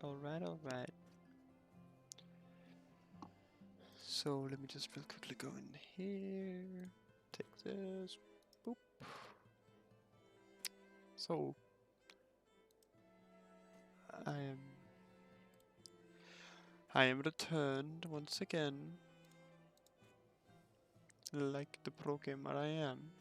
alright. So let me just real quickly go in here. Take this. Boop. So I am I am returned once again. Like the pro gamer I am.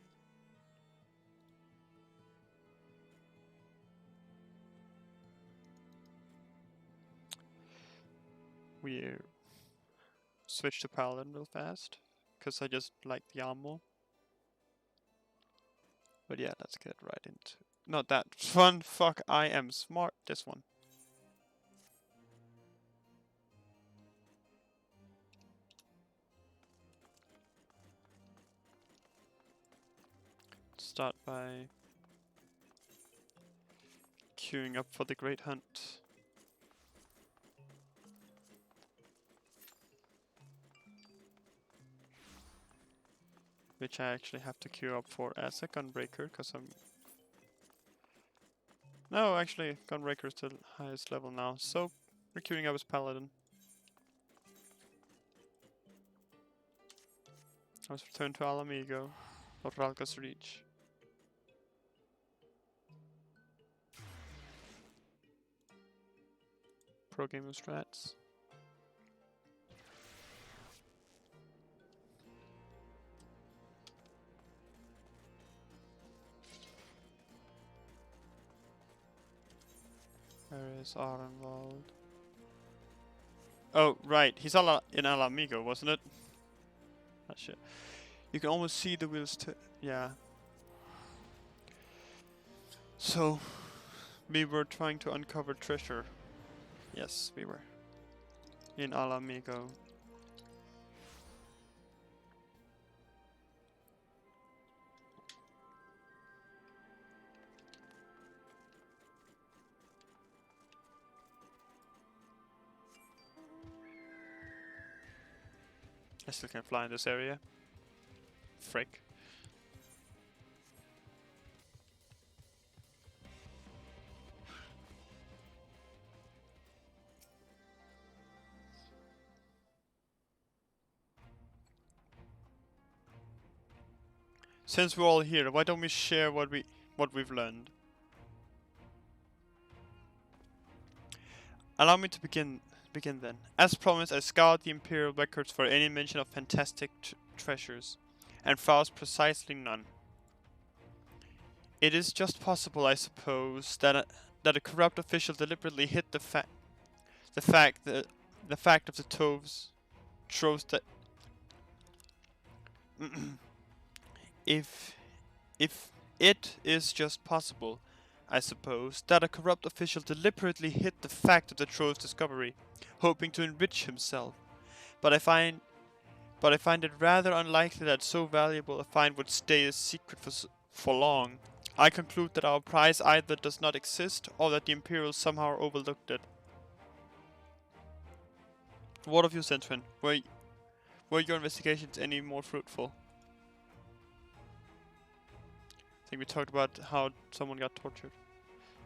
We switch to Paladin real fast. Because I just like the ammo. But yeah, let's get right into... Not that one, fuck, I am smart. This one. Start by queuing up for the Great Hunt. Which I actually have to queue up for as a Gunbreaker, because I'm... No, actually, Gunbreaker is the highest level now, so we're queuing up as Paladin. Let's return to Ala Mhigo, or Ralka's Reach. Pro gamer strats. Where is Arenvald? Oh, right, he's in Ala Mhigo, wasn't it? Ah, shit. You can almost see the wheels yeah. So, we were trying to uncover treasure. Yes, we were. In Ala Mhigo. I still can't fly in this area. Frick. Since we're all here, why don't we share what we've learned? Allow me to begin then. As promised, I scoured the Imperial records for any mention of fantastic treasures, and found precisely none. It is just possible, I suppose, that a corrupt official deliberately hid the fact of the troves that if it is just possible, I suppose, that a corrupt official deliberately hid the fact of the trove's discovery, hoping to enrich himself. But I find it rather unlikely that so valuable a find would stay a secret for long. I conclude that our prize either does not exist, or that the Imperials somehow overlooked it. What of you, Sentrin? Were your investigations any more fruitful? I think we talked about how someone got tortured.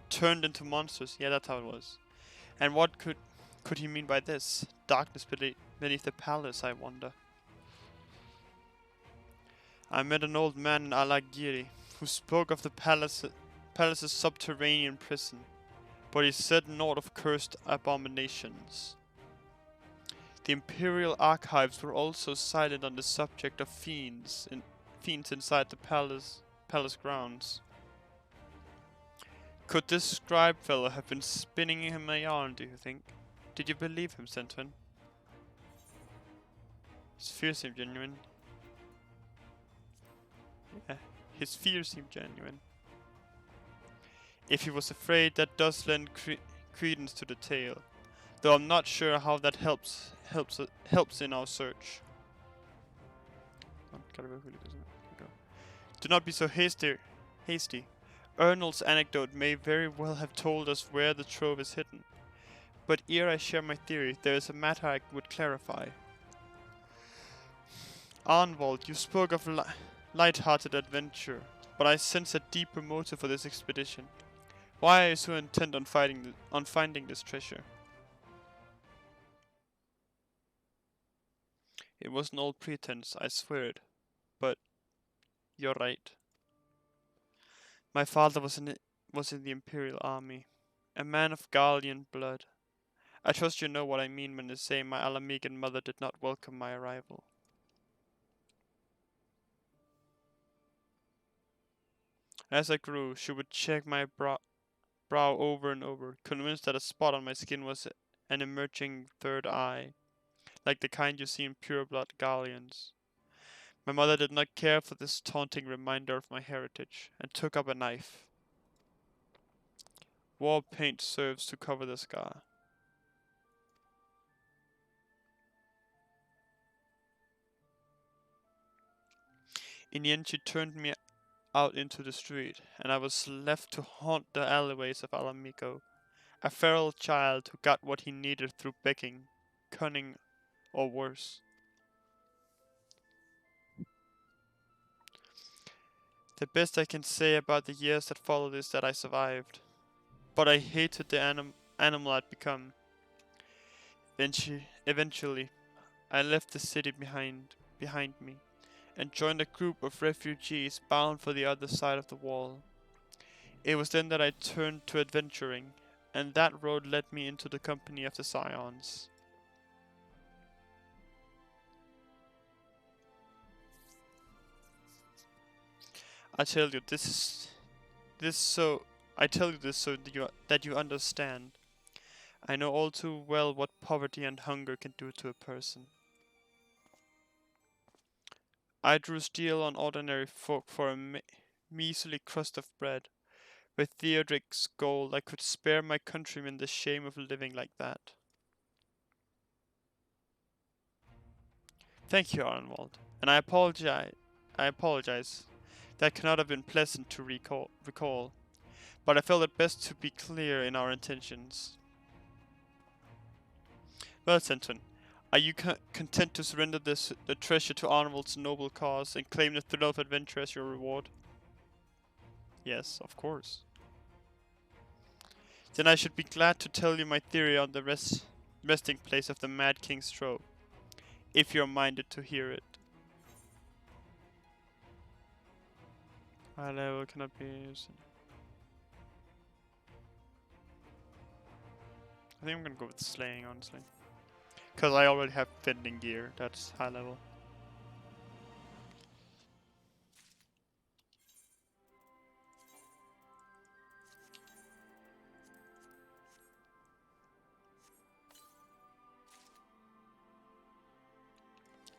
Turned into monsters. Yeah, that's how it was. And what could he mean by this? Darkness beneath the palace, I wonder. I met an old man in Alagiri who spoke of the palace's subterranean prison, but he said naught of cursed abominations. The Imperial archives were also silent on the subject of fiends inside the palace grounds. Could this scribe fellow have been spinning him a yarn, do you think? Did you believe him, Sentwin? His fear seemed genuine. Yeah, his fear seemed genuine. If he was afraid, that does lend credence to the tale, though I'm not sure how that helps in our search. Do not be so hasty. Ernol's anecdote may very well have told us where the trove is hidden. But ere I share my theory, there is a matter I would clarify. Arnwald, you spoke of light-hearted adventure, but I sense a deeper motive for this expedition. Why are you so intent on finding this treasure? It wasn't all pretense, I swear it. But you're right. My father was in the Imperial Army, a man of Gallian blood. I trust you know what I mean when I say my Alamegan mother did not welcome my arrival. As I grew, she would check my brow over and over, convinced that a spot on my skin was an emerging third eye, like the kind you see in pure-blood Gallians. My mother did not care for this taunting reminder of my heritage, and took up a knife. War paint serves to cover the scar. In the end, she turned me out into the street, and I was left to haunt the alleyways of Alamico, a feral child who got what he needed through begging, cunning, or worse. The best I can say about the years that followed is that I survived. But I hated the animal I'd become. Eventually, I left the city behind me and joined a group of refugees bound for the other side of the wall. It was then that I turned to adventuring, and that road led me into the company of the Scions. I tell you this so I tell you this so that you understand. I know all too well what poverty and hunger can do to a person. I drew steel on ordinary folk for a measly crust of bread. With Theodric's gold, I could spare my countrymen the shame of living like that. Thank you, Arnwald, and I apologize. That cannot have been pleasant to recall, but I felt it best to be clear in our intentions. Well, Centon, are you content to surrender the treasure to Arnold's noble cause and claim the thrill of adventure as your reward? Yes, of course. Then I should be glad to tell you my theory on the resting place of the Mad King's trove, if you're minded to hear it. High level cannot be used. I think I'm gonna go with slaying, honestly. Because I already have fending gear, that's high level.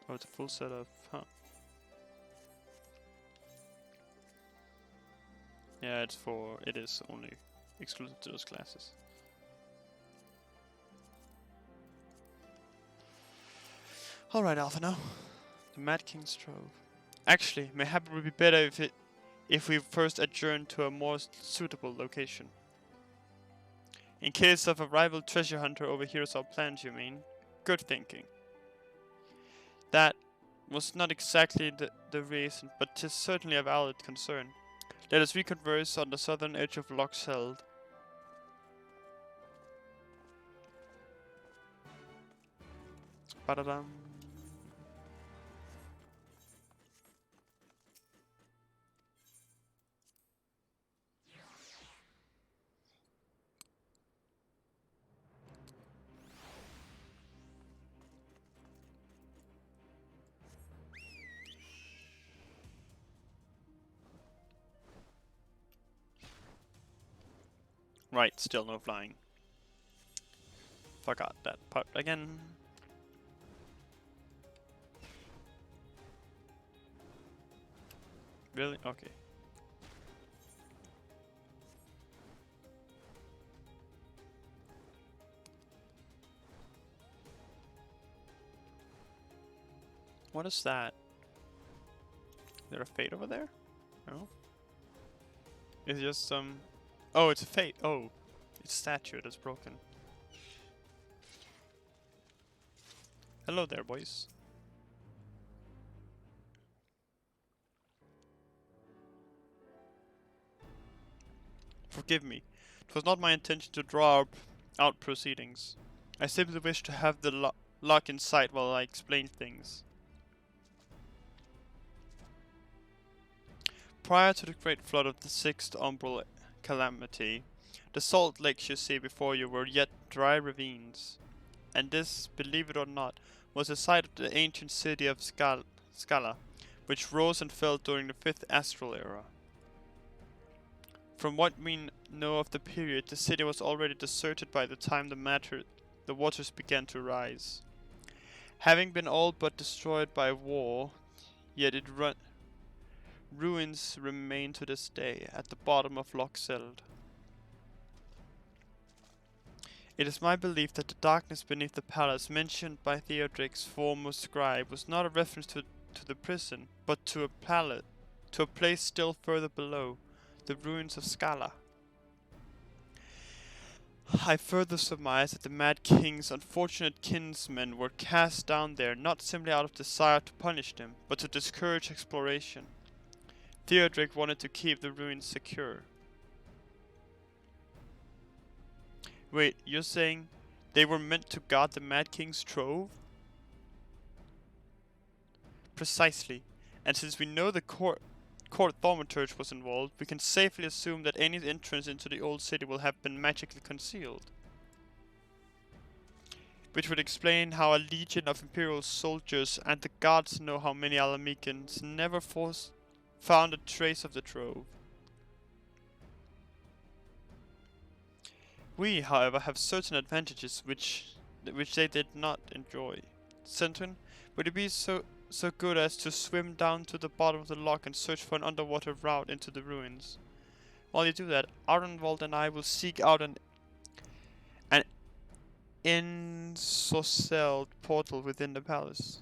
Oh, it's a full set of, huh. Yeah, it is only exclusive to those classes. Alright, Alpha now. The Mad King's Trove. Actually, mayhap it would be better if we first adjourn to a more suitable location. In case of a rival treasure hunter overhears our plans, you mean? Good thinking. That was not exactly the reason, but 'tis certainly a valid concern. Let us reconverse on the southern edge of Loch Seld. Ba-da-dum. Right, still no flying. Forgot that part again. Really? Okay. What is that? Is there a fate over there? No? It's just some... Oh, it's a fate. Oh, it's a statue that's broken. Hello there, boys. Forgive me. It was not my intention to draw out proceedings. I simply wished to have the luck in sight while I explained things. Prior to the great flood of the sixth umbral calamity, the salt lakes you see before you were yet dry ravines. And this, believe it or not, was the site of the ancient city of Scala, which rose and fell during the fifth astral era. From what we know of the period, the city was already deserted by the time the waters began to rise. Having been all but destroyed by war, yet ruins remain to this day at the bottom of Loch Seld. It is my belief that the darkness beneath the palace mentioned by Theodric's former scribe was not a reference to the prison, but to a place still further below, the ruins of Scala. I further surmise that the Mad King's unfortunate kinsmen were cast down there not simply out of desire to punish them, but to discourage exploration. Theodric wanted to keep the ruins secure. Wait, you're saying they were meant to guard the Mad King's trove? Precisely. And since we know the court thaumaturge was involved, we can safely assume that any entrance into the old city will have been magically concealed. Which would explain how a legion of Imperial soldiers and the guards know how many Alamicans never found a trace of the trove. We, however, have certain advantages which they did not enjoy. Centrin, would you be so good as to swim down to the bottom of the loch and search for an underwater route into the ruins? While you do that, Ardenwald and I will seek out an ensorcelled portal within the palace.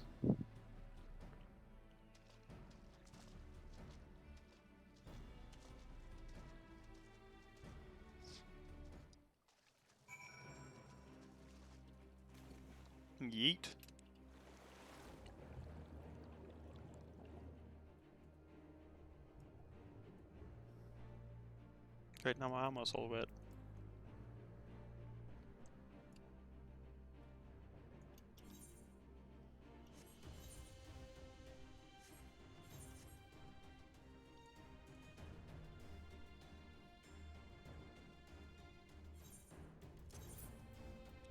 Yeet. Great, now my armor's all wet.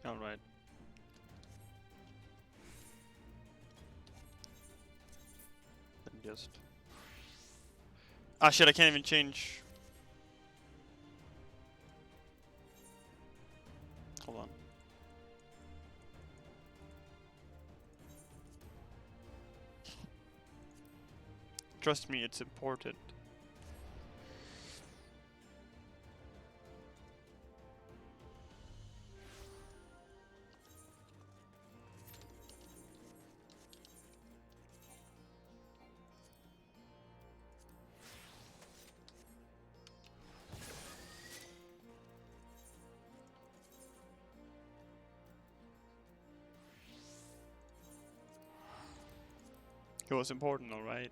Alright. Then just... Ah shit, I can't even change. Hold on. Trust me, it's important. It was important, alright.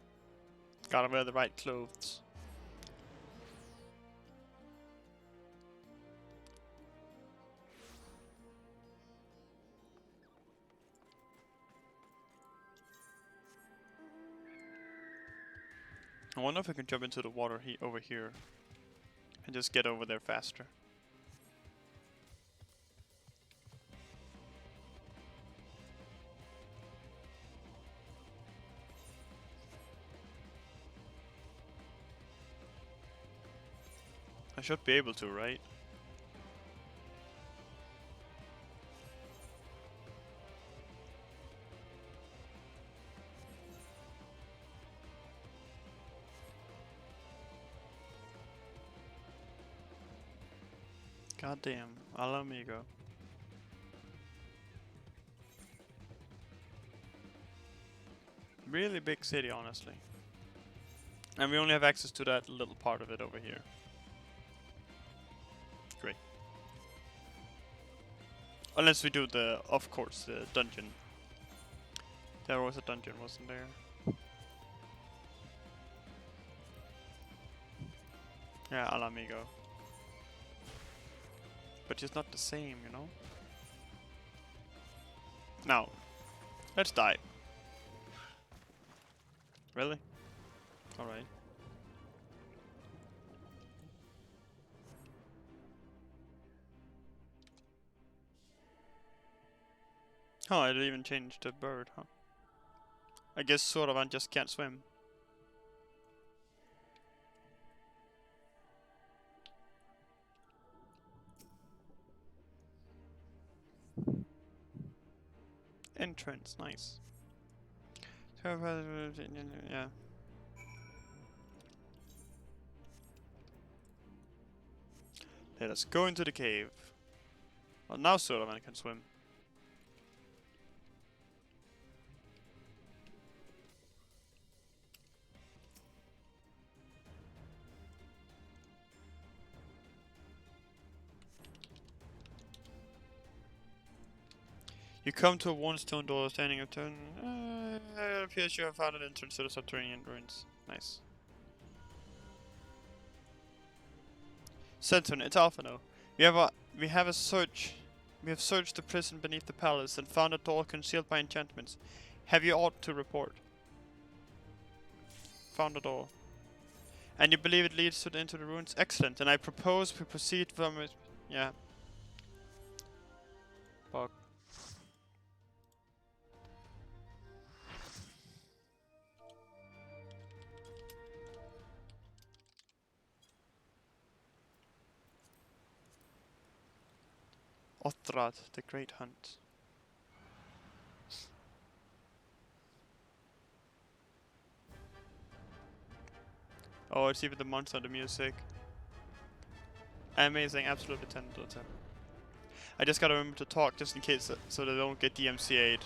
Gotta wear the right clothes. I wonder if I can jump into the water over here and just get over there faster. I should be able to, right? Goddamn, Ala amigo. Really big city, honestly. And we only have access to that little part of it over here. Great. Unless we do the, of course, the dungeon. There was a dungeon, wasn't there? Yeah, Ala amigo. But it's not the same, you know? Now, let's dive. Really? Alright. Oh, it even changed the bird, huh? I guess sort of, I just can't swim. Entrance, nice. Yeah. Let us go into the cave. Well, now sort of I can swim. You come to a one stone door standing a turn. It appears you have found an entrance to the subterranean ruins. Nice. Centurion, it's Alphino. We have searched the prison beneath the palace and found a door concealed by enchantments. Have you aught to report? Found a door. And you believe it leads into the ruins? Excellent. And I propose we proceed from it. Yeah. Fuck. Othrad, the Great Hunt. Oh, it's even the monster, the music. Amazing, absolutely 10 out of 10. I just gotta remember to talk just in case so they don't get DMCA'd.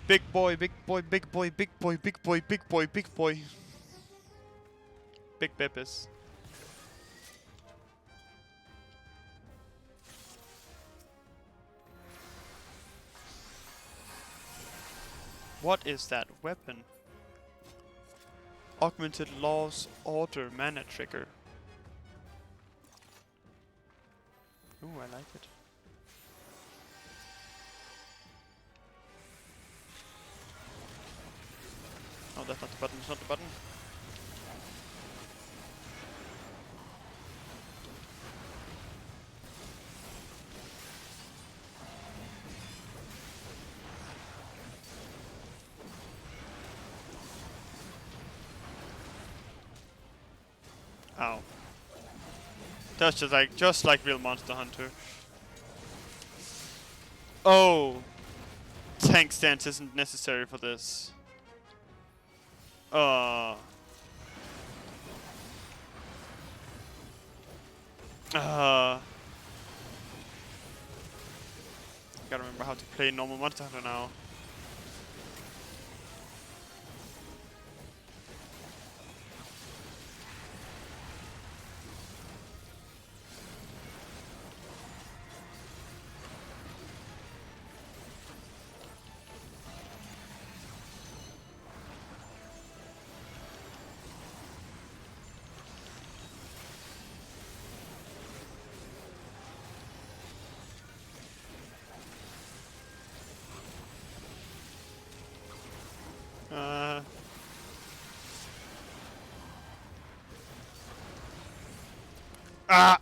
Big boy, big boy, big boy, big boy, big boy, big boy, big boy. Big Beppis. What is that weapon? Augmented Laws Order Mana Trigger. Ooh, I like it. Oh, that's not the button, it's not the button. Ow. That's just like real Monster Hunter. Oh! Tank stance isn't necessary for this. Uh. Gotta remember how to play normal Monster Hunter now. Ah!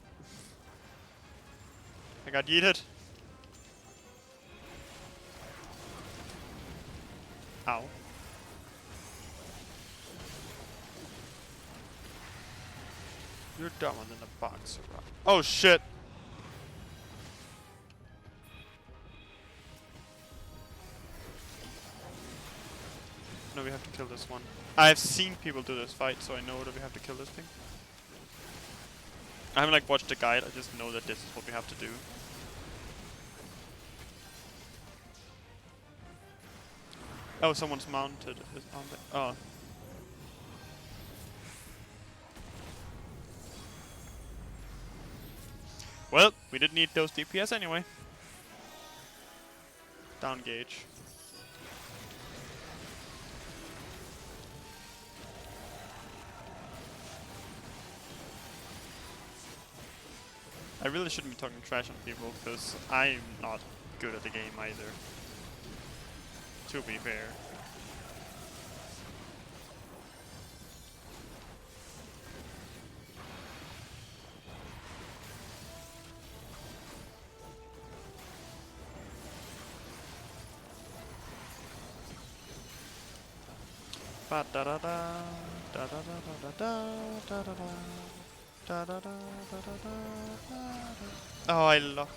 I got yeeted. Ow. You're dumber than a boxer. Oh shit! No, we have to kill this one. I've seen people do this fight, so I know that we have to kill this thing. I haven't like watched the guide, I just know that this is what we have to do. Oh, someone's mounted on the. Oh. Well, we didn't need those DPS anyway. Down gauge. I really shouldn't be talking trash on people, because I'm not good at the game either. To be fair. Ba da da da da da da da da da da da da da da da. Oh, I love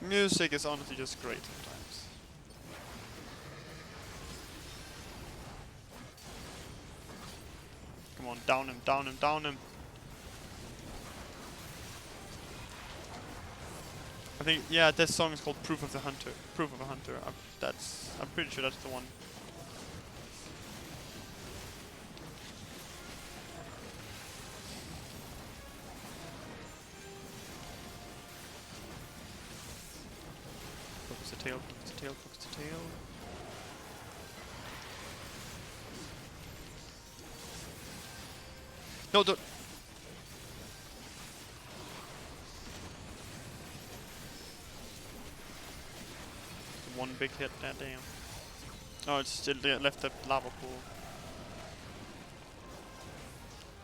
music. Is honestly just great sometimes. Come on, down him, down him, down him. I think, yeah, this song is called Proof of the Hunter. Proof of a Hunter. I'm pretty sure that's the one. Focus the tail, focus the tail, focus the tail. No, don't. One big hit, that damn. Oh, it's still left the lava pool.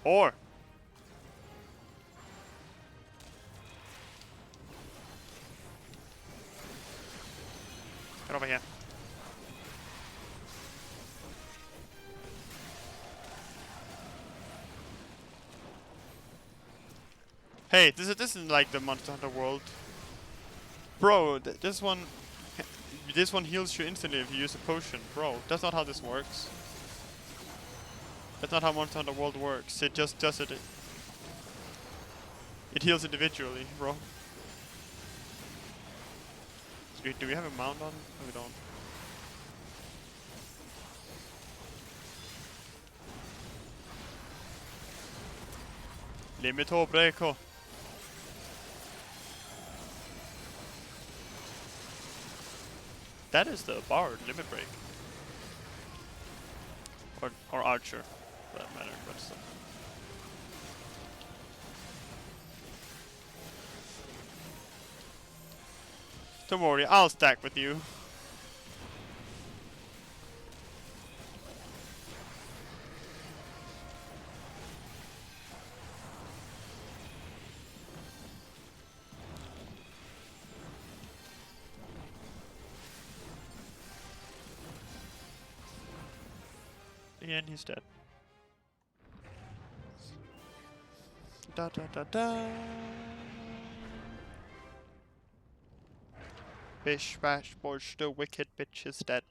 Or! Get over here. Hey, this isn't like the Monster Hunter World. Bro, this one heals you instantly if you use a potion. Bro, that's not how this works. That's not how Monster Hunter World works. It just does it. It heals individually, bro. Do we have a mount on? No, we don't. Limit breaker. That is the Bard limit break. Or Archer, for that matter, but still. Don't worry, I'll stack with you. And he's dead. Da da da da. Bish bash bosh, the wicked bitch is dead.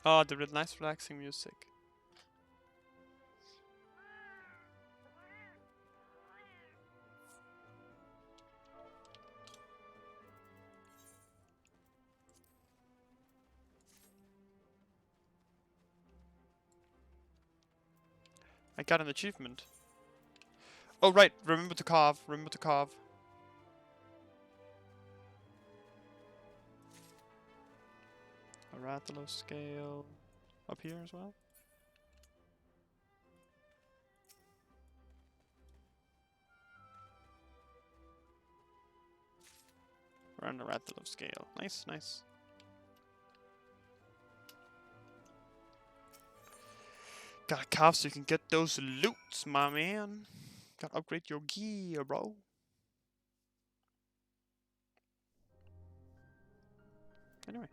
Oh, the nice relaxing music. I got an achievement. Oh right, remember to carve, remember to carve. A Rathalos scale up here as well. We're on the Rathalos scale. Nice, nice. Gotta carve so you can get those loots, my man. Gotta upgrade your gear, bro. Anyway.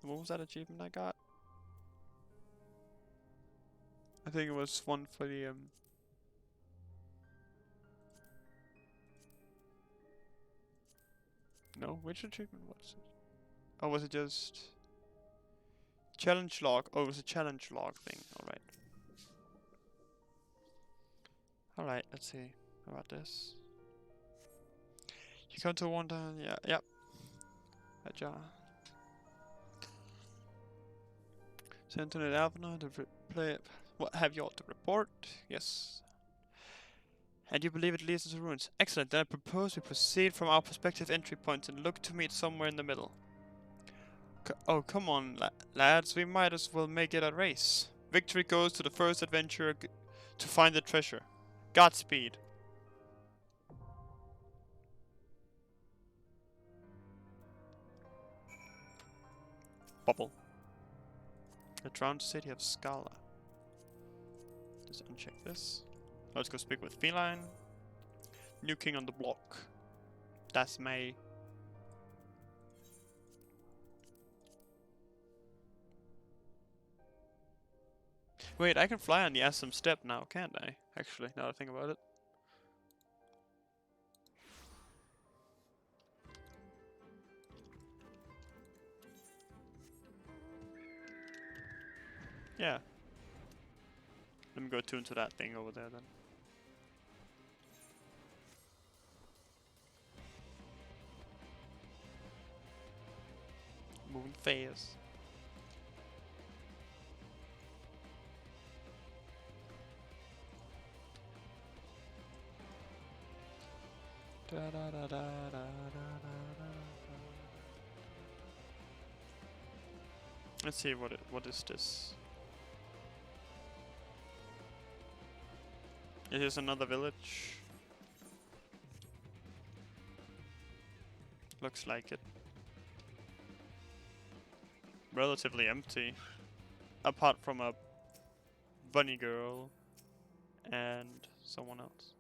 What was that achievement I got? I think it was one for the No, which achievement was it? Oh, was it just challenge log? Oh, it was a challenge log thing. Alright. Alright, let's see. How about this? You come to one down, yeah, yep. Aja. Sentinel Alvina to play. What have you all to report? Yes. And you believe it leads to ruins. Excellent, then I propose we proceed from our prospective entry points and look to meet somewhere in the middle. Oh, come on, lads, we might as well make it a race. Victory goes to the first adventurer to find the treasure. Godspeed. Bubble. The drowned city of Scala. Just uncheck this. Let's go speak with Feline. New king on the block. That's May. Wait, I can fly on the Assam steppe now, can't I? Actually, now that I think about it. Yeah. Let me go tune to that thing over there then. Moving fast. Da, da, da, da, da, da, da. Let's see what is this? It is another village. Looks like it. Relatively empty. Apart from a bunny girl and someone else.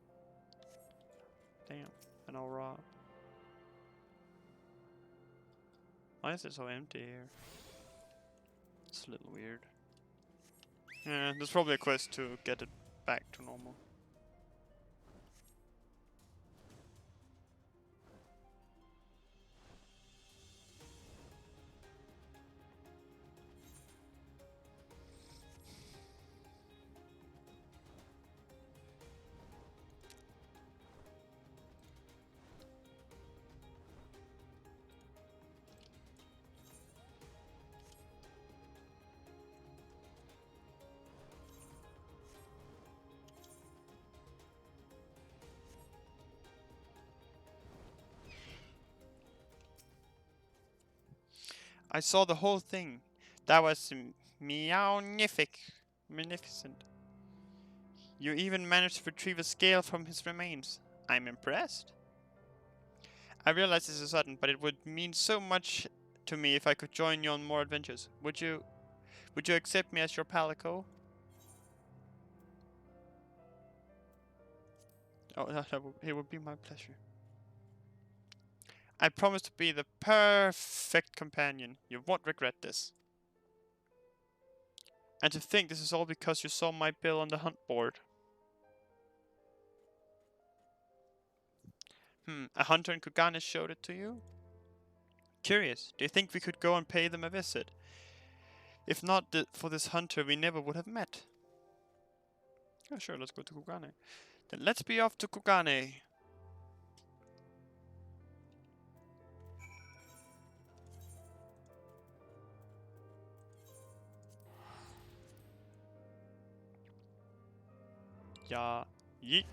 Damn, an aura. Why is it so empty here? It's a little weird. Yeah, there's probably a quest to get it back to normal. I saw the whole thing. That was magnificent. You even managed to retrieve a scale from his remains. I'm impressed. I realize this is sudden, but it would mean so much to me if I could join you on more adventures. Would you accept me as your palico? Oh, it would be my pleasure. I promise to be the perfect companion. You won't regret this. And to think this is all because you saw my bill on the hunt board. A hunter in Kugane showed it to you? Curious. Do you think we could go and pay them a visit? If not for this hunter, we never would have met. Oh, sure, let's go to Kugane. Then let's be off to Kugane. Yeah. Yeet.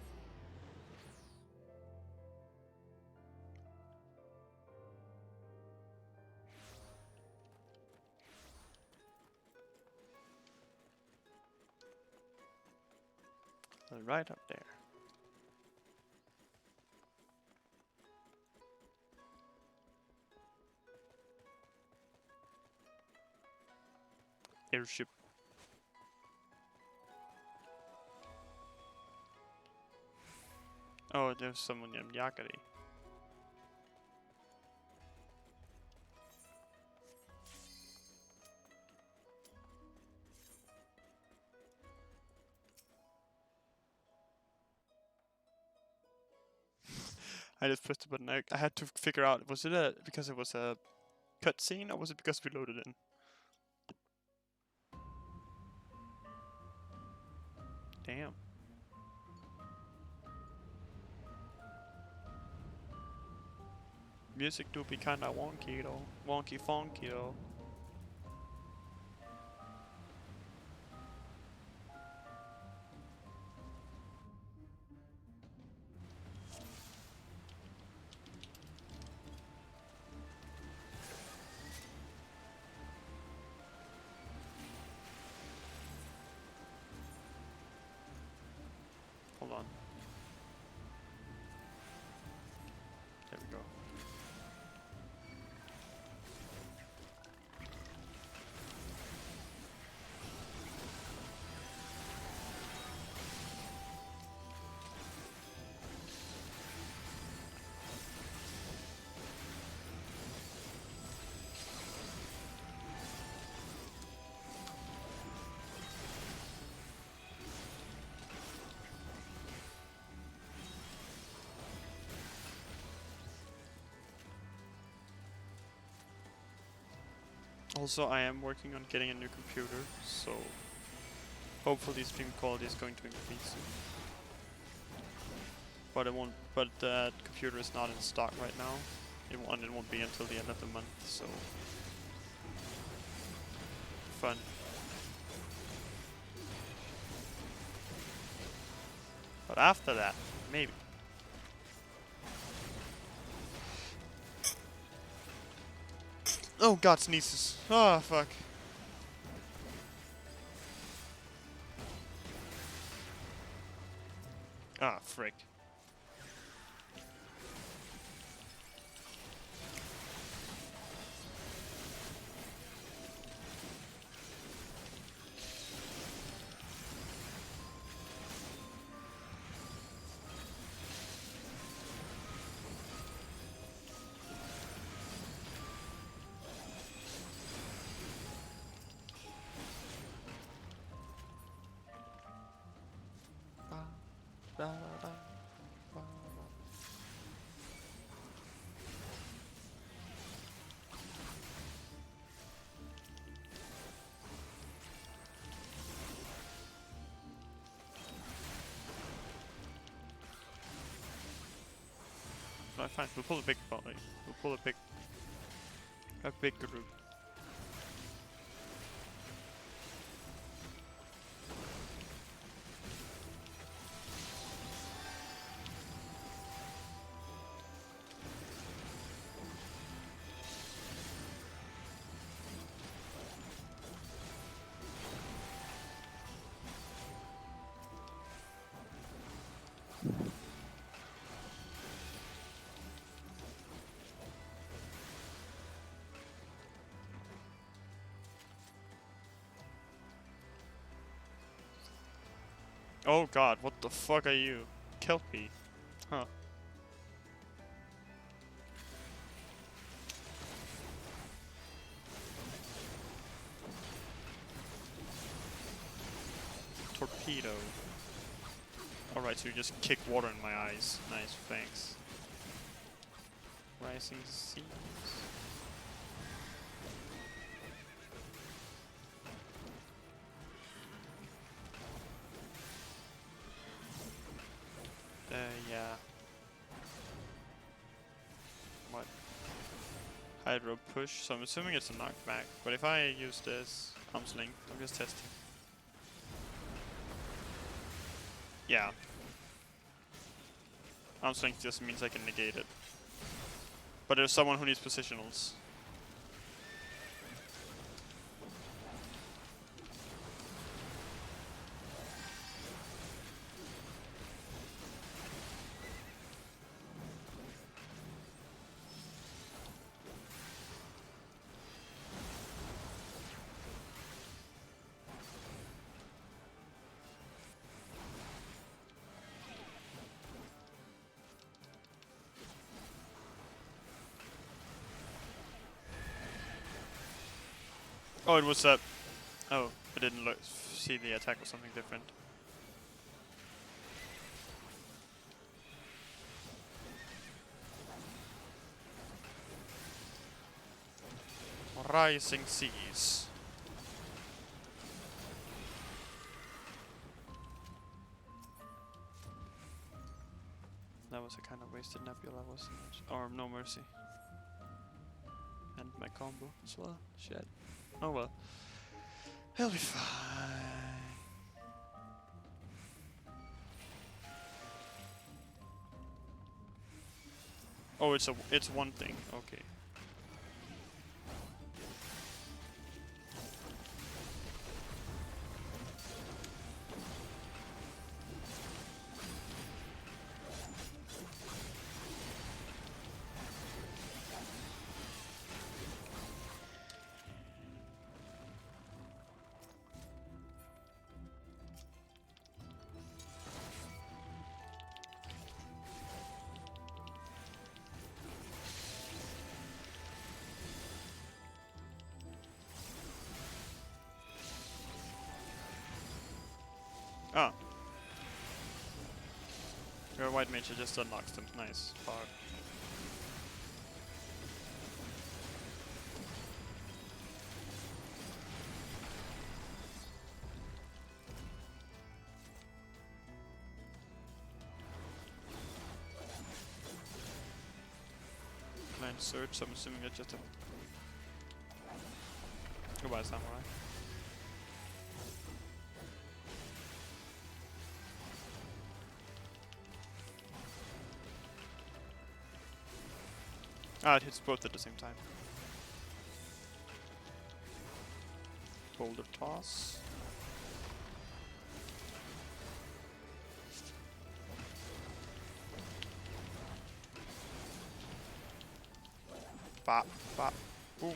Right up there. Airship. Oh, there's someone named Yakari. I just pressed the button. I had to figure out, was it because it was a cutscene or was it because we loaded in? Damn. Music do be kinda wonky though. Wonky funky though. Hold on. There we go. Also, I am working on getting a new computer, so hopefully stream quality is going to increase soon. But it won't. But that computer is not in stock right now. It won't be until the end of the month. So fun. But after that, maybe. Oh god, sneezes. Oh fuck. Ah, frick. No, fine. We'll pull a big volley. We'll pull a big group. Oh god, what the fuck are you? Kelpie. Huh. Torpedo. Alright, so you just kick water in my eyes. Nice, thanks. Rising Seas. Yeah. What? Hydro push, so I'm assuming it's a knockback. But if I use this arm's length, I'm just testing. Yeah. Arm's length just means I can negate it. But there's someone who needs positionals. Oh, it was oh, I didn't see the attack was something different. Rising Seas. That was a kind of wasted nebula, wasn't it? Or no mercy. And my combo as well. Shit. Oh well. He'll be fine. Oh, it's one thing. Okay. Ah. Your white mage just unlocks them. Nice. Far. Divine Surge, so I'm assuming it's just a... Goodbye, Samurai. Ah, it hits both at the same time. Boulder Toss. Bop, bop, boom.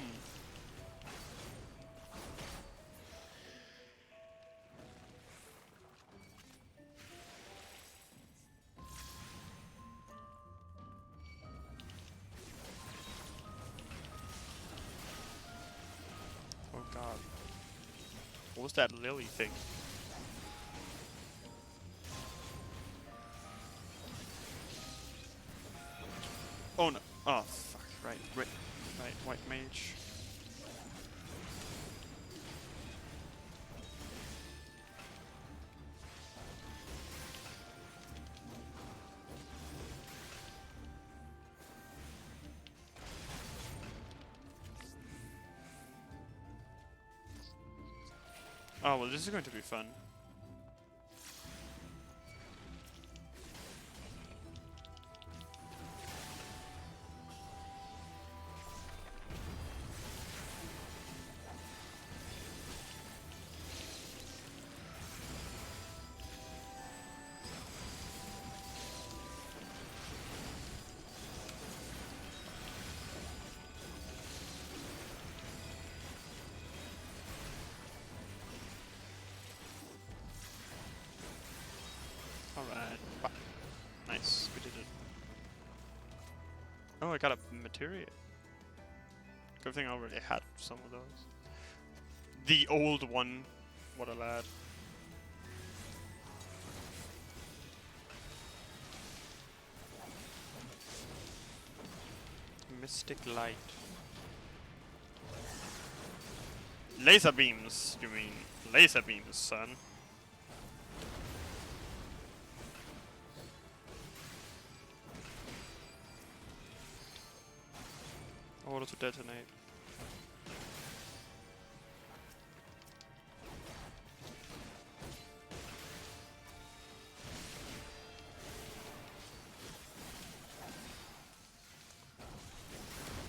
Oh god. What was that lily thing? Oh no. Oh fuck. Right. Right. Right. White mage. Oh well, this is going to be fun. Alright. Nice, we did it. Oh, I got a materia. Good thing I already had some of those. The old one. What a lad. Mystic Light. Laser beams, you mean? Laser beams, son. Order to detonate.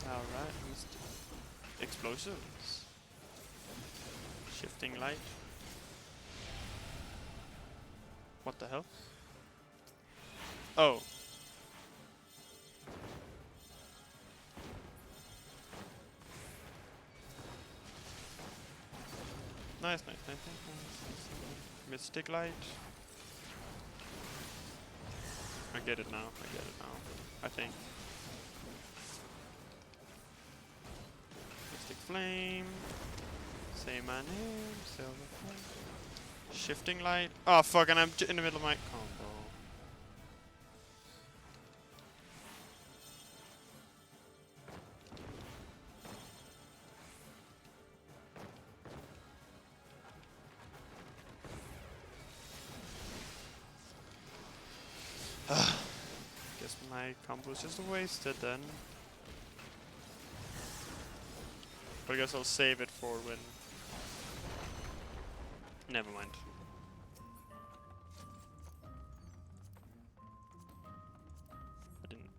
Alright, explosions. Shifting light. What the hell? Oh. Nice, nice, nice, nice. Mystic light. I get it now, I get it now. I think. Mystic flame. Say my name, silver flame. Shifting light. Oh fuck, and I'm in the middle of my combo. Guess my combo is just wasted then. But I guess I'll save it for when... Never mind. I didn't...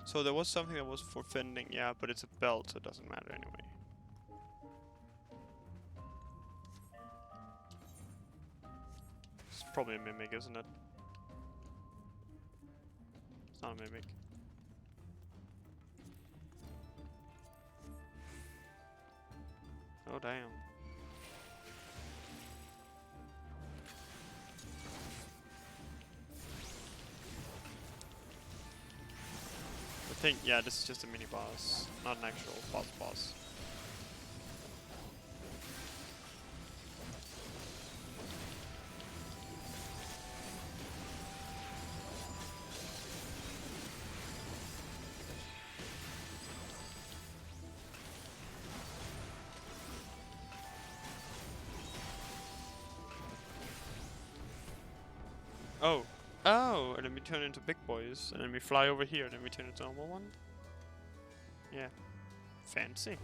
So there was something that was for fending, yeah, but it's a belt, so it doesn't matter anyway. It's probably a mimic, isn't it? It's not a mimic. Oh damn. I think, yeah, this is just a mini boss, not an actual boss. Oh. Oh, and then we turn into big boys, and then we fly over here, and then we turn into normal one? Yeah. Fancy.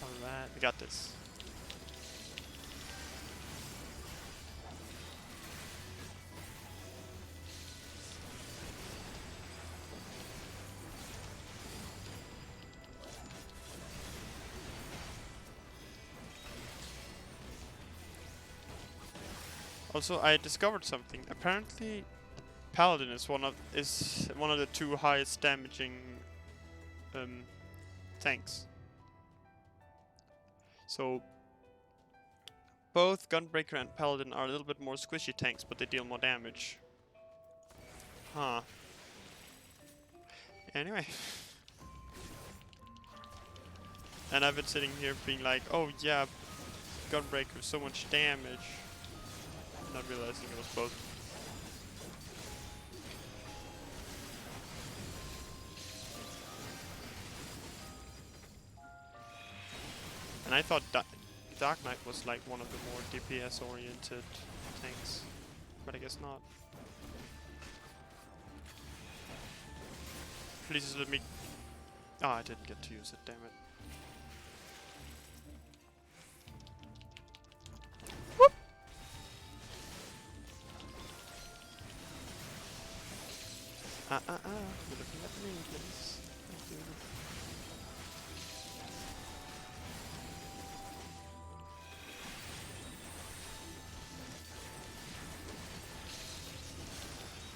Alright, we got this. Also, I discovered something. Apparently, Paladin is one of the two highest damaging tanks. So both Gunbreaker and Paladin are a little bit more squishy tanks, but they deal more damage. Huh. Anyway. And I've been sitting here being like, oh yeah, Gunbreaker, so much damage. Not realizing it was both. And I thought Dark Knight was like one of the more DPS oriented tanks. But I guess not. Please let me... Oh, I didn't get to use it, damn it. Whoop! You're looking at me, please. Thank you.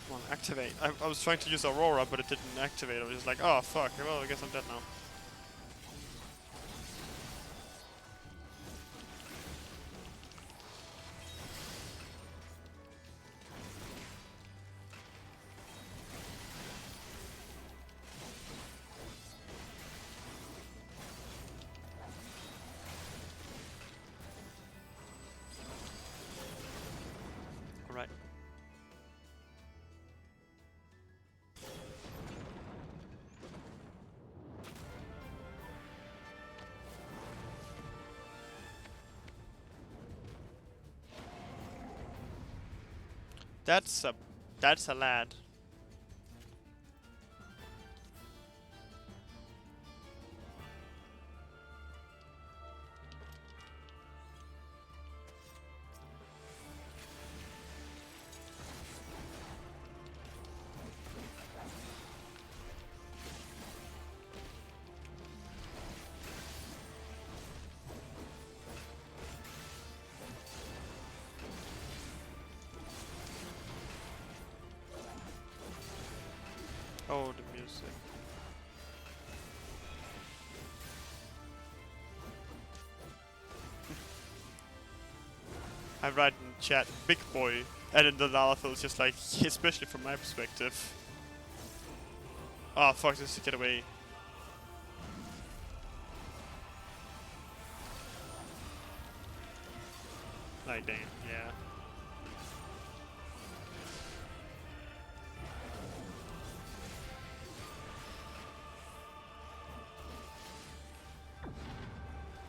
Come on, activate. I was trying to use Aurora, but it didn't activate. I was just like, oh fuck, well I guess I'm dead now. Alright. That's a lad. Oh, the music. I write in chat, big boy, and then the Lalafell is just like, especially from my perspective. Oh fuck, just get away. Like, damn, yeah.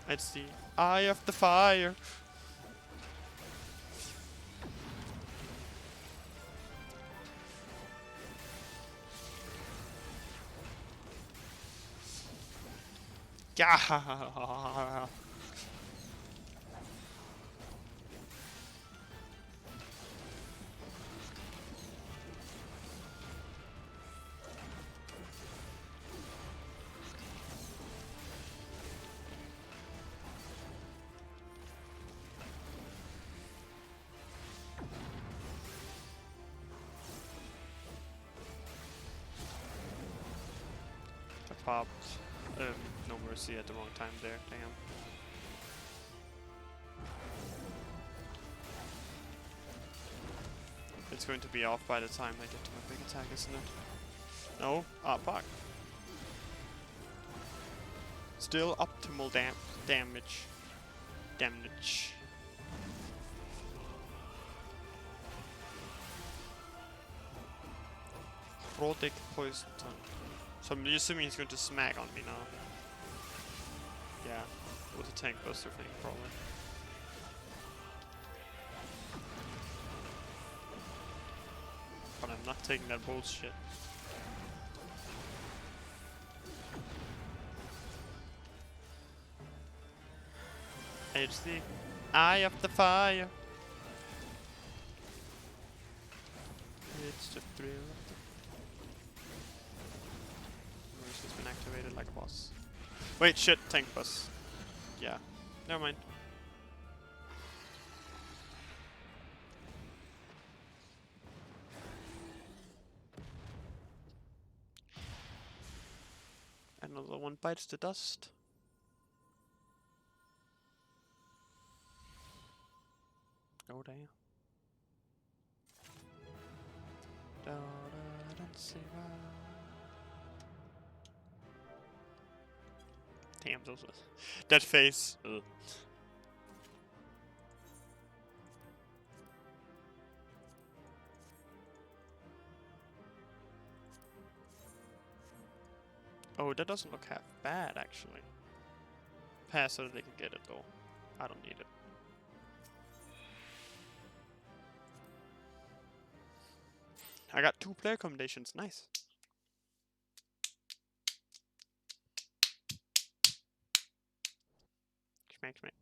It's the eye of the fire. Yeah. I popped No Mercy at the wrong time there, damn. It's going to be off by the time I get to my big attack, isn't it? No? Ah, fuck. Still optimal damage. Damage. Protect poison tongue. So I'm assuming he's going to smack on me now. Yeah, with a tank buster thing, probably. but I'm not taking that bullshit. It's the eye of the fire. It's the thrill of the... Has been activated like a boss. Wait, shit, tank boss. Yeah, never mind. Another one bites the dust. Oh damn. Damn, those was that face. Ugh. Oh, that doesn't look half bad actually. Pass so that they can get it though. I don't need it. I got 2 player accommodations. Nice. Schmack, schmack.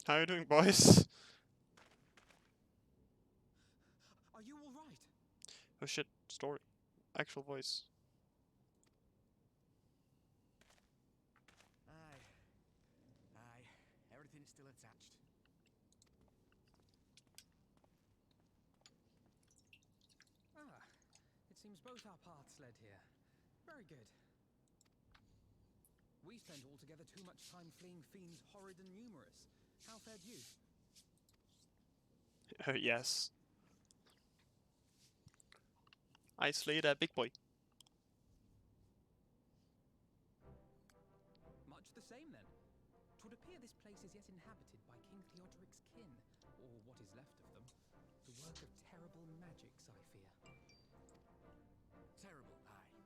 How you doing, boys? Are you all right? Oh shit, story. Actual voice. Aye. Everything's still attached. It seems both our paths led here. Very good. We spent altogether too much time fleeing fiends horrid and numerous. How fared you? Yes. I slayed a big boy. Much the same then. 'Twould appear this place is yet inhabited by King Theodoric's kin, or what is left of them. The work of terrible magics, I fear. Terrible, aye.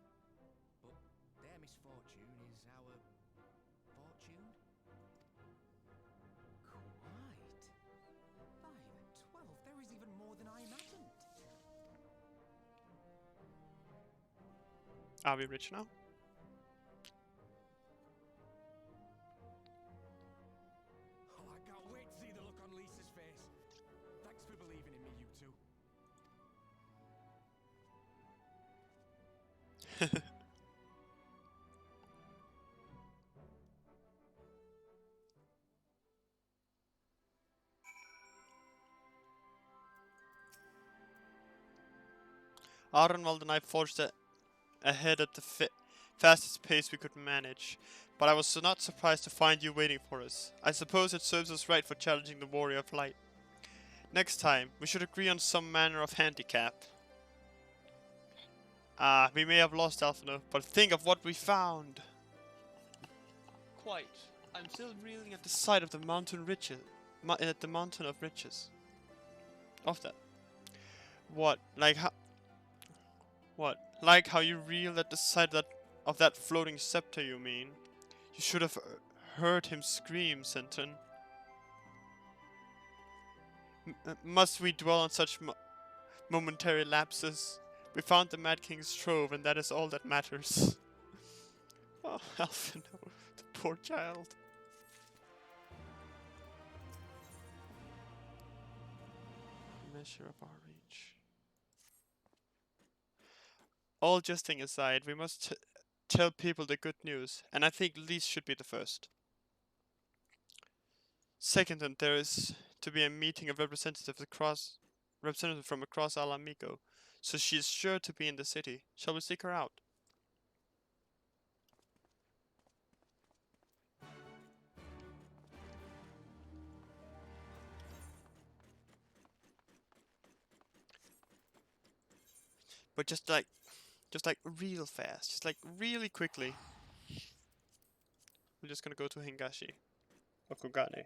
But their misfortune is our fortune? Quite. By the 12, there is even more than I imagined. Are we rich now? Oh, I can't wait to see the look on Lisa's face. Thanks for believing in me, you two. Arenwald and I forged ahead at the fastest pace we could manage, but I was not surprised to find you waiting for us. I suppose it serves us right for challenging the Warrior of Light. Next time, we should agree on some manner of handicap. We may have lost Alphinaud, but think of what we found! Quite. I'm still reeling at the sight of the mountain riches. At the mountain of riches. Of that. What? Like how? What? Like how you reel at the sight of that floating scepter, you mean? You should have heard him scream, Centon. Must we dwell on such momentary lapses? We found the Mad King's trove, and that is all that matters. Oh, Alphinaud, the poor child. Measure of our reach. All jesting aside, we must tell people the good news, and I think Lise should be the first. Second, and there is to be a meeting of representatives from across Ala Mhigo, so she is sure to be in the city. Shall we seek her out? But just like real fast, just like really quickly. We're just gonna go to Hingashi or Kogane.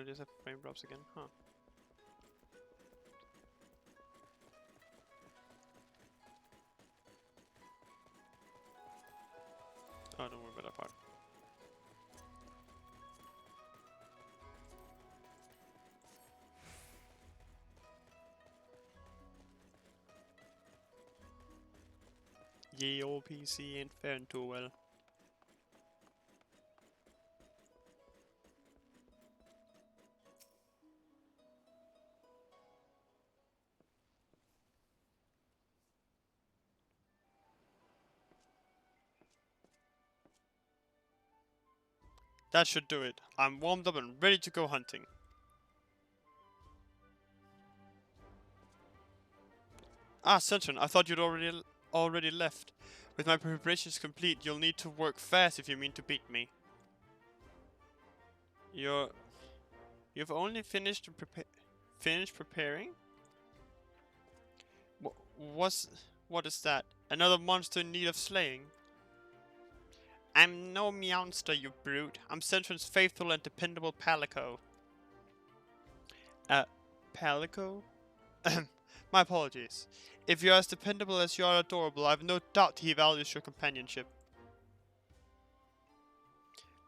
I just have frame drops again, huh? Oh, don't worry about that part. Ye old PC ain't faring too well. That should do it. I'm warmed up and ready to go hunting. Ah, Centron, I thought you'd already left. With my preparations complete, you'll need to work fast if you mean to beat me. You've only finished preparing? What is that? Another monster in need of slaying? I'm no meowster, you brute. I'm Centron's faithful and dependable Palico. Palico? My apologies. If you're as dependable as you are adorable, I have no doubt he values your companionship.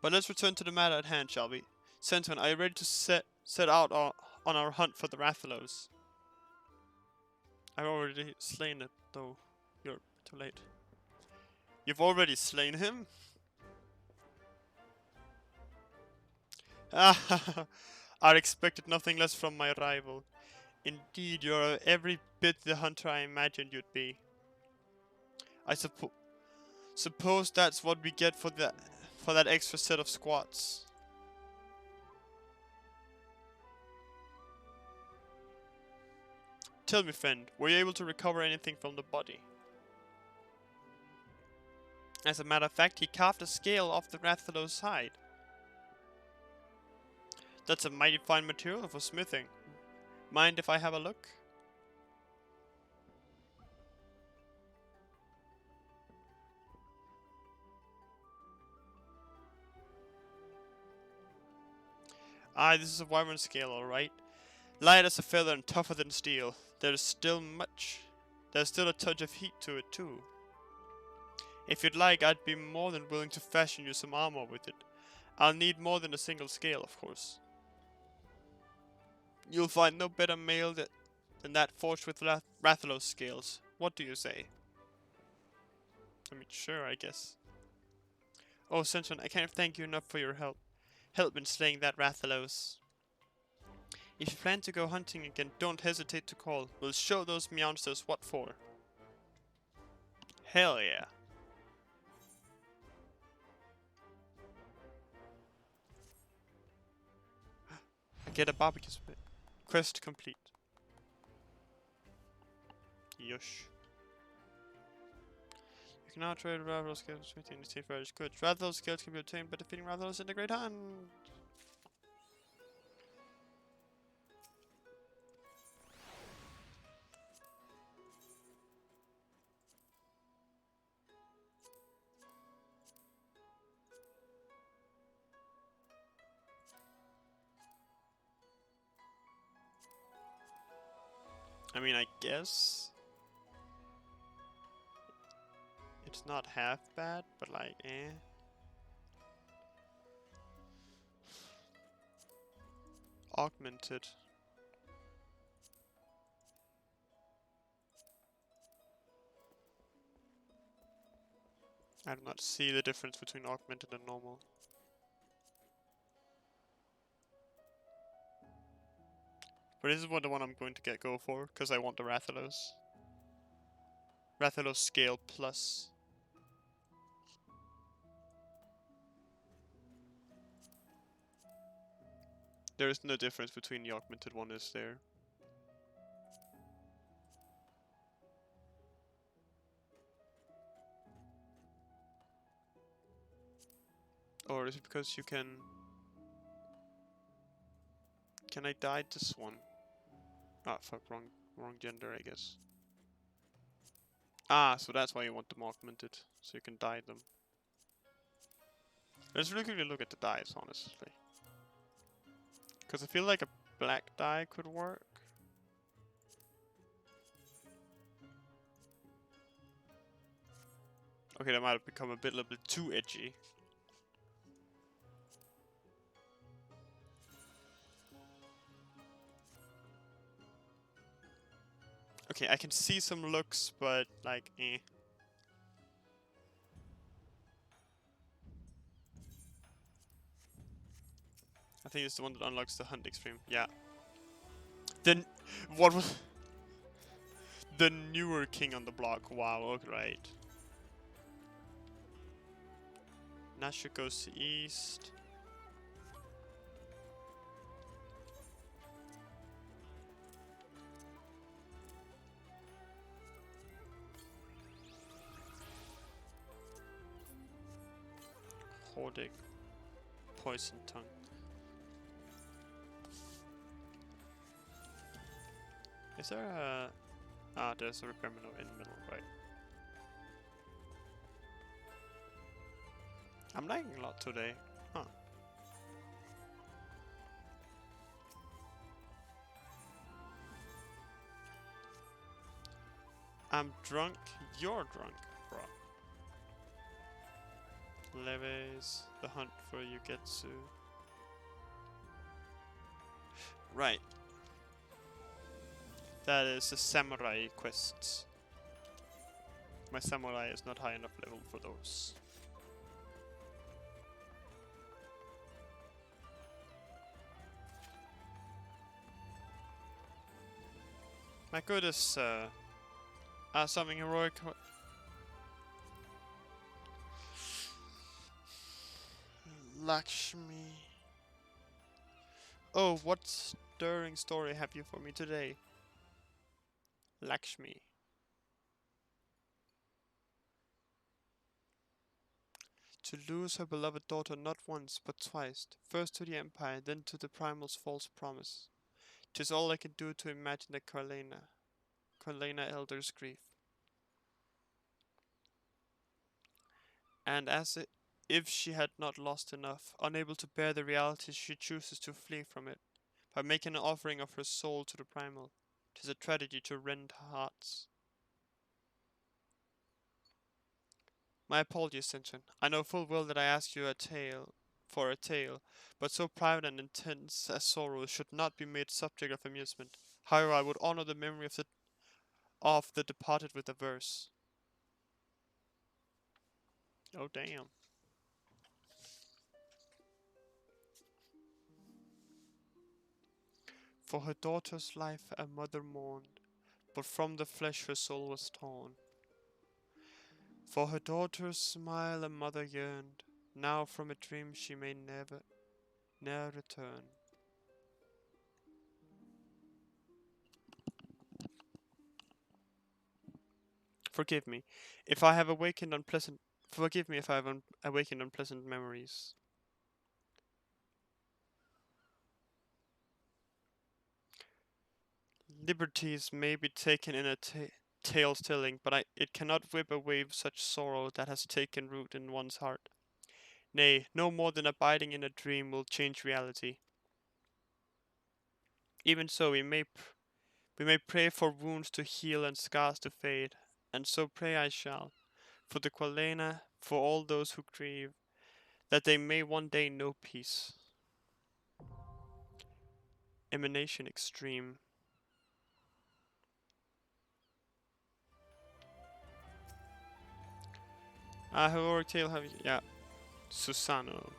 But let's return to the matter at hand, shall we? Centron, are you ready to set out on our hunt for the Rathalos? I've already slain it, though. You're too late. You've already slain him? Ah, I expected nothing less from my rival. Indeed, you're every bit the hunter I imagined you'd be. I suppose that's what we get for that extra set of squats. Tell me, friend, were you able to recover anything from the body? As a matter of fact, he carved a scale off the Rathalos' hide. That's a mighty fine material for smithing. Mind if I have a look? Ah, this is a wyvern scale, alright. Light as a feather and tougher than steel. There's still a touch of heat to it too. If you'd like, I'd be more than willing to fashion you some armor with it. I'll need more than a single scale, of course. You'll find no better mail than that forged with Rathalos scales. What do you say? I mean, sure, I guess. Oh, Centron, I can't thank you enough for your help. Help in slaying that Rathalos. If you plan to go hunting again, don't hesitate to call. We'll show those meowsters what for. Hell yeah. Get a barbecue spit. Quest complete. Yosh. You can now trade Rathalos skills within the safe various goods. Rathalos skills can be obtained by defeating Rathalos in the Great Hunt. I mean, I guess it's not half bad, but like, eh. Augmented. I do not see the difference between augmented and normal. But this is the one I'm going to go for, because I want the Rathalos. Rathalos scale plus. There is no difference between the augmented one, is there? Or is it because you can... Can I dye this one? Ah, fuck, wrong gender, I guess. Ah, so that's why you want them augmented, so you can dye them. Let's really quickly look at the dyes, honestly. Because I feel like a black dye could work. Okay, that might have become a little bit too edgy. Okay, I can see some looks, but like, eh. I think it's the one that unlocks the Hunt Extreme. Yeah. Then, what was the newer king on the block? Wow, okay, right. Nasha goes to east. Hordic. Poison tongue. Is there a... Ah, there's a repair menu in the middle, right. I'm lagging a lot today. Huh. I'm drunk, you're drunk, bro. Leves, the hunt for Yugetsu. Right. That is the samurai quests. My samurai is not high enough level for those. My goodness, something heroic. Lakshmi. Oh, what stirring story have you for me today? Lakshmi. To lose her beloved daughter not once, but twice, first to the Empire, then to the Primal's false promise. 'Tis all I can do to imagine the Carlena Elder's grief. And if she had not lost enough, unable to bear the reality, she chooses to flee from it, by making an offering of her soul to the Primal. 'Tis a tragedy to rend hearts. My apologies, Sinchen. I know full well that I asked you for a tale, but so private and intense as sorrow should not be made subject of amusement. However, I would honor the memory of the departed with a verse. Oh damn. For her daughter's life a mother mourned, but from the flesh her soul was torn. For her daughter's smile a mother yearned, now from a dream she may ne'er return. Forgive me if I have awakened unpleasant. Forgive me if I have awakened unpleasant memories. Liberties may be taken in a tale's telling, but it cannot whip away such sorrow that has taken root in one's heart. Nay, no more than abiding in a dream will change reality. Even so, we may pray for wounds to heal and scars to fade, and so pray I shall, for the Qualena, for all those who grieve, that they may one day know peace. Emanation Extreme. Heroic Tale have you? Yeah. Susano.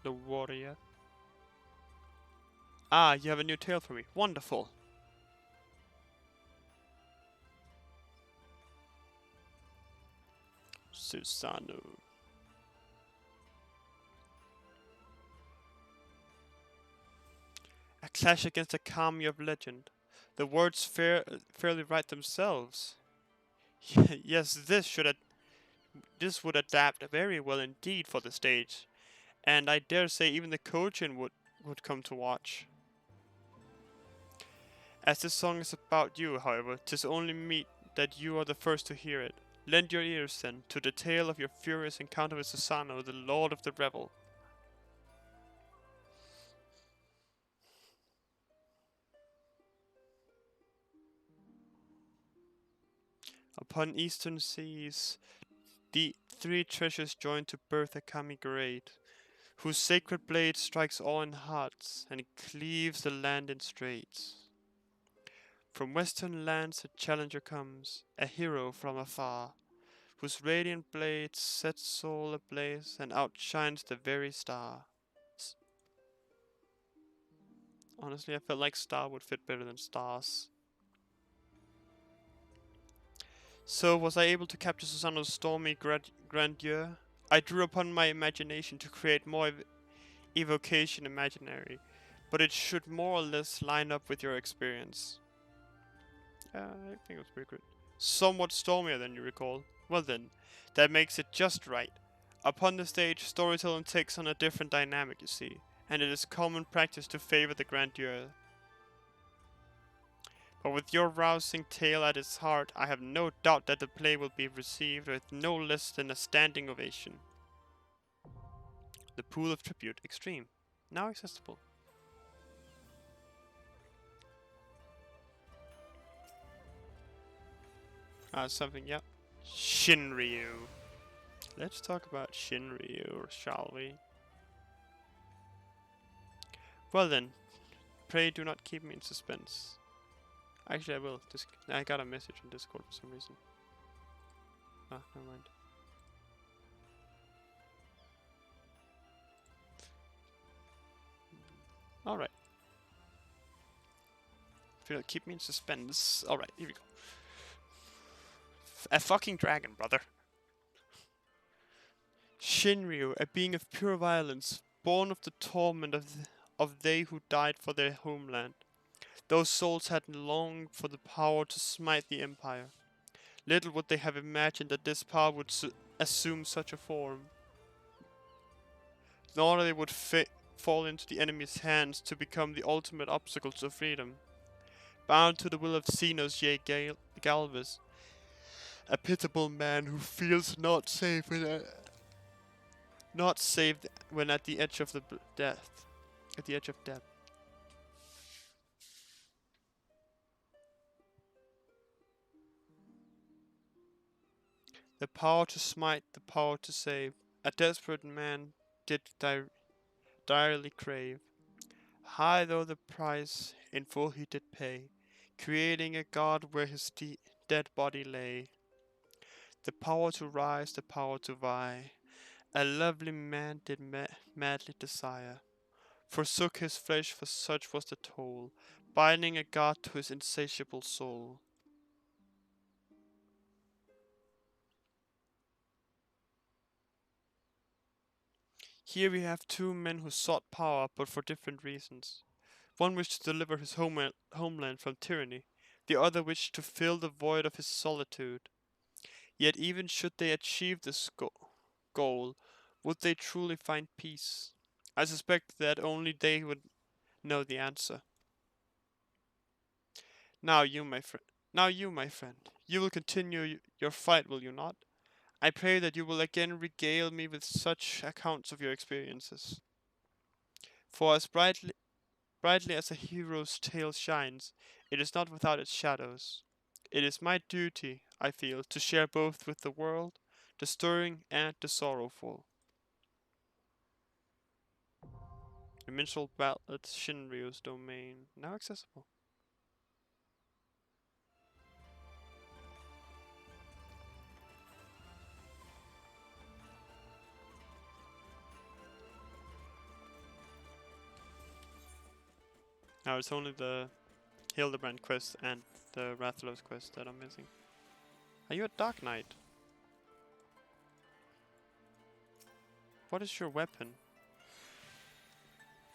The warrior. Ah, you have a new tale for me. Wonderful. Susano. A clash against the kami of legend. The words fairly write themselves. Yes, this would adapt very well indeed for the stage, and I dare say even the Kojin would come to watch. As this song is about you, however, 'tis only meet that you are the first to hear it. Lend your ears, then, to the tale of your furious encounter with Susano, the Lord of the Revel. Upon eastern seas, the three treasures join to birth a kami great, whose sacred blade strikes all in hearts and cleaves the land in straits. From western lands a challenger comes, a hero from afar, whose radiant blade sets soul ablaze and outshines the very star. Honestly, I felt like star would fit better than stars. So, was I able to capture Susano's stormy grandeur? I drew upon my imagination to create more evocation imaginary, but it should more or less line up with your experience. I think it was pretty good. Somewhat stormier than you recall. Well then, that makes it just right. Upon the stage, storytelling takes on a different dynamic, you see, and it is common practice to favor the grandeur. But with your rousing tale at its heart, I have no doubt that the play will be received with no less than a standing ovation. The Pool of Tribute Extreme, now accessible. Something, yeah. Shinryu. Let's talk about Shinryu, shall we? Well then, pray do not keep me in suspense. Actually, I will. I got a message on Discord for some reason. Ah, never mind. Alright. Keep me in suspense. Alright, here we go. A fucking dragon, brother. Shinryu, a being of pure violence, born of the torment of they who died for their homeland. Those souls had longed for the power to smite the empire. Little would they have imagined that this power would assume such a form. Nor they would fall into the enemy's hands to become the ultimate obstacle to freedom. Bound to the will of Xenos J. Galvez, a pitiable man who feels not safe when at the edge of death. At the edge of death. The power to smite, the power to save. A desperate man did direly crave. High though the price, in full he did pay, creating a god where his dead body lay. The power to rise, the power to vie, a lovely man did madly desire. Forsook his flesh, for such was the toll, binding a god to his insatiable soul. Here we have two men who sought power, but for different reasons. One wished to deliver his homeland from tyranny, the other wished to fill the void of his solitude. Yet even should they achieve this goal, would they truly find peace? I suspect that only they would know the answer. Now you, my friend, you will continue your fight, will you not? I pray that you will again regale me with such accounts of your experiences. For as brightly as a hero's tale shines, it is not without its shadows. It is my duty, I feel, to share both with the world, the stirring and the sorrowful. The Minstrel Ballad Shinryu's Domain, now accessible. Now it's only the Hildebrand quest and the Rathalos quest that I'm missing. Are you a Dark Knight? What is your weapon?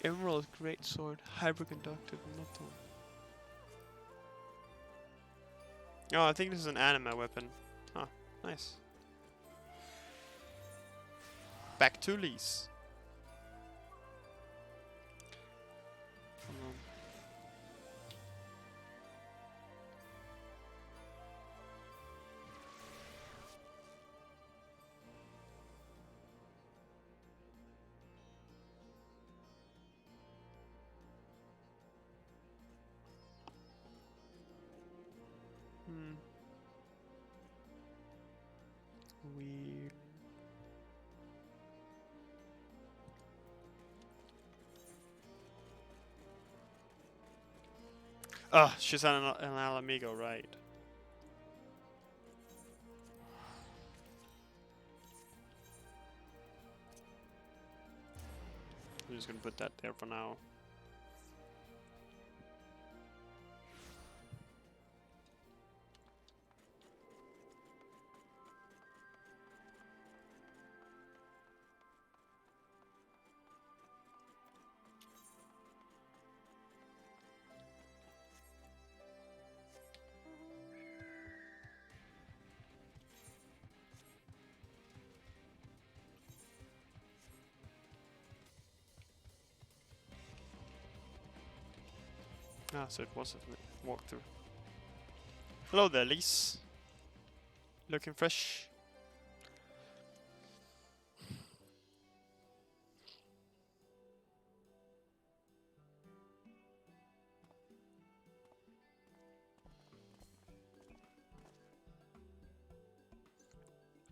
Emerald Greatsword, Hyperconductive Metal. Oh, I think this is an anima weapon. Oh, nice. Back to Lise. Come on. Ah, she's an Alamigo, right? I'm just gonna put that there for now. Ah, so it was a walkthrough. Hello there, Lise. Looking fresh.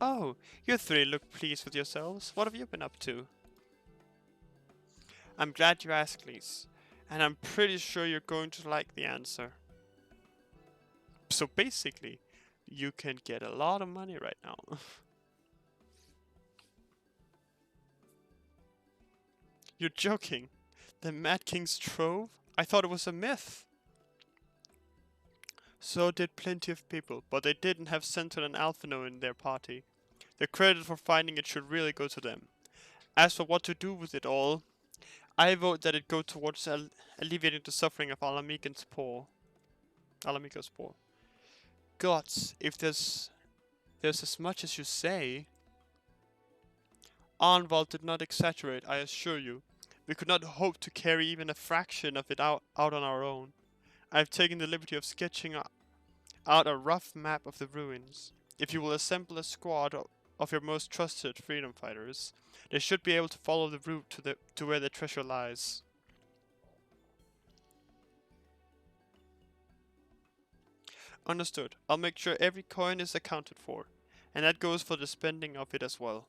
Oh, you three look pleased with yourselves. What have you been up to? I'm glad you asked, Lise. And I'm pretty sure you're going to like the answer. So basically, you can get a lot of money right now. You're joking. The Mad King's Trove? I thought it was a myth. So did plenty of people, but they didn't have Sentinel and Alphino in their party. The credit for finding it should really go to them. As for what to do with it all, I vote that it go towards alleviating the suffering of Alamigo's poor. Gods, if there's as much as you say. Arnvald did not exaggerate, I assure you. We could not hope to carry even a fraction of it out on our own. I have taken the liberty of sketching out a rough map of the ruins. If you will assemble a squad of your most trusted freedom fighters, they should be able to follow the route to where the treasure lies. Understood. I'll make sure every coin is accounted for, and that goes for the spending of it as well.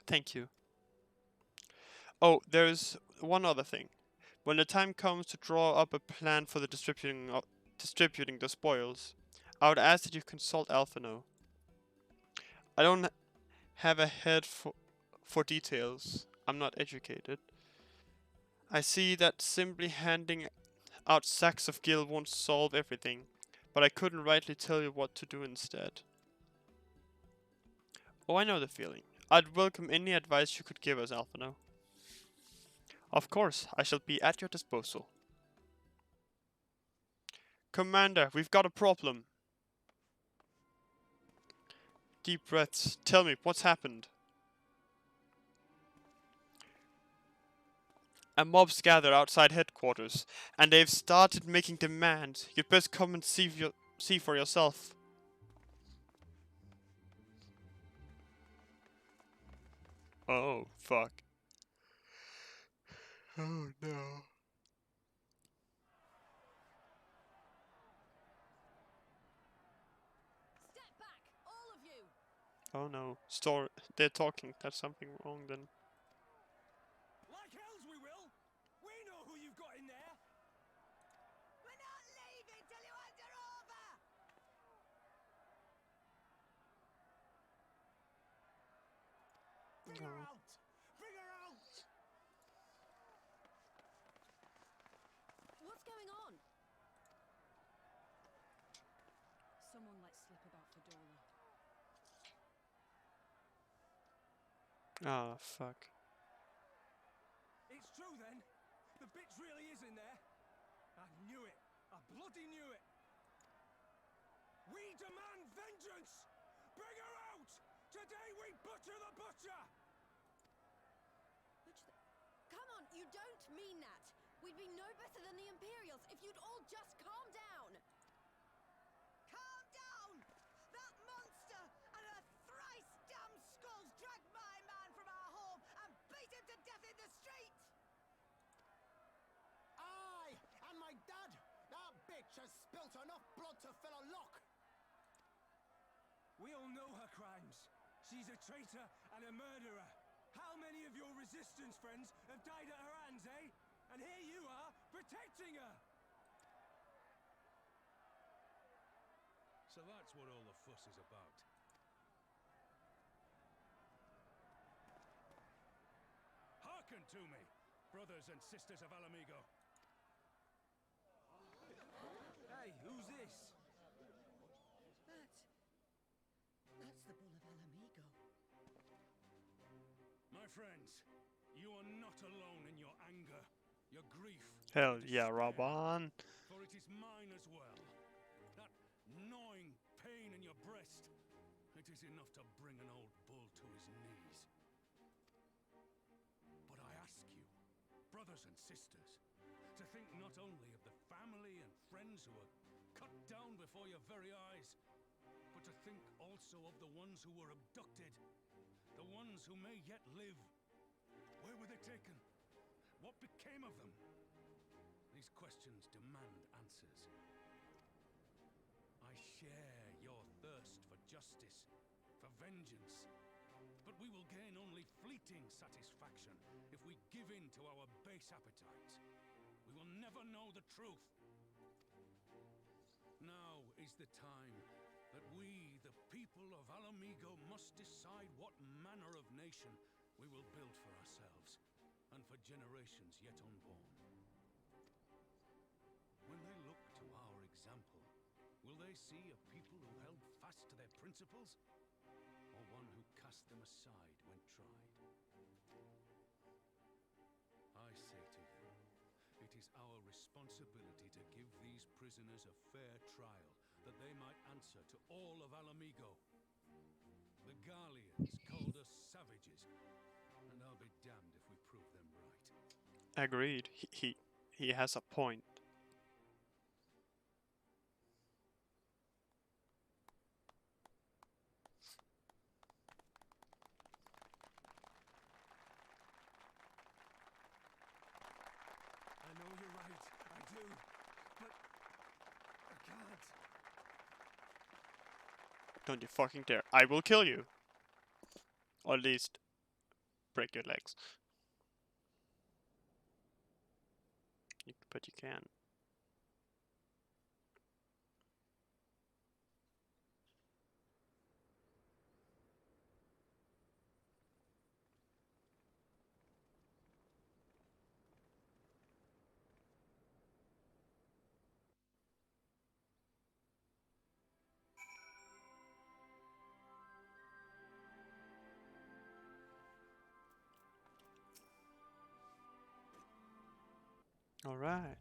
Thank you. Oh, there's one other thing. When the time comes to draw up a plan for the distributing the spoils, I would ask that you consult Alphino. I don't have a head for details. I'm not educated. I see that simply handing out sacks of gil won't solve everything, but I couldn't rightly tell you what to do instead. Oh, I know the feeling. I'd welcome any advice you could give us, Alphino. Of course, I shall be at your disposal. Commander, we've got a problem. Deep breaths. Tell me, what's happened? A mob's gathered outside headquarters, and they've started making demands. You'd best come and see for yourself. Oh, fuck. Oh, no. Step back, all of you! Oh, no. They're talking. That's something wrong, then. Like hells we will! We know who you've got in there! We're not leaving till you hand her over! Bring her out! Bring her out! What's going on? Someone let slip about Fedora. Ah, fuck. It's true then! The bitch really is in there! I knew it! I bloody knew it! We demand vengeance! Bring her out! Today we butcher the butcher! Come on, you don't mean that! We'd be no better than the Imperials if you'd all just calm down! Calm down! That monster and her thrice damned skulls dragged my man from our home and beat him to death in the street! Aye, and my dad! That bitch has spilt enough blood to fill a lock! We all know her crimes. She's a traitor and a murderer. How many of your resistance friends have died at her hands, eh? And here you are, protecting her! So that's what all the fuss is about. Hearken to me, brothers and sisters of Alamigo. Hey, who's this? That's the Bull of Alamigo. My friends, you are not alone in your anger, your grief. Hell your yeah, despair, Robon. For it is mine as well. That gnawing pain in your breast, it is enough to bring an old bull to his knees. But I ask you, brothers and sisters, to think not only of the family and friends who were cut down before your very eyes, but to think also of the ones who were abducted, the ones who may yet live. Where were they taken? What became of them? These questions demand answers. I share your thirst for justice, for vengeance, but we will gain only fleeting satisfaction if we give in to our base appetites. We will never know the truth. Now is the time that we, the people of Alamigo, must decide what manner of nation we will build for ourselves and for generations yet unborn. When they look to our example, will they see a people who held fast to their principles, or one who cast them aside when tried? I say to you, it is our responsibility to give these prisoners a fair trial, that they might answer to all of Alamigo. The Garleans called us savages, and I'll be damned if we prove them right. Agreed. He has a point. I know you're right, I do, but I can't. Don't you fucking dare. I will kill you. Or at least break your legs. But you can. Alright.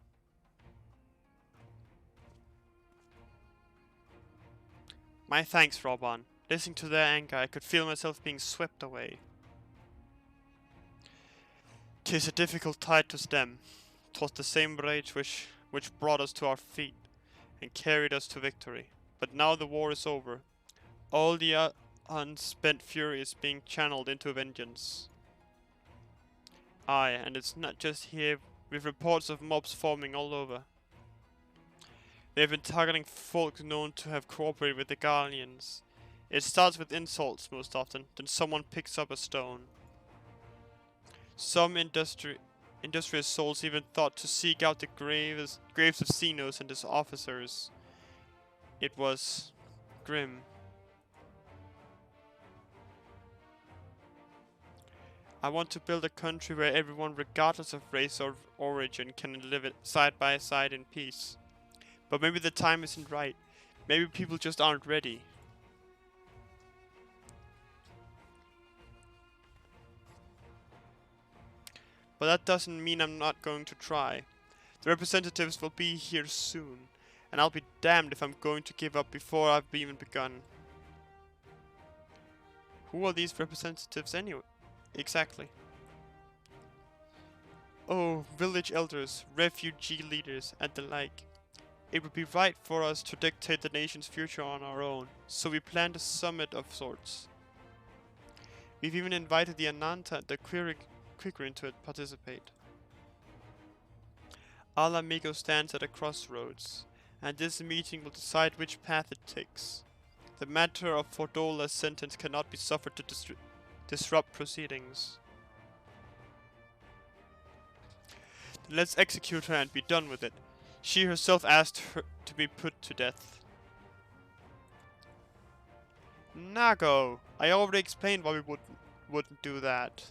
My thanks, Robon. Listening to their anger, I could feel myself being swept away. 'Tis a difficult tide to stem. 'Twas the same rage which brought us to our feet and carried us to victory. But now the war is over. All the unspent fury is being channeled into vengeance. Aye, and it's not just here, with reports of mobs forming all over. They've been targeting folk known to have cooperated with the Garleans. It starts with insults most often, then someone picks up a stone. Some industrious souls even thought to seek out the graves of Xenos and his officers. It was grim. I want to build a country where everyone, regardless of race or origin, can live it side by side in peace. But maybe the time isn't right. Maybe people just aren't ready. But that doesn't mean I'm not going to try. The representatives will be here soon, and I'll be damned if I'm going to give up before I've even begun. Who are these representatives anyway? Exactly. Oh, village elders, refugee leaders, and the like. It would be right for us to dictate the nation's future on our own, so we planned a summit of sorts. We've even invited the Ananta and the Quirin to participate. Alamigo stands at a crossroads, and this meeting will decide which path it takes. The matter of Fordola's sentence cannot be suffered to disrupt proceedings. Let's execute her and be done with it. She herself asked her to be put to death. Nago! I already explained why we wouldn't do that.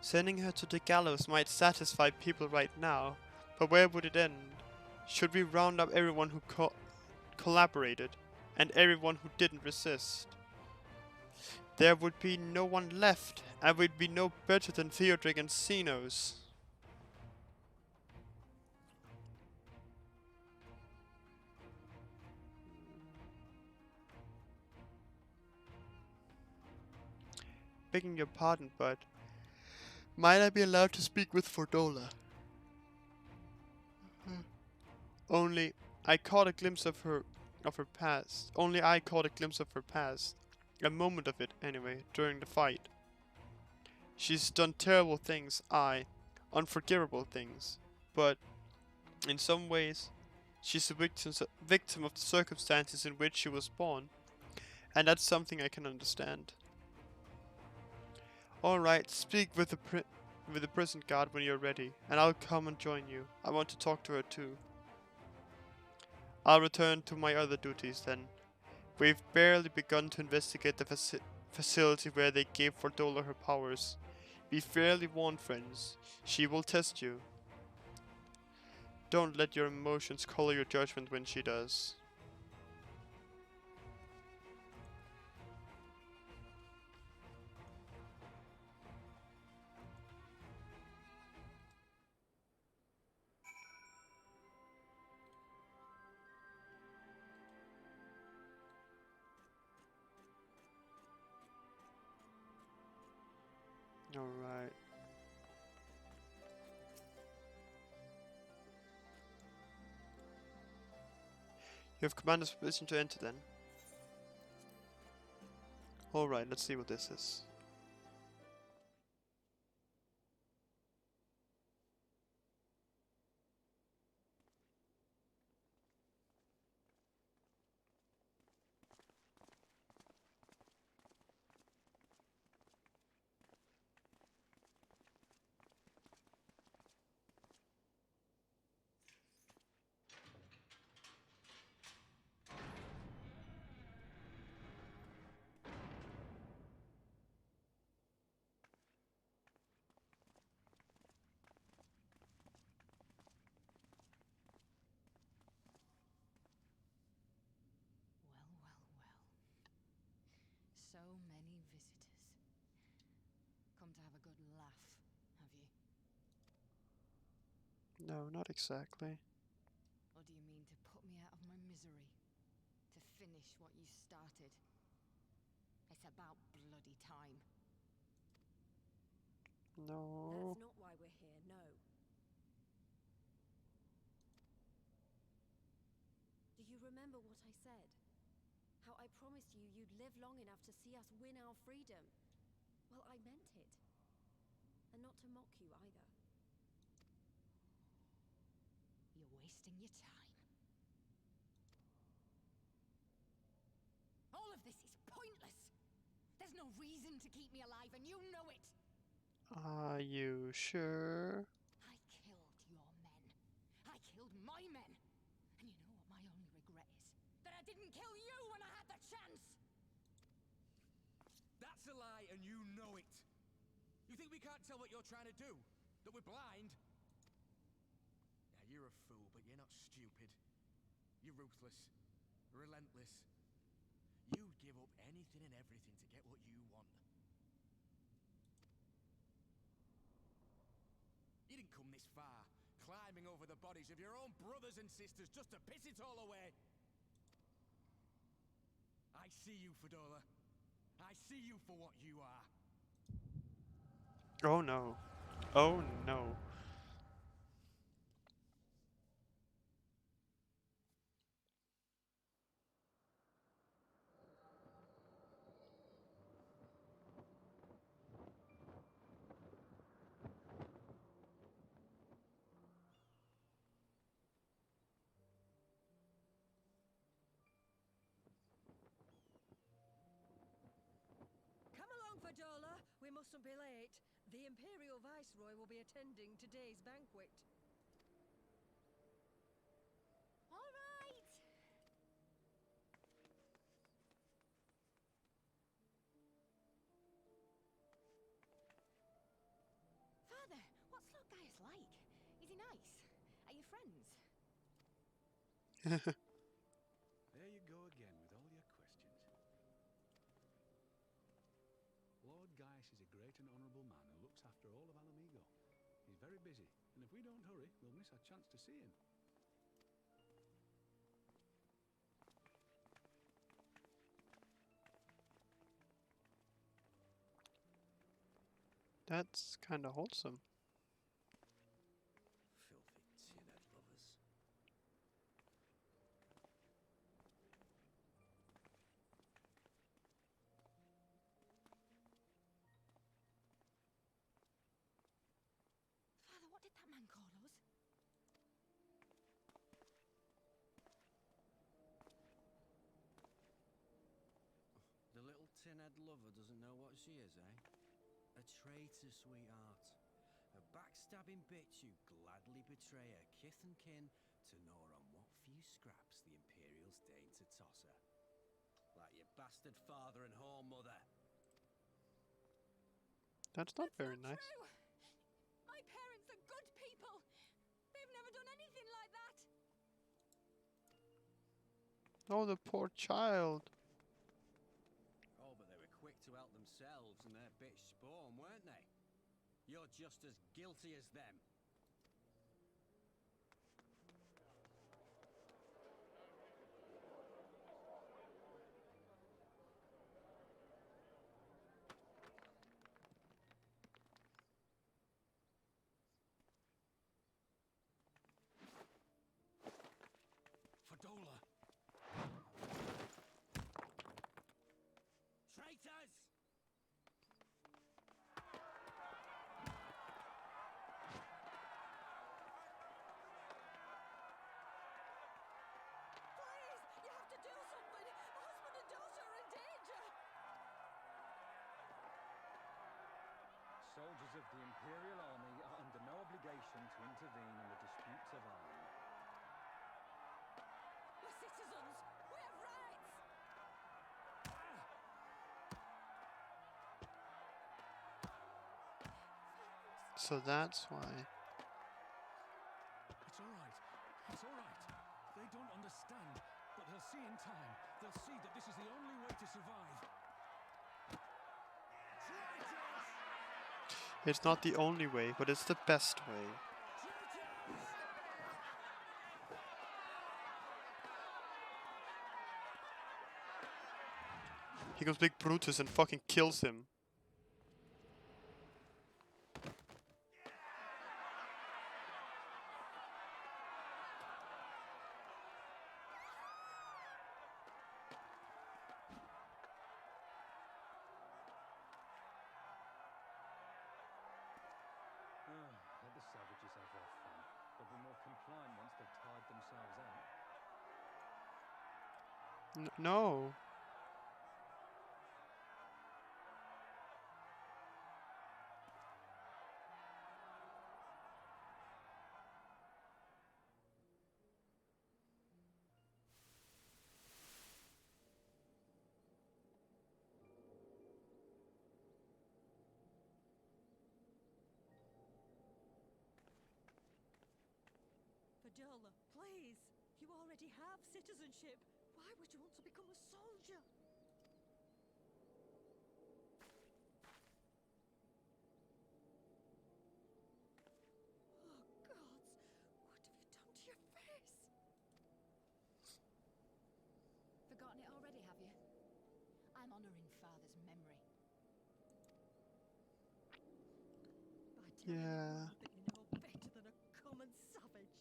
Sending her to the gallows might satisfy people right now, but where would it end? Should we round up everyone who collaborated, and everyone who didn't resist? There would be no one left, and we'd be no better than Theodric and Xenos. Begging your pardon, but might I be allowed to speak with Fordola? Only I caught a glimpse of her past. Only I caught a glimpse of her past. A moment of it, anyway, during the fight. She's done terrible things, unforgivable things. But in some ways, she's a victim of the circumstances in which she was born. And that's something I can understand. Alright, speak with the prison guard when you're ready, and I'll come and join you. I want to talk to her too. I'll return to my other duties then. We've barely begun to investigate the facility where they gave Fordola her powers. Be fairly warned, friends. She will test you. Don't let your emotions color your judgment when she does. Alright. You have commander's permission to enter then. Alright, let's see what this is. So many visitors. Come to have a good laugh, have you? No, not exactly. Or do you mean to put me out of my misery? To finish what you started? It's about bloody time. No. That's not why we're here, no. Do you remember what I said? How I promised you you'd live long enough to see us win our freedom? Well, I meant it. And not to mock you either. You're wasting your time. All of this is pointless. There's no reason to keep me alive, and you know it. Are you sure? I killed your men. I killed my men. And you know what my only regret is? That I didn't kill you when I had the chance! That's a lie, and you know it. You think we can't tell what you're trying to do? That we're blind? Now, you're a fool, but you're not stupid. You're ruthless. Relentless. You'd give up anything and everything to get what you want. You didn't come this far, climbing over the bodies of your own brothers and sisters just to piss it all away. I see you, Fordola. I see you for what you are. Oh no. Oh no. Come along, Fordola. We mustn't be late. The Imperial Viceroy will be attending today's banquet. All right. friends? There you go again with all your questions. Lord Gaius is a great and honourable man who looks after all of Alamigo. He's very busy, and if we don't hurry, we'll miss our chance to see him. That's kind of wholesome. Filthy tin-head lovers. Father, what did that man call us? The little tin-head lover doesn't know what she is, eh? A traitor, sweetheart. A backstabbing bitch who'd gladly betray her kith and kin to gnaw on what few scraps the Imperials deign to toss her. Like your bastard father and whore mother. That's not very Not nice. true. My parents are good people. They've never done anything like that. Oh, the poor child. Oh, but they were quick to help themselves and their bitch spawn, weren't they? You're just as guilty as them. Fadola! Traitors! Please, you have to do something. My husband and daughter are in danger. Soldiers of the Imperial Army are under no obligation to intervene in the disputes of army. We're citizens. We have rights. So that's why. It's all right. It's all right. They don't understand, but they'll see in time. They'll see that this is the only way to survive. Traitors! It's not the only way, but it's the best way. Traitors! He goes Big Brutus and fucking kills him. Let the savages have their fun. They'll be more compliant once they've tired themselves out. No. Fadola, please. You already have citizenship. Why would you want to become a soldier? Oh, gods. What have you done to your face? Forgotten it already, have you? I'm honouring Father's memory. By telling Yeah. the world that you know better than a common savage.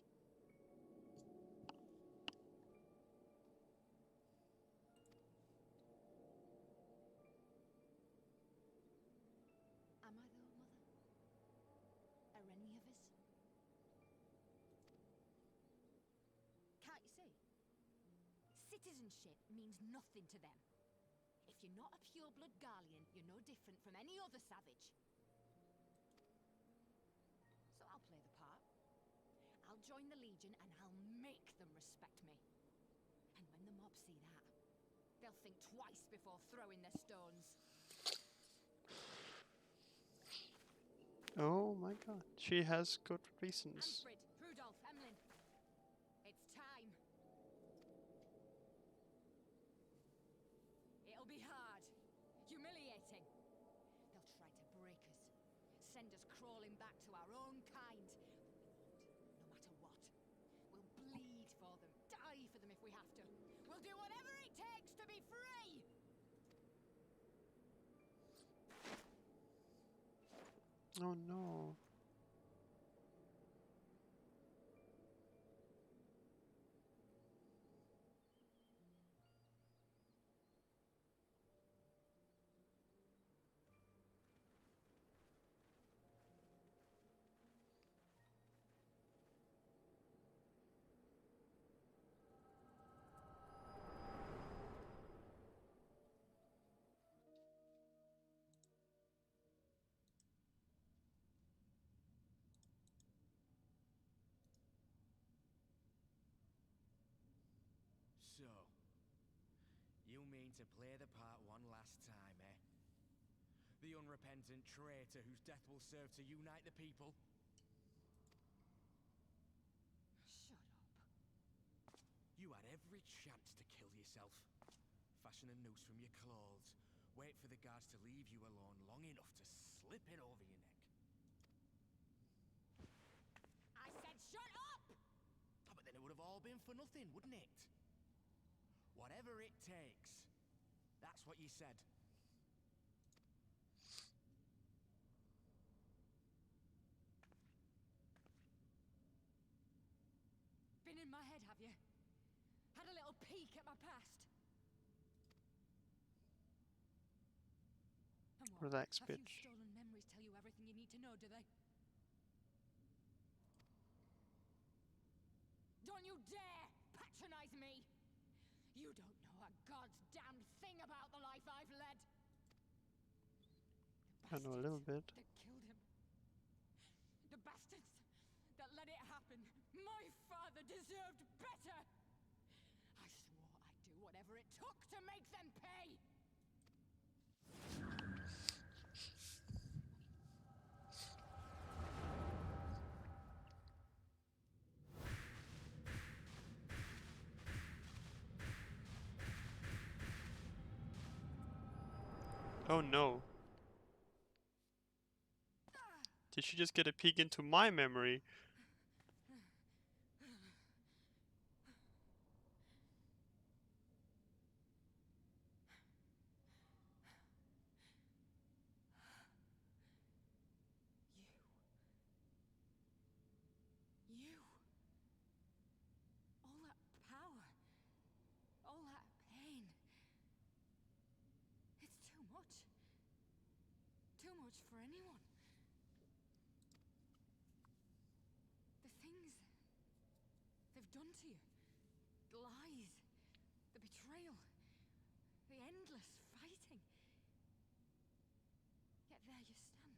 Am I though, Mother? Are any of us? Can't you see? Citizenship means nothing to them. If you're not a pure-blood Garlean, you're no different from any other savage. So I'll play the part. I'll join the Legion and I'll make them respect me. And when the mob see that, they'll think twice before throwing their stones. Oh my god. She has good reasons. Anfrid, Rudolph, Emlyn, Oh no. So, you mean to play the part one last time, eh? The unrepentant traitor whose death will serve to unite the people? Shut up. You had every chance to kill yourself. Fashion a noose from your clothes. Wait for the guards to leave you alone long enough to slip it over your neck. I said shut up! Oh, but then it would have all been for nothing, wouldn't it? Whatever it takes. That's what you said. Been in my head, have you? Had a little peek at my past? And what? Relax, A few bitch. stolen memories tell you everything you need to know, do they? Don't you dare patronize me! You don't know a god's damned thing about the life I've led. I know a little bit. That killed him. The bastards that let it happen. My father deserved better. I swore I'd do whatever it took to make them pay. Oh no. Did she just get a peek into my memory? You. All that power. All that pain. It's too much. Too much for anyone. The things they've done to you. The lies. The betrayal. The endless fighting. Yet there you stand.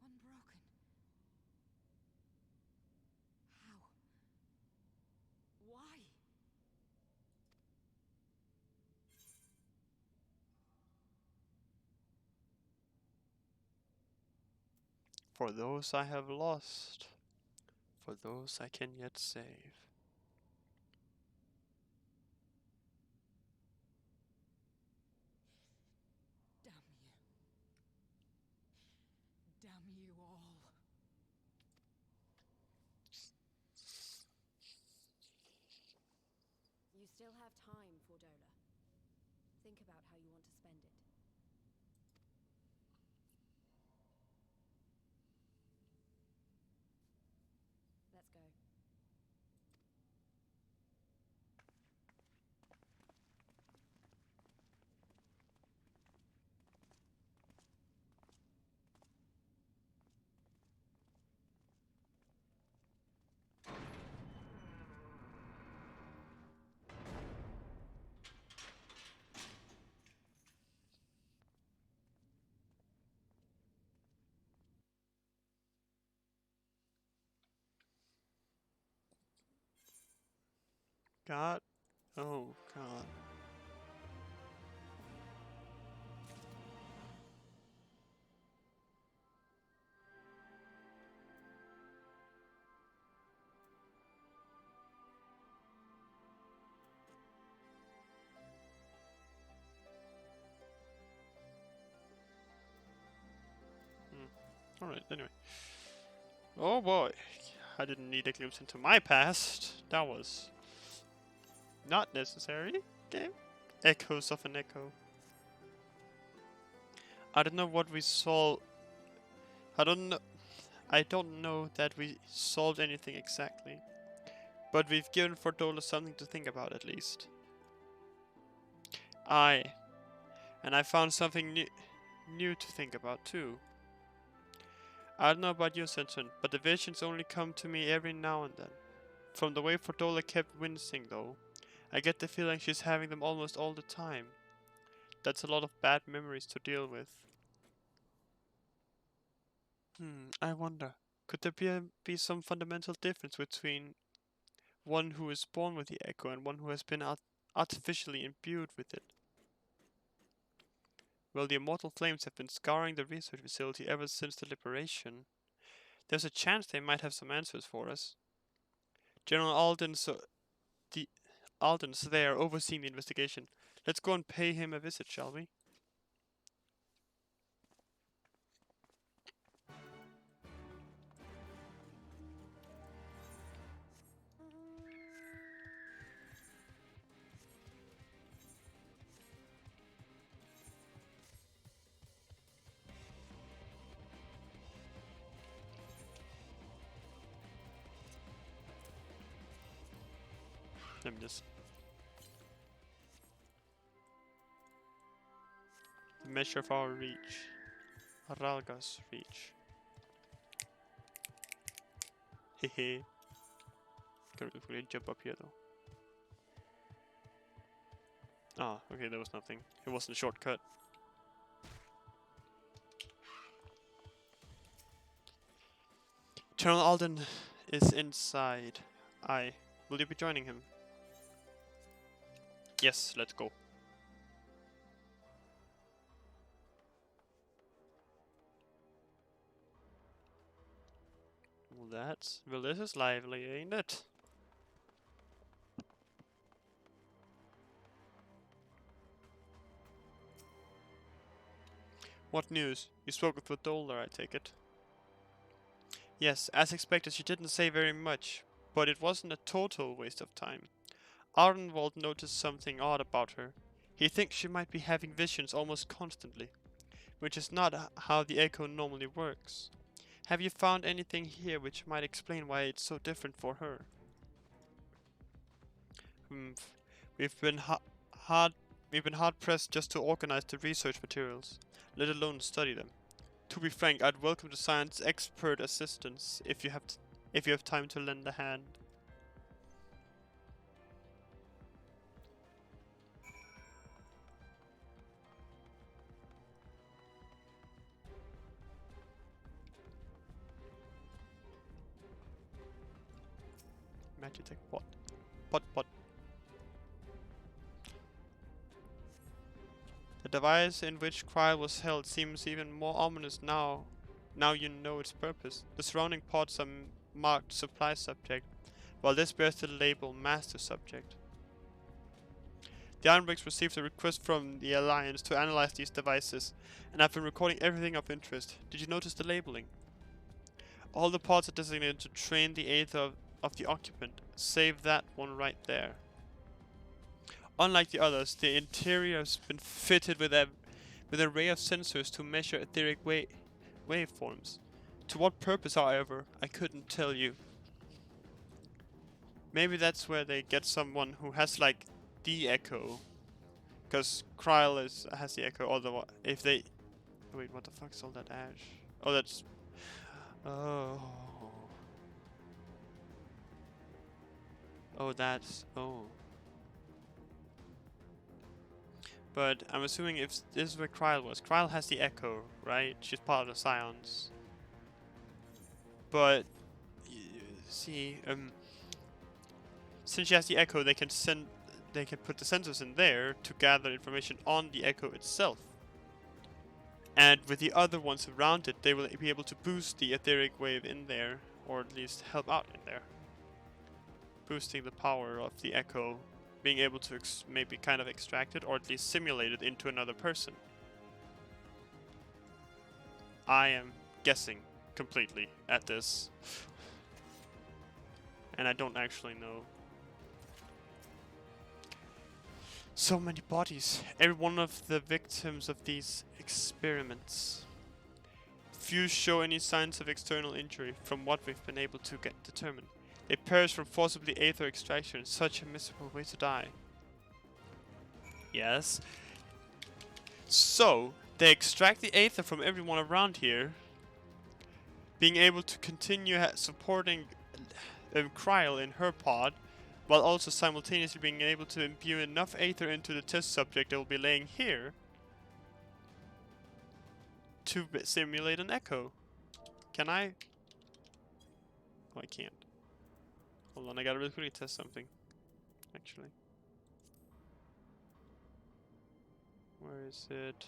Unbroken. How? Why? For those I have lost, for those I can yet save. Damn you. Damn you all. You still have time, Fordola. Think about how you want to spend it. Let's go. God. Oh, God. Alright, anyway. Oh boy. I didn't need a glimpse into my past. That was not necessary. Game. Echoes of an echo. I don't know what we saw I don't know that we solved anything exactly, but we've given Fordola something to think about at least. And I found something new to think about too. I don't know about you, Senton, but the visions only come to me every now and then. From the way Fordola kept wincing though, I get the feeling she's having them almost all the time. That's a lot of bad memories to deal with. I wonder, could there be some fundamental difference between one who is born with the echo and one who has been artificially imbued with it? Well, the immortal flames have been scouring the research facility ever since the liberation. There's a chance they might have some answers for us. General Alden's there overseeing the investigation. Let's go and pay him a visit, shall we? Let me just... The measure of our reach. Ralga's reach. Hehe. Can't really jump up here though. Ah, okay, there was nothing. It wasn't a shortcut. General Alden is inside. Will you be joining him? Yes, let's go. Well, this is lively, ain't it? What news? You spoke with Fordola, I take it. Yes, as expected, she didn't say very much, but it wasn't a total waste of time. Ardenwald noticed something odd about her. He thinks she might be having visions almost constantly, which is not how the echo normally works. Have you found anything here which might explain why it's so different for her? We've been hard pressed just to organize the research materials, let alone study them. To be frank, I'd welcome the science expert assistance if you have time to lend a hand. Magitech pot. Pot. The device in which Kryl was held seems even more ominous now you know its purpose. The surrounding pods are marked supply subject, while this bears the label master subject. The Ironworks received a request from the Alliance to analyze these devices, and I've been recording everything of interest. Did you notice the labeling? All the pods are designated to train the aether of the occupant, save that one right there. Unlike the others, the interior has been fitted with an array of sensors to measure etheric waveforms. To what purpose, however, I couldn't tell you. Maybe that's where they get someone who has like the echo, because Kryl has the echo. Otherwise, if they wait, what the fuck is all that ash? Oh, that's But I'm assuming if this is where Kryl was. Kryl has the echo, right? She's part of the Scions. But see, since she has the echo, they can put the sensors in there to gather information on the echo itself. And with the other ones around it, they will be able to boost the etheric wave in there, or at least help out in there, boosting the power of the echo, being able to maybe kind of extract it, or at least simulate it into another person. I am guessing completely at this, and I don't actually know. So many bodies, every one of the victims of these experiments. Few show any signs of external injury, from what we've been able to determine. They perish from forcibly aether extraction, such a miserable way to die. Yes. So, they extract the aether from everyone around here, being able to continue supporting Kryl in her pod, while also simultaneously being able to imbue enough aether into the test subject that will be laying here to simulate an echo. Can I? Oh, I can't. Hold on, I gotta really quickly test something. Actually. Where is it?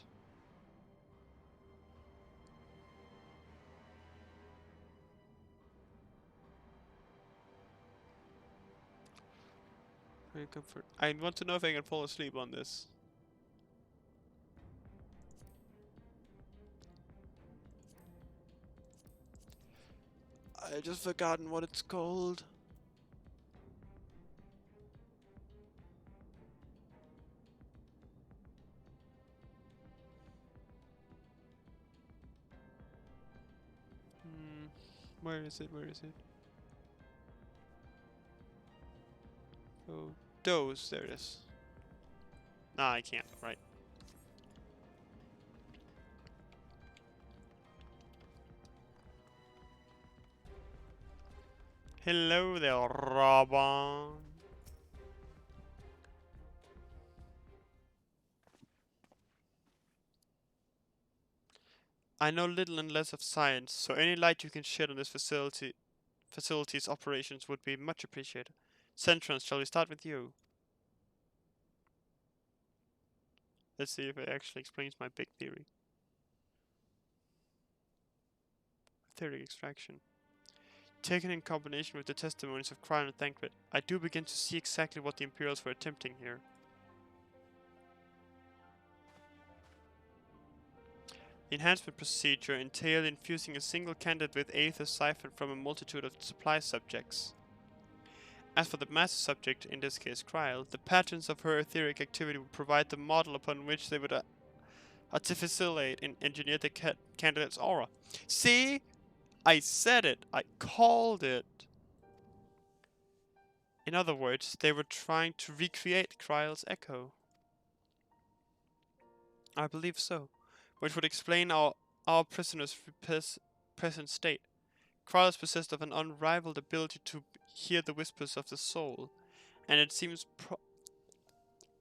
Comfort. I want to know if I can fall asleep on this. I just forgotten what it's called. Where is it? Where is it? Oh, dose. There it is. Nah, I can't. Right. Hello there, Robin. I know little and less of science, so any light you can shed on this facility's operations would be much appreciated. Centrons, shall we start with you? Let's see if it actually explains my big theory. Etheric extraction. Taken in combination with the testimonies of Kryl and Thancred, I do begin to see exactly what the Imperials were attempting here. The enhancement procedure entailed infusing a single candidate with aether siphoned from a multitude of supply subjects. As for the master subject, in this case Kryl, the patterns of her etheric activity would provide the model upon which they would artificially engineer the candidate's aura. See? I said it! I called it! In other words, they were trying to recreate Kryl's echo. I believe so, which would explain our prisoner's present state. Kryl is possessed of an unrivaled ability to hear the whispers of the soul, and it seems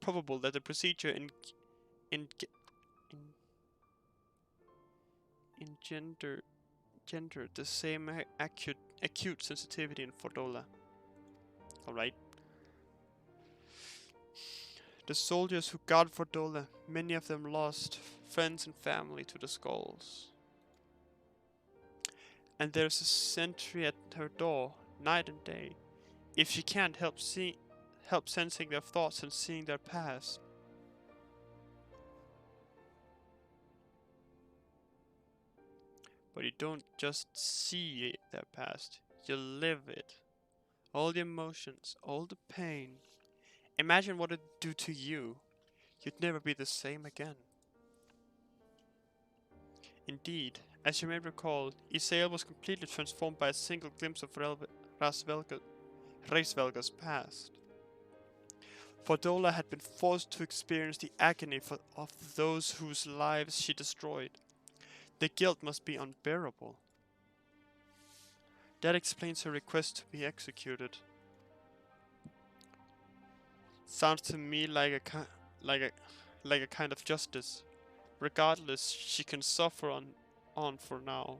probable that the procedure engendered the same acute sensitivity in Fordola. Alright. The soldiers who guard Fordola, many of them lost friends and family to the skulls. And there's a sentry at her door, night and day. If she can't help sensing their thoughts and seeing their past. But you don't just see their past, you live it. All the emotions, all the pain. Imagine what it'd do to you. You'd never be the same again. Indeed, as you may recall, Isael was completely transformed by a single glimpse of Reisvelga's past. Fordola had been forced to experience the agony of those whose lives she destroyed. The guilt must be unbearable. That explains her request to be executed. Sounds to me like a kind of justice. Regardless, she can suffer on for now.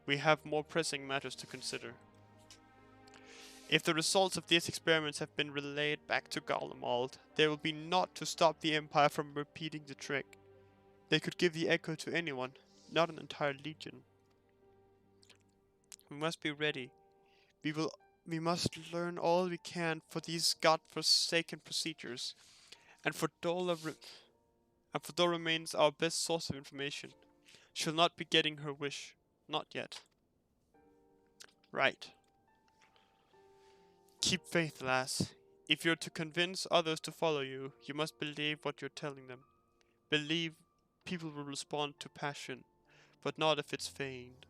We have more pressing matters to consider. If the results of these experiments have been relayed back to Garlemald, there will be naught to stop the Empire from repeating the trick. They could give the echo to anyone, not an entire legion. We must be ready. We must learn all we can for these god-forsaken procedures, and Fordola remains our best source of information. She'll not be getting her wish, not yet. Right. Keep faith, lass. If you're to convince others to follow you, you must believe what you're telling them. Believe people will respond to passion, but not if it's feigned.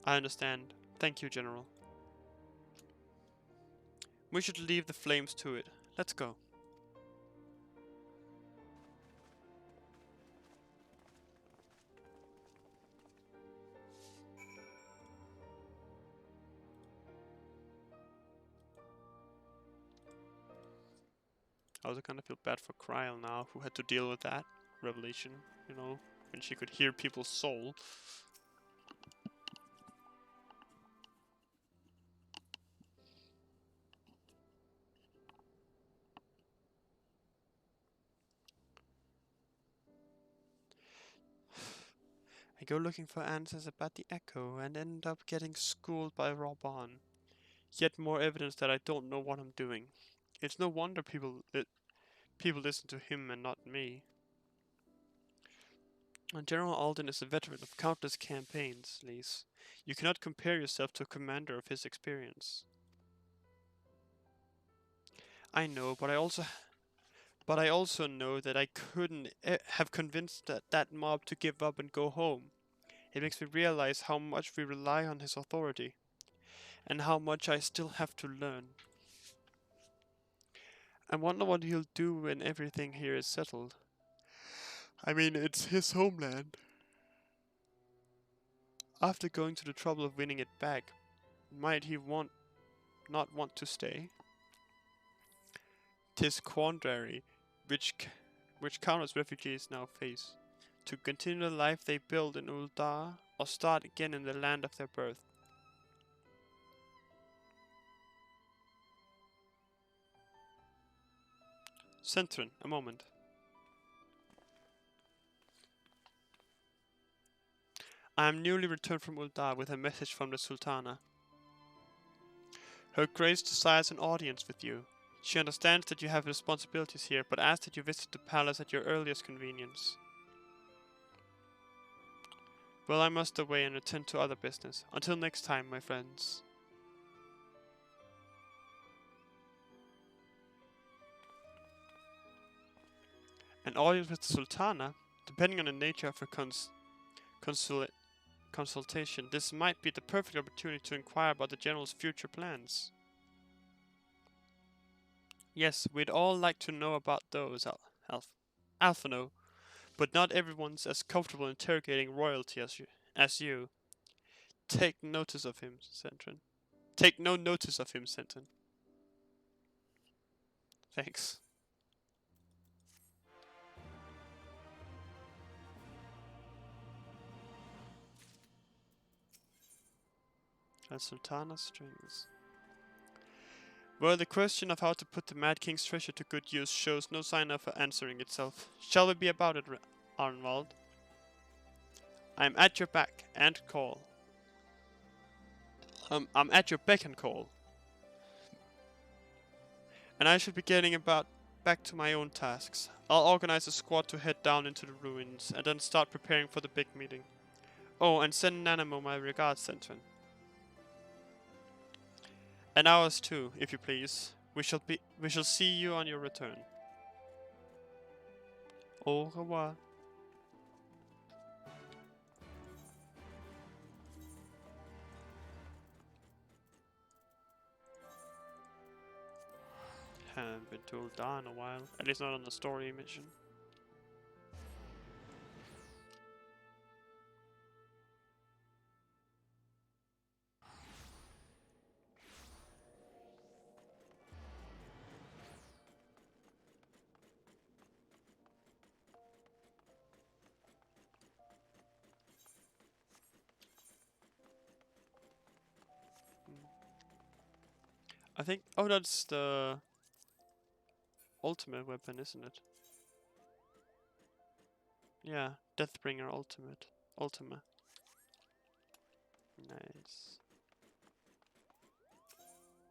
I understand. Thank you, General. We should leave the flames to it. Let's go. I also kind of feel bad for Kryl now, who had to deal with that revelation, you know, when she could hear people's soul. I go looking for answers about the Echo and end up getting schooled by Raubahn. Yet more evidence that I don't know what I'm doing. It's no wonder people listen to him and not me. And General Alden is a veteran of countless campaigns, Lise. You cannot compare yourself to a commander of his experience. I know, but I also know that I couldn't have convinced that mob to give up and go home. It makes me realize how much we rely on his authority, and how much I still have to learn. I wonder what he'll do when everything here is settled. I mean, it's his homeland. After going to the trouble of winning it back, might he not want to stay? 'Tis quandary which countless refugees now face, to continue the life they built in Uldar or start again in the land of their birth. Centrin, a moment. I am newly returned from Uldar with a message from the Sultana. Her Grace desires an audience with you. She understands that you have responsibilities here, but asks that you visit the palace at your earliest convenience. Well, I must away and attend to other business. Until next time, my friends. An audience with the Sultana? Depending on the nature of her consultation, this might be the perfect opportunity to inquire about the General's future plans. Yes, we'd all like to know about those, Alphino, but not everyone's as comfortable interrogating royalty as you. Take notice of him, Centrin. Take no notice of him, Centrin. Thanks. As Sultana strings. Well, the question of how to put the Mad King's treasure to good use shows no sign of answering itself. Shall we be about it, Arnwald? I am at your back and call. I'm at your beck and call. And I should be getting back to my own tasks. I'll organize a squad to head down into the ruins and then start preparing for the big meeting. Oh, and send Nanamo my regards, Centrin. And ours too, if you please. We shall see you on your return. Au revoir. Haven't been to Uldar in a while. At least not on the story mission. I think... Oh, that's the... ultimate weapon, isn't it? Yeah, Deathbringer Ultima. Nice.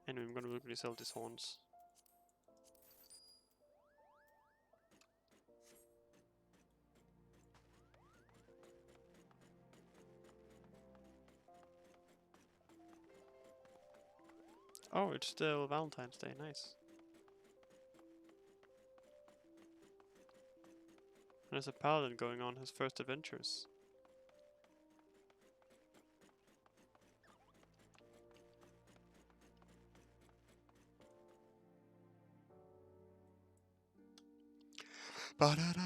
Anyway, I'm gonna quickly sell these horns. Oh, it's still Valentine's Day, nice. There's a paladin going on his first adventures. Ba-da-da.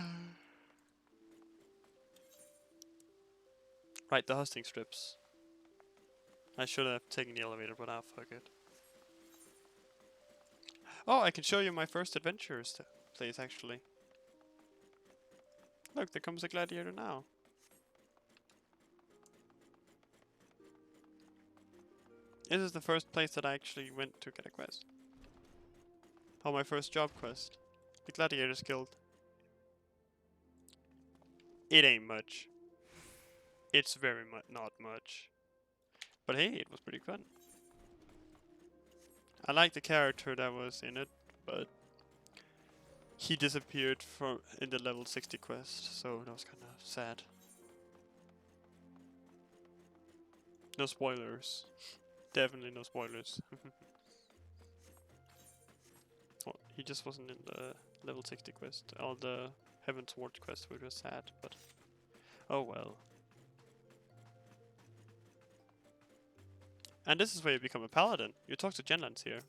Right, the hosting strips. I should have taken the elevator, but ah, fuck it. Oh, I can show you my first adventures place, actually. Look, there comes a gladiator now. This is the first place that I actually went to get a quest. Oh, my first job quest. The Gladiators Guild. It ain't much. It's very not much. But hey, it was pretty fun. I like the character that was in it, but he disappeared from in the level 60 quest, so that was kind of sad. No spoilers. Definitely no spoilers. Well, he just wasn't in the level 60 quest. All the Heaven's Ward quest, which was sad, but oh well. And this is where you become a paladin. You talk to Genlands here.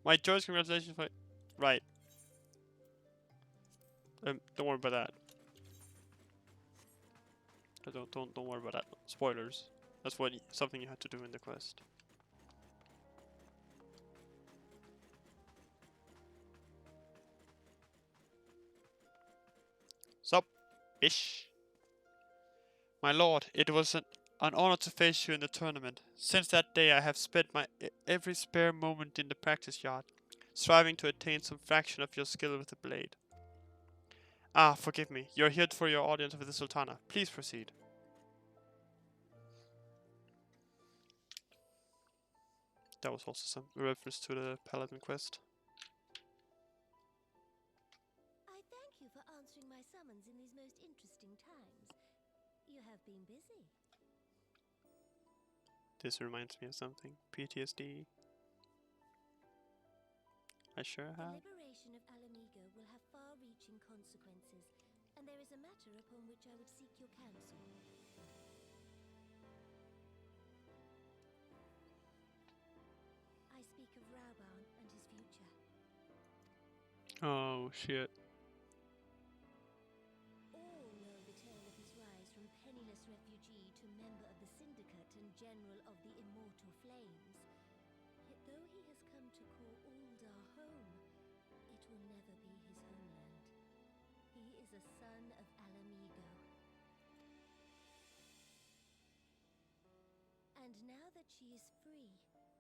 My choice, congratulations for... Right. Don't worry about that. Don't worry about that. Spoilers. That's something you had to do in the quest. Sup, bish. My lord, it was an honor to face you in the tournament. Since that day I have spent my every spare moment in the practice yard, striving to attain some fraction of your skill with the blade. Ah, forgive me. You're here for your audience with the Sultana. Please proceed. That was also some reference to the Paladin quest. I thank you for answering my summons in these most interesting times. You have been busy. This reminds me of something. PTSD. I sure have. The liberation of Alamigo will have far-reaching consequences, and there is a matter upon which I would seek your counsel. I speak of Rauban and his future. Oh shit. All know the tale of his rise from penniless refugee to member of the Syndicate and General of the Immortal Flames. Yet though he has come to call Ul'dah home, it will never be his homeland. He is a son of Alamigo. And now that she is free,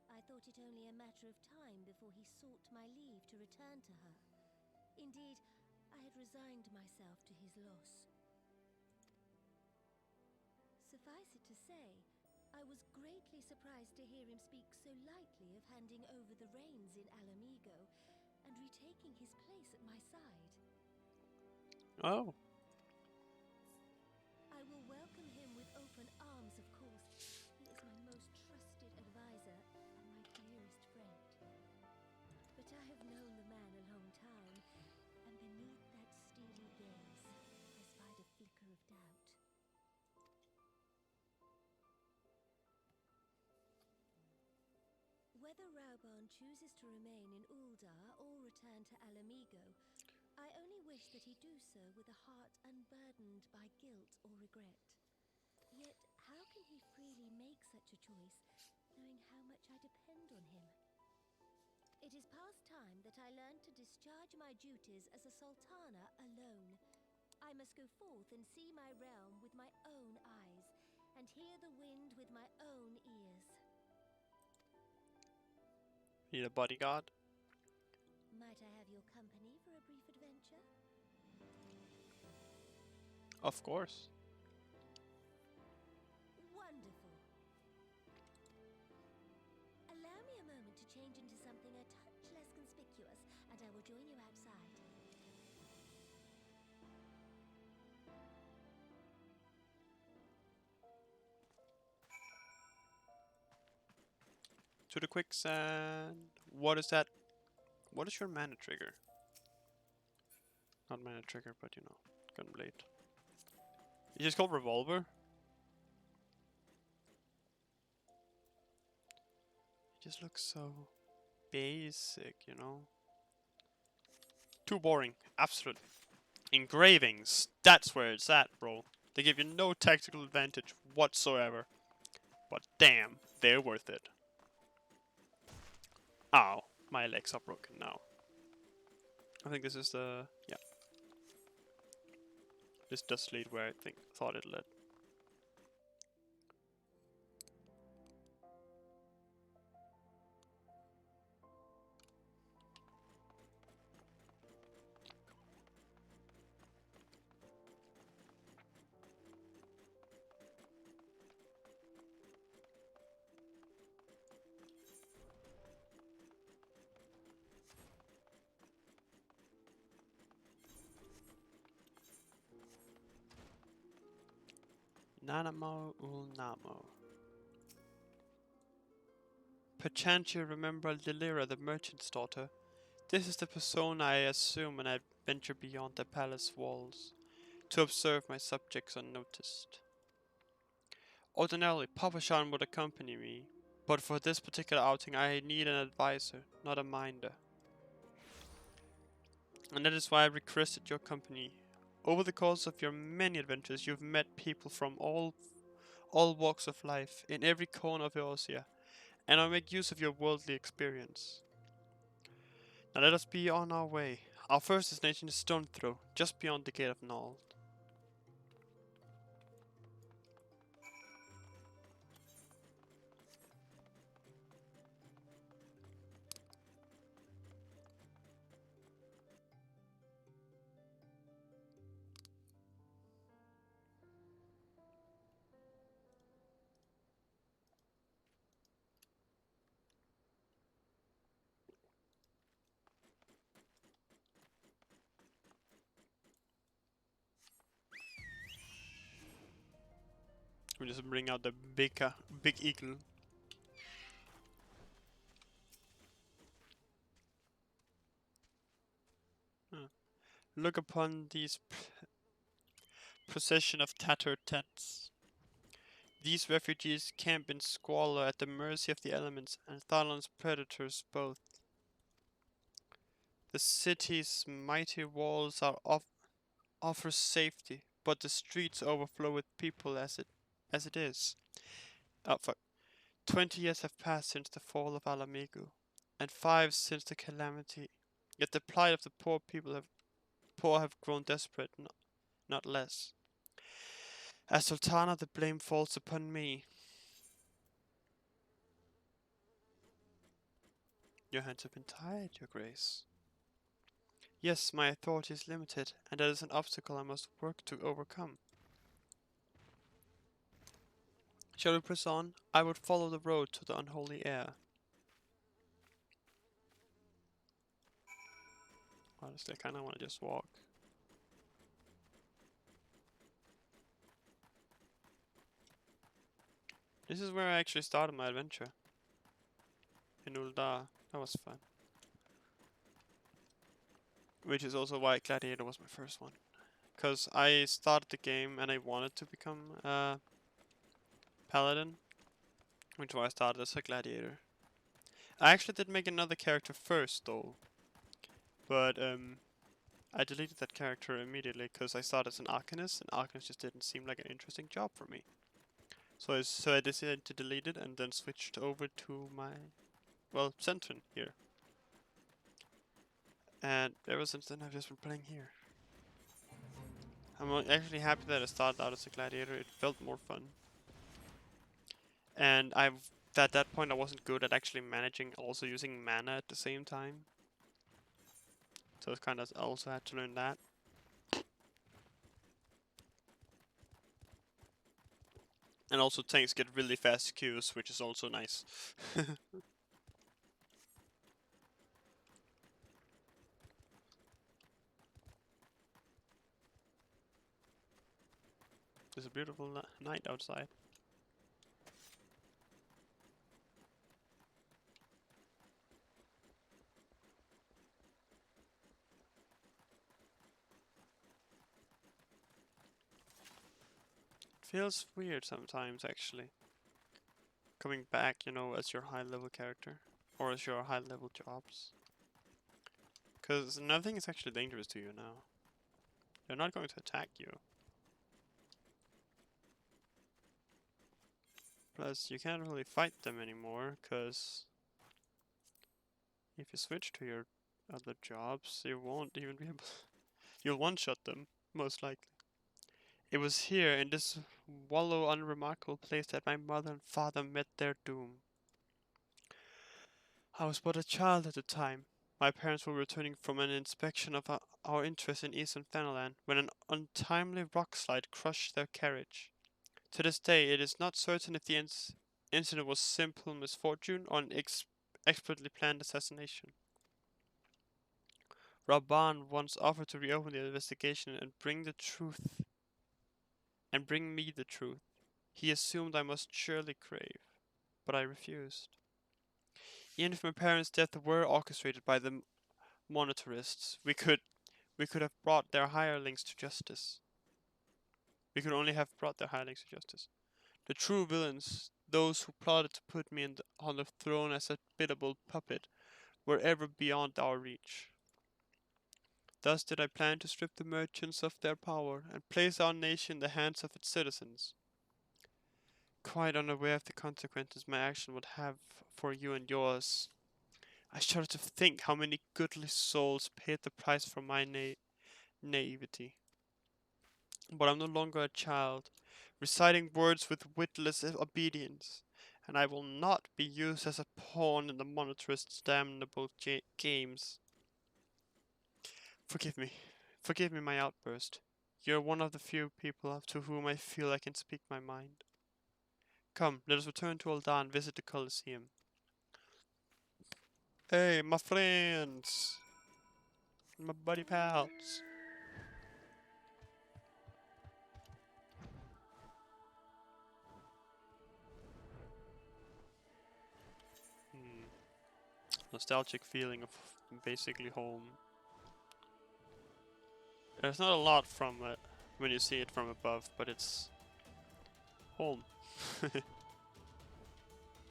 I thought it only a matter of time before he sought my leave to return to her. Indeed, I had resigned myself to his loss. Suffice it to say, I was greatly surprised to hear him speak so lightly of handing over the reins in Alamigo and retaking his place at my side. Oh. I will welcome him with open arms, of course. He is my most trusted advisor and my dearest friend. But I have known the man a long time, and beneath that steely gaze, I spied a flicker of doubt. Whether Rauban chooses to remain in Ul'dah or return to Alamigo, I only wish that he do so with a heart unburdened by guilt or regret. Yet, how can he freely make such a choice, knowing how much I depend on him? It is past time that I learned to discharge my duties as a sultana alone. I must go forth and see my realm with my own eyes, and hear the wind with my own ears. Need a bodyguard? Might I have your company for a brief adventure? Of course. Wonderful. Allow me a moment to change into something a touch less conspicuous, and I will join you outside. To the quicksand. What is that? What is your mana trigger? Not mana trigger, but you know, gunblade. It's just called revolver. It just looks so basic, you know. Too boring. Absolutely. Engravings. That's where it's at, bro. They give you no tactical advantage whatsoever. But damn, they're worth it. Ow. My legs are broken now. I think this is the... yeah. This does lead where I thought it led. Nanamo Ulnamo. Perchance you remember Lilira, the merchant's daughter. This is the persona I assume when I venture beyond the palace walls, to observe my subjects unnoticed. Ordinarily, Papa Shan would accompany me, but for this particular outing I need an advisor, not a minder. And that is why I requested your company. Over the course of your many adventures, you've met people from all walks of life, in every corner of Eorzea, and I'll make use of your worldly experience. Now let us be on our way. Our first destination is Stone Throw, just beyond the Gate of Nald. We just bring out the big eagle. Look upon these procession of tattered tents. These refugees camp in squalor at the mercy of the elements and Thalan's predators both. The city's mighty walls offer safety, but the streets overflow with people as it is. Oh fuck. 20 years have passed since the fall of Alamigo, and 5 since the calamity. Yet the plight of the poor have grown desperate, not less. As Sultana, the blame falls upon me. Your hands have been tied, Your Grace. Yes, my authority is limited, and that is an obstacle I must work to overcome. Shall we press on? I would follow the road to the unholy air. Honestly, I kinda wanna just walk. This is where I actually started my adventure. In Uldar. That was fun. Which is also why Gladiator was my first one. Because I started the game and I wanted to become a paladin. Which is why I started as a gladiator. I actually did make another character first though. But I deleted that character immediately because I started as an Arcanist and Arcanist just didn't seem like an interesting job for me. So I decided to delete it and then switched over to my, well, Centron here. And ever since then I've just been playing here. I'm actually happy that I started out as a gladiator, it felt more fun. And at that point I wasn't good at actually managing also using mana at the same time. So it's kind of also had to learn that. And also tanks get really fast queues, which is also nice. It's a beautiful night outside. It feels weird sometimes actually. Coming back, you know, as your high level character. Or as your high level jobs. Because nothing is actually dangerous to you now. They're not going to attack you. Plus, you can't really fight them anymore, because if you switch to your other jobs, you won't even be able... You'll one-shot them, most likely. It was here, in this wallow unremarkable place, that my mother and father met their doom. I was but a child at the time. My parents were returning from an inspection of our interest in Eastern Fenland when an untimely rockslide crushed their carriage. To this day, it is not certain if the incident was simple misfortune or an expertly planned assassination. Raban once offered to reopen the investigation and bring me the truth. He assumed I must surely crave, but I refused. Even if my parents' death were orchestrated by the monetarists, we could have brought their hirelings to justice. We could only have brought their hirelings to justice. The true villains, those who plotted to put me on the throne as a biddable puppet, were ever beyond our reach. Thus did I plan to strip the merchants of their power and place our nation in the hands of its citizens. Quite unaware of the consequences my action would have for you and yours, I shudder to think how many goodly souls paid the price for my naivety. But I'm no longer a child, reciting words with witless obedience, and I will not be used as a pawn in the monetarists' damnable games. Forgive me my outburst. You're one of the few people to whom I feel I can speak my mind. Come, let us return to Ul'dah and visit the Colosseum. Hey, my friends! My buddy pals! Nostalgic feeling of basically home. There's not a lot from it when you see it from above, but it's home.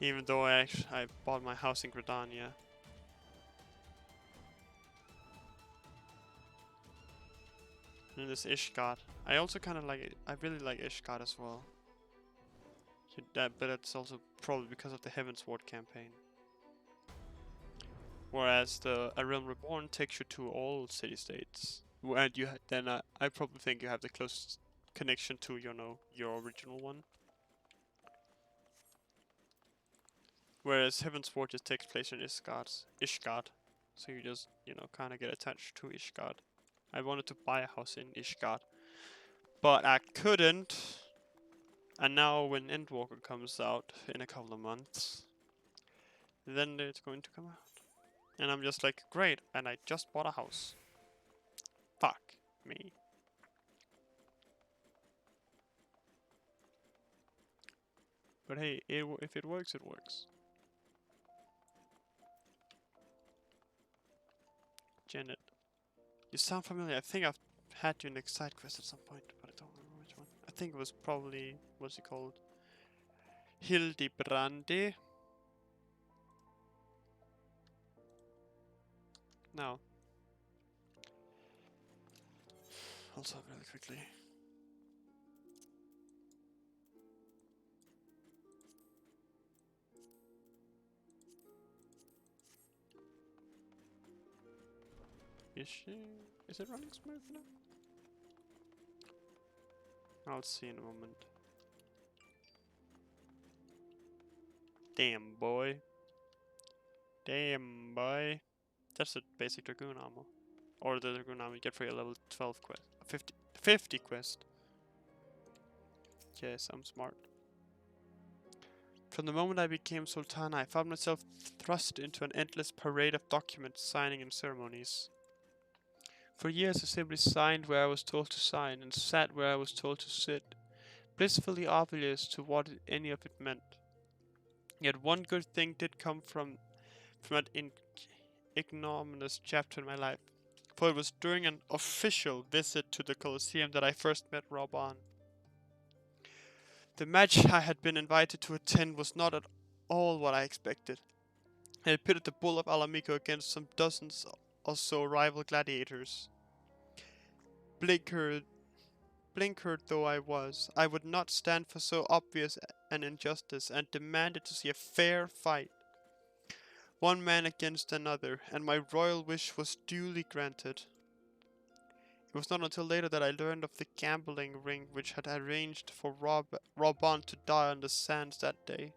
Even though I bought my house in Gridania. And this Ishgard. I also kind of like it. I really like Ishgard as well. But it's also probably because of the Heavensward campaign. Whereas the A Realm Reborn takes you to all city-states. And I probably think you have the closest connection to, your original one. Whereas Heavensward just takes place in Ishgard. So you just, kind of get attached to Ishgard. I wanted to buy a house in Ishgard, but I couldn't. And now when Endwalker comes out in a couple of months, then it's going to come out. And I'm just like, great, and I just bought a house. Fuck me. But hey, if it works, it works. Janet. You sound familiar. I think I've had you in a side quest at some point, but I don't remember which one. I think it was probably, what's it called? Hildibrandi. No. Also really quickly. Is it running smooth now? I'll see in a moment. Damn boy. Damn boy. That's a basic Dragoon armor. Or the Dragoon armor you get for your level 12 quest. 50 quest. Yes, I'm smart. From the moment I became Sultana, I found myself thrust into an endless parade of documents, signing and ceremonies. For years I simply signed where I was told to sign and sat where I was told to sit, blissfully oblivious to what any of it meant. Yet one good thing did come from that ignominious chapter in my life, for it was during an official visit to the Colosseum that I first met Raban. The match I had been invited to attend was not at all what I expected. I had pitted the Bull of Ala Mhigo against some dozens or so rival gladiators. Blinkered though I was, I would not stand for so obvious an injustice and demanded to see a fair fight. One man against another, and my royal wish was duly granted. It was not until later that I learned of the gambling ring which had arranged for Robon to die on the sands that day.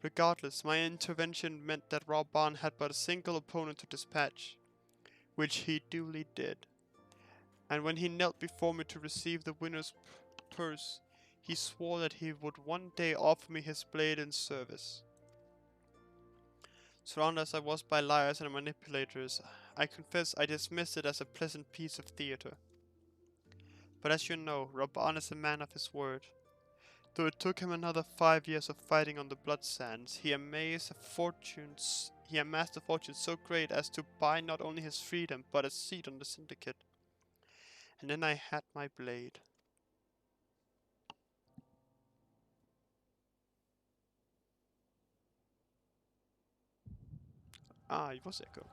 Regardless, my intervention meant that Robon had but a single opponent to dispatch, which he duly did. And when he knelt before me to receive the winner's purse, he swore that he would one day offer me his blade in service. Surrounded as I was by liars and manipulators, I confess I dismissed it as a pleasant piece of theatre. But as you know, Robon is a man of his word. Though it took him another 5 years of fighting on the blood sands, he amassed a fortune so great as to buy not only his freedom, but a seat on the syndicate. And then I had my blade. Ah, it was Echo.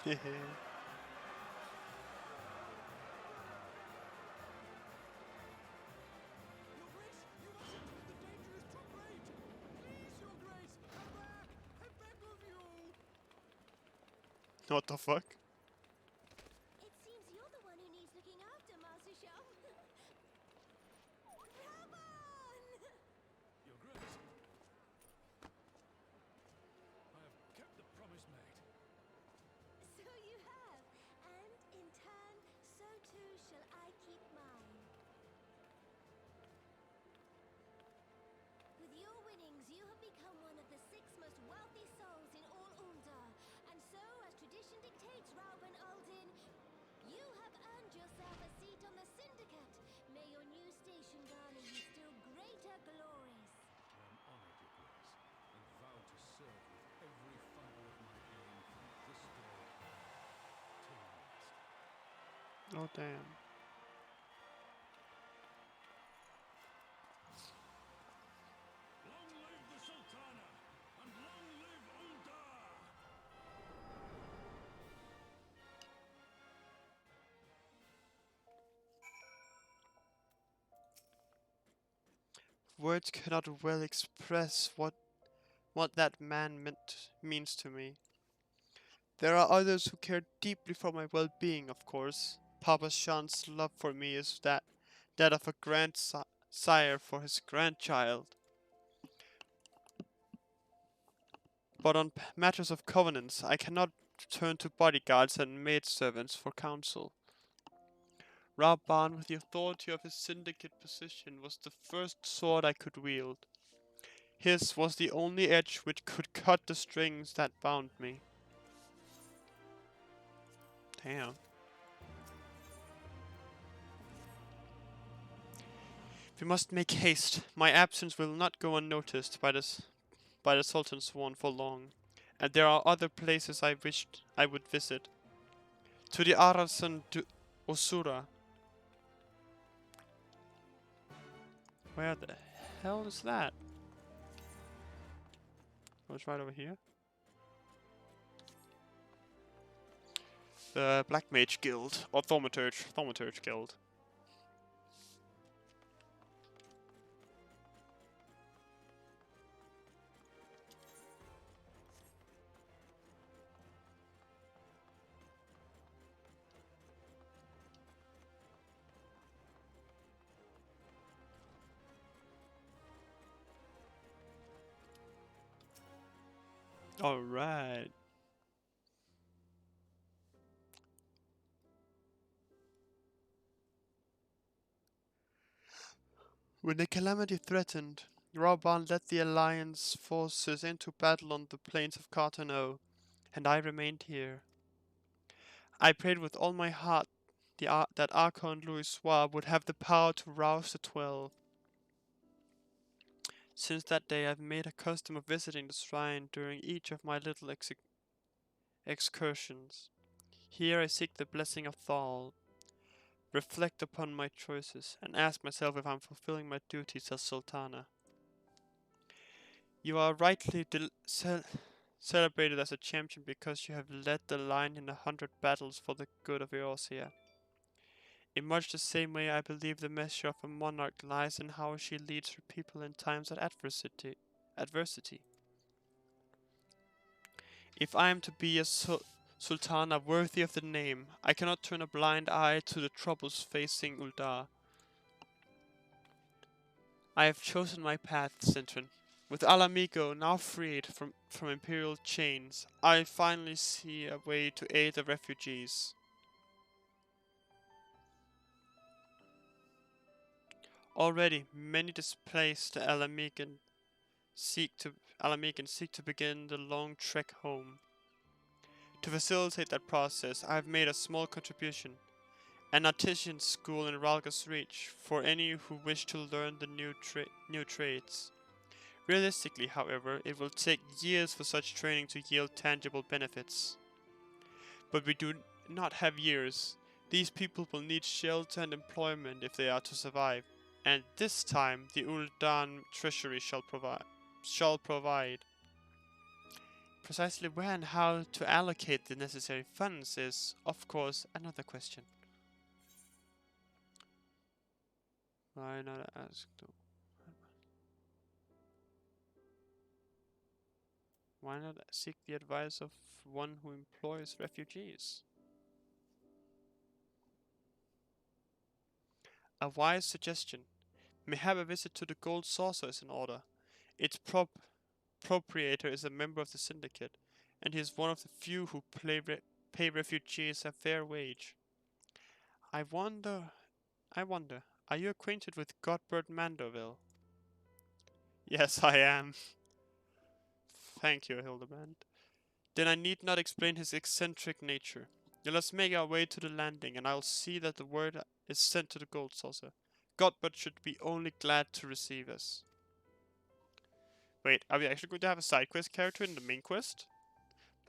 Hehe. Your Grace, you must enter the dangerous top rate. Please, Your Grace, come back. I beg of you. What the fuck? It seems you're the one who needs looking after, Master Sham. Come on! Your Grace, I have kept the promise made. So you have, and in turn, so too shall I keep mine. With your winnings, you have become one of the 6 most wealthy souls in all Uldar, and so, as tradition dictates, Rauben Aldin, you have earned yourself a seat on the Syndicate. May your new station garner you still greater glories. I am honored, Your Grace, and vow to serve with every fiber of my being from this day till the last. Oh damn. Long live the Sultana, and long live Uldar! Words cannot well express what that man means to me. There are others who care deeply for my well-being, of course. Papa Shan's love for me is that of a grandsire for his grandchild. But on matters of covenants, I cannot turn to bodyguards and maidservants for counsel. Rabban, with the authority of his syndicate position, was the first sword I could wield. His was the only edge which could cut the strings that bound me. Damn. We must make haste. My absence will not go unnoticed by the Sultan's sworn for long, and there are other places I wished I would visit. To the Arasan Osura. Where the hell is that? Oh, it's right over here. The Black Mage Guild, or Thaumaturge Guild. Alright. When the calamity threatened, Raban led the Alliance forces into battle on the plains of Cartano, and I remained here. I prayed with all my heart that Archon Louisoix would have the power to rouse the 12. Since that day I've made a custom of visiting the shrine during each of my little excursions. Here I seek the blessing of Thal, reflect upon my choices, and ask myself if I'm fulfilling my duties as Sultana. You are rightly celebrated as a champion because you have led the line in 100 battles for the good of Eorzea. In much the same way, I believe the measure of a monarch lies in how she leads her people in times of adversity. If I am to be a sultana worthy of the name, I cannot turn a blind eye to the troubles facing Uldar. I have chosen my path, Sintran. With Ala Mhigo now freed from imperial chains, I finally see a way to aid the refugees. Already, many displaced Ala Mhigan seek to begin the long trek home. To facilitate that process, I have made a small contribution, an artisan school in Ralgus Reach for any who wish to learn the new trades. Realistically, however, it will take years for such training to yield tangible benefits. But we do not have years. These people will need shelter and employment if they are to survive, and this time the Ul'Dan treasury shall provide. Precisely where and how to allocate the necessary funds is, of course, another question. Why not ask though? Why not seek the advice of one who employs refugees? A wise suggestion. May have a visit to the Gold Saucer is in order. Its proprietor is a member of the syndicate, and he is one of the few who pay refugees a fair wage. I wonder, are you acquainted with Godbert Mandeville? Yes, I am. Thank you, Hildebrand. Then I need not explain his eccentric nature. Let us make our way to the landing, and I'll see that the word is sent to the Gold Saucer. Godbert should be only glad to receive us. Wait, are we actually going to have a side quest character in the main quest?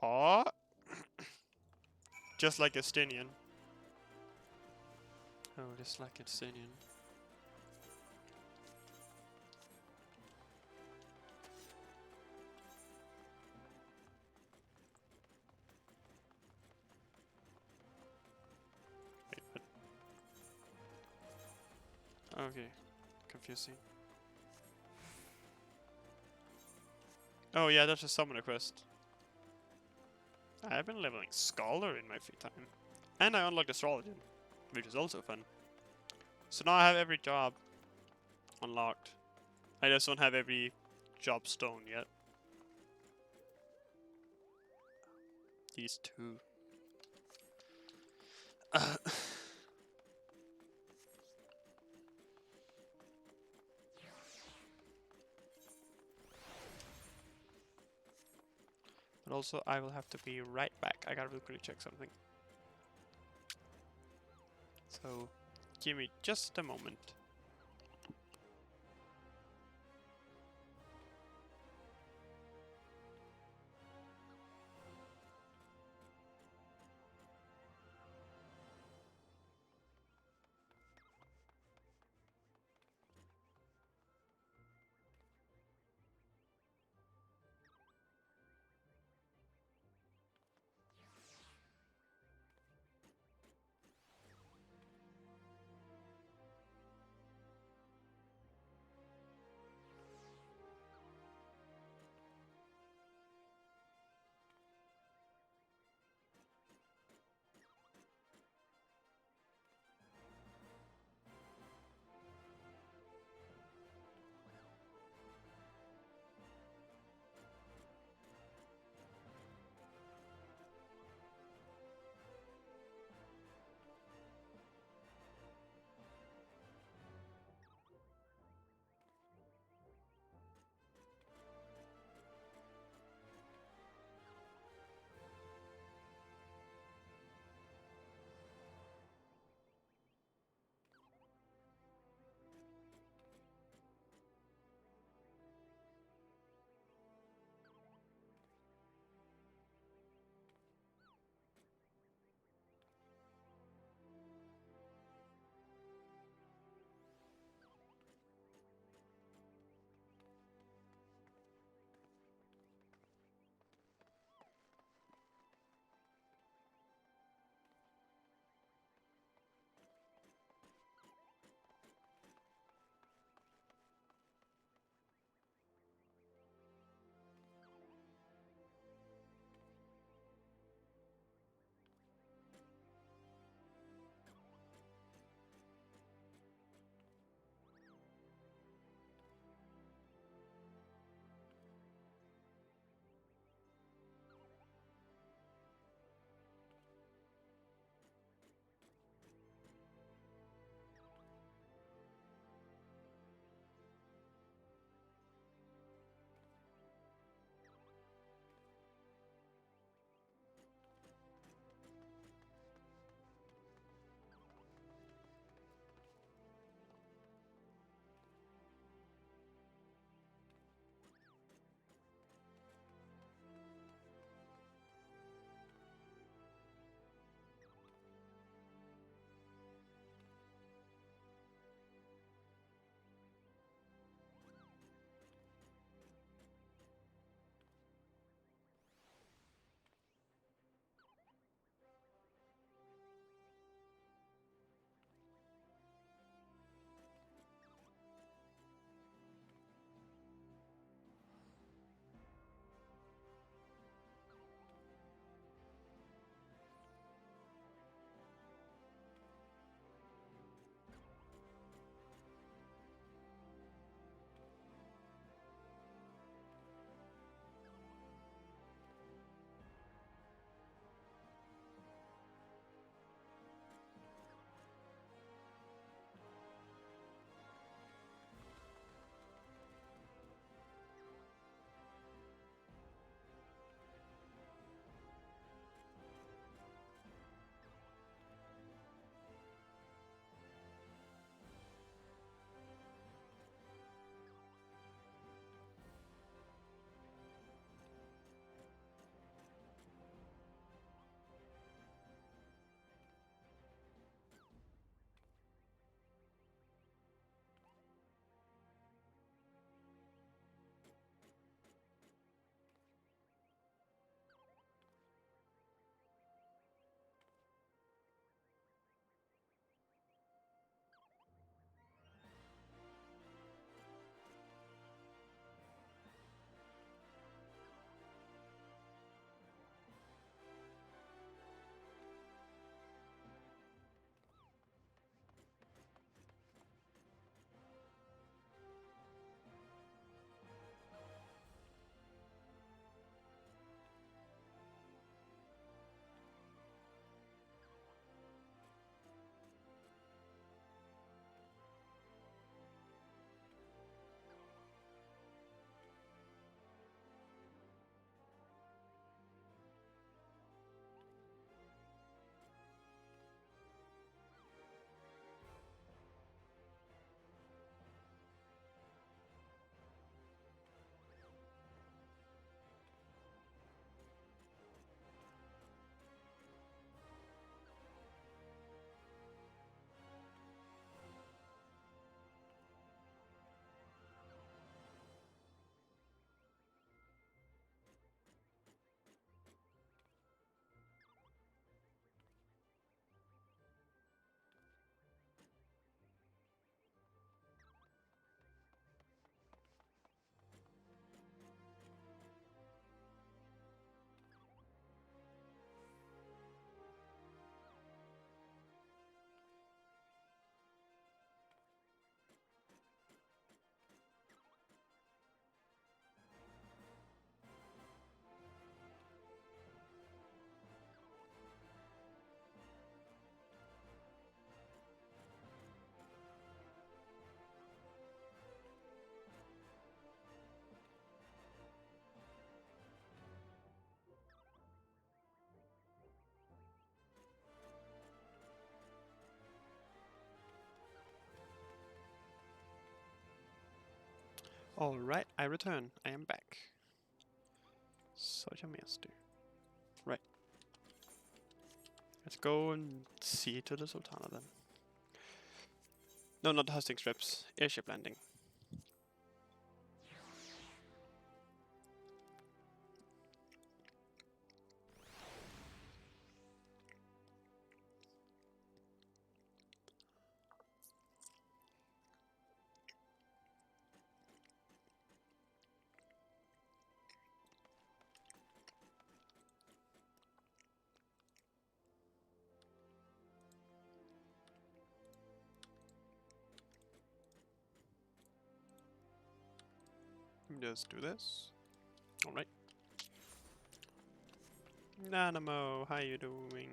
Paw? Just like Estinian. Oh, just like Estinian. Wait, what? Okay, confusing. Oh yeah, that's a summoner quest. I've been leveling Scholar in my free time. And I unlocked Astrology, which is also fun. So now I have every job unlocked. I just don't have every job stone yet. These two. But also, I will have to be right back. I gotta quickly check something. So, give me just a moment. Alright, I return. I am back. Such a master. Right. Let's go and see to the Sultana then. No, not the hosting strips. Airship landing. Just do this. Alright. Nanamo, how you doing?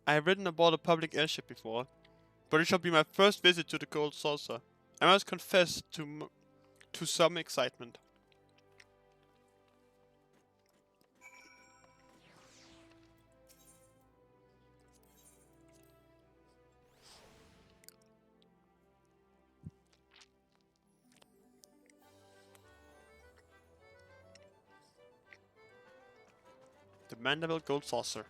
I have ridden aboard a public airship before, but it shall be my first visit to the Gold Saucer. I must confess to some excitement. The Mandeville Gold Saucer.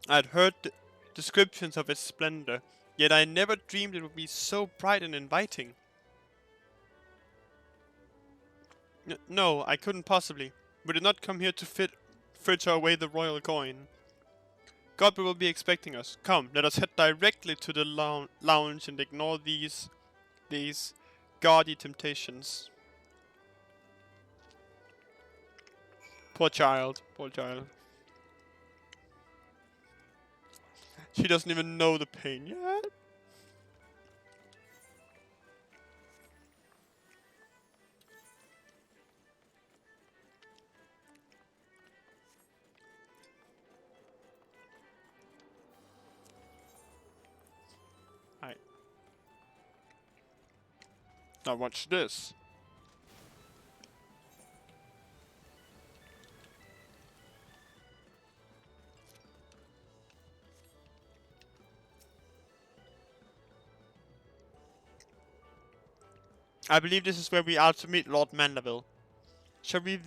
I had heard descriptions of its splendor, yet I never dreamed it would be so bright and inviting. No, I couldn't possibly. We did not come here to fritter away the royal coin. God will be expecting us. Come, let us head directly to the lounge and ignore these gaudy temptations. Poor child, poor child. She doesn't even know the pain yet. Alright. Now watch this. I believe this is where we are to meet Lord Mandeville. Shall we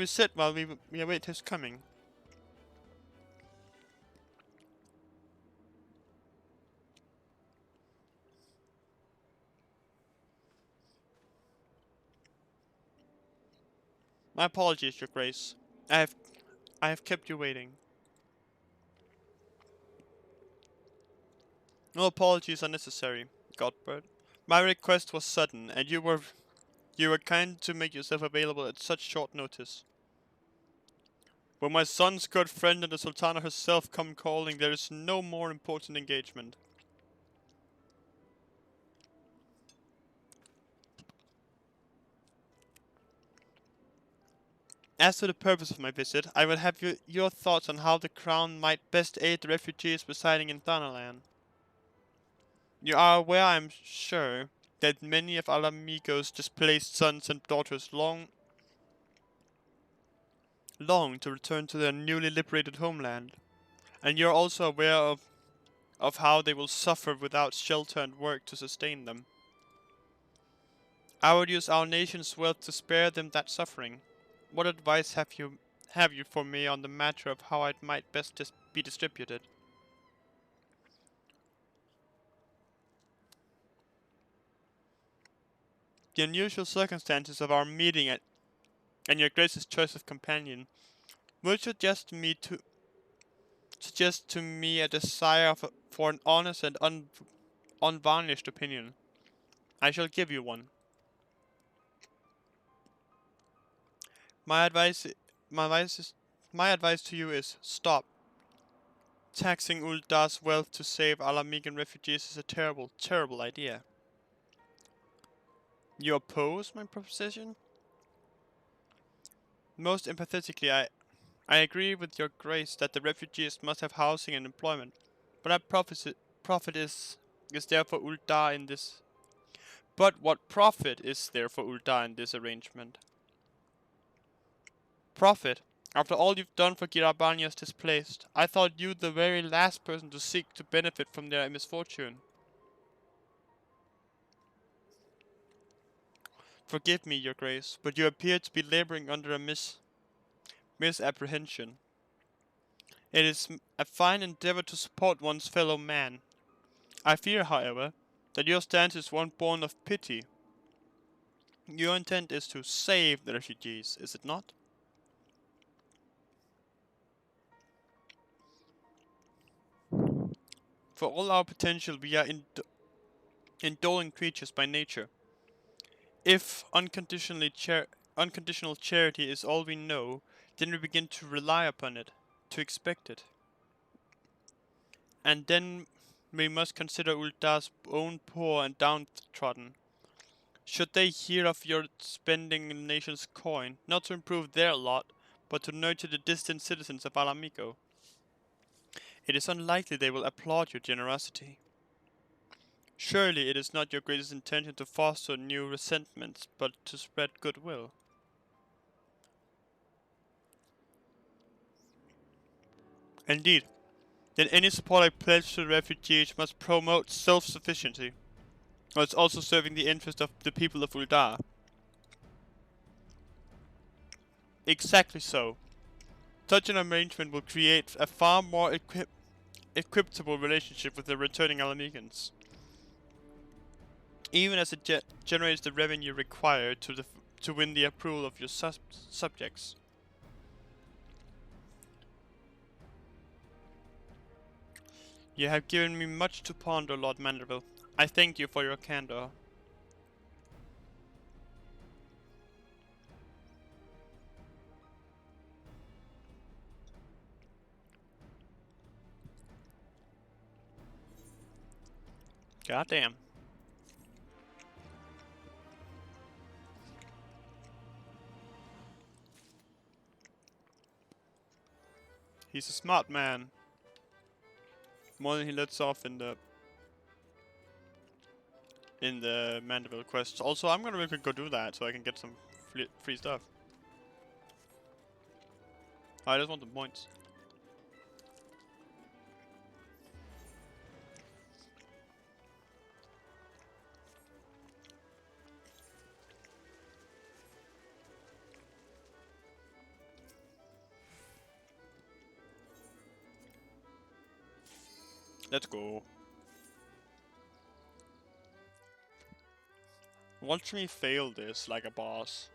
sit while we await his coming? My apologies, Your Grace. I have kept you waiting. No apologies are necessary, Godbert. My request was sudden, and you were kind to make yourself available at such short notice. When my son's good friend and the Sultana herself come calling, there is no more important engagement. As to the purpose of my visit, I will have your thoughts on how the Crown might best aid the refugees residing in Thanalan. You are aware, I am sure, that many of Ala Mhigo's displaced sons and daughters long to return to their newly liberated homeland, and you are also aware of how they will suffer without shelter and work to sustain them. I would use our nation's wealth to spare them that suffering. What advice have you for me on the matter of how it might best be distributed? The unusual circumstances of our meeting and your Grace's choice of companion would suggest to me a desire for an honest and unvarnished opinion. I shall give you one. My advice to you is stop. Taxing Ul'Dah's wealth to save Ala Mhigan refugees is a terrible, terrible idea. You oppose my proposition? Most empathetically, I agree with your Grace that the refugees must have housing and employment, but our profit is there for Ul'Dah in this. But what profit is there for Uldar in this arrangement? Profit? After all you've done for Girabania's displaced, I thought you the very last person to seek to benefit from their misfortune. Forgive me, your grace, but you appear to be laboring under a misapprehension. It is a fine endeavor to support one's fellow man. I fear, however, that your stance is one born of pity. Your intent is to save the refugees, is it not? For all our potential, we are indolent creatures by nature. If unconditional charity is all we know, then we begin to rely upon it, to expect it. And then we must consider Uldar's own poor and downtrodden. Should they hear of your spending the nation's coin, not to improve their lot, but to nurture the distant citizens of Ala Mhigo, it is unlikely they will applaud your generosity. Surely it is not your greatest intention to foster new resentments, but to spread goodwill. Indeed, then any support I pledge to the refugees must promote self-sufficiency, while it's also serving the interest of the people of Uldar. Exactly so. Such an arrangement will create a far more equitable relationship with the returning Ala Mhigans, even as it generates the revenue required to win the approval of your subjects. You have given me much to ponder, Lord Mandeville. I thank you for your candor. Goddamn. He's a smart man. More than he lets off in the Mandeville quest. Also, I'm gonna maybe go do that so I can get some free stuff. I just want the points. Let's go. Watch me fail this like a boss.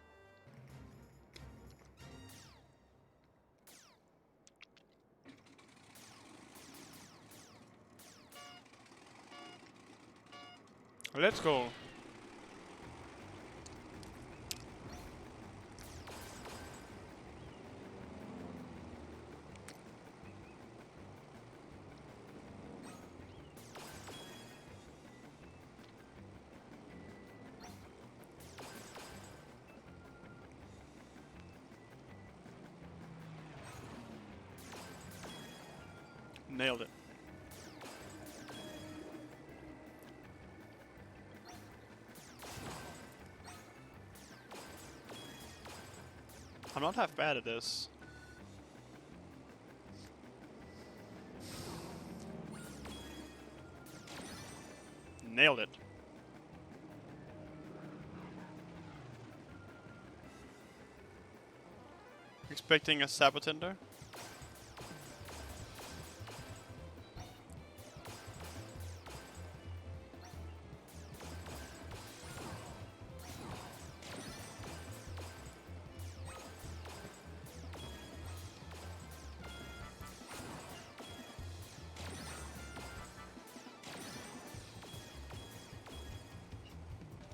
Let's go. Nailed it. I'm not half bad at this. Nailed it. Expecting a Sabotender?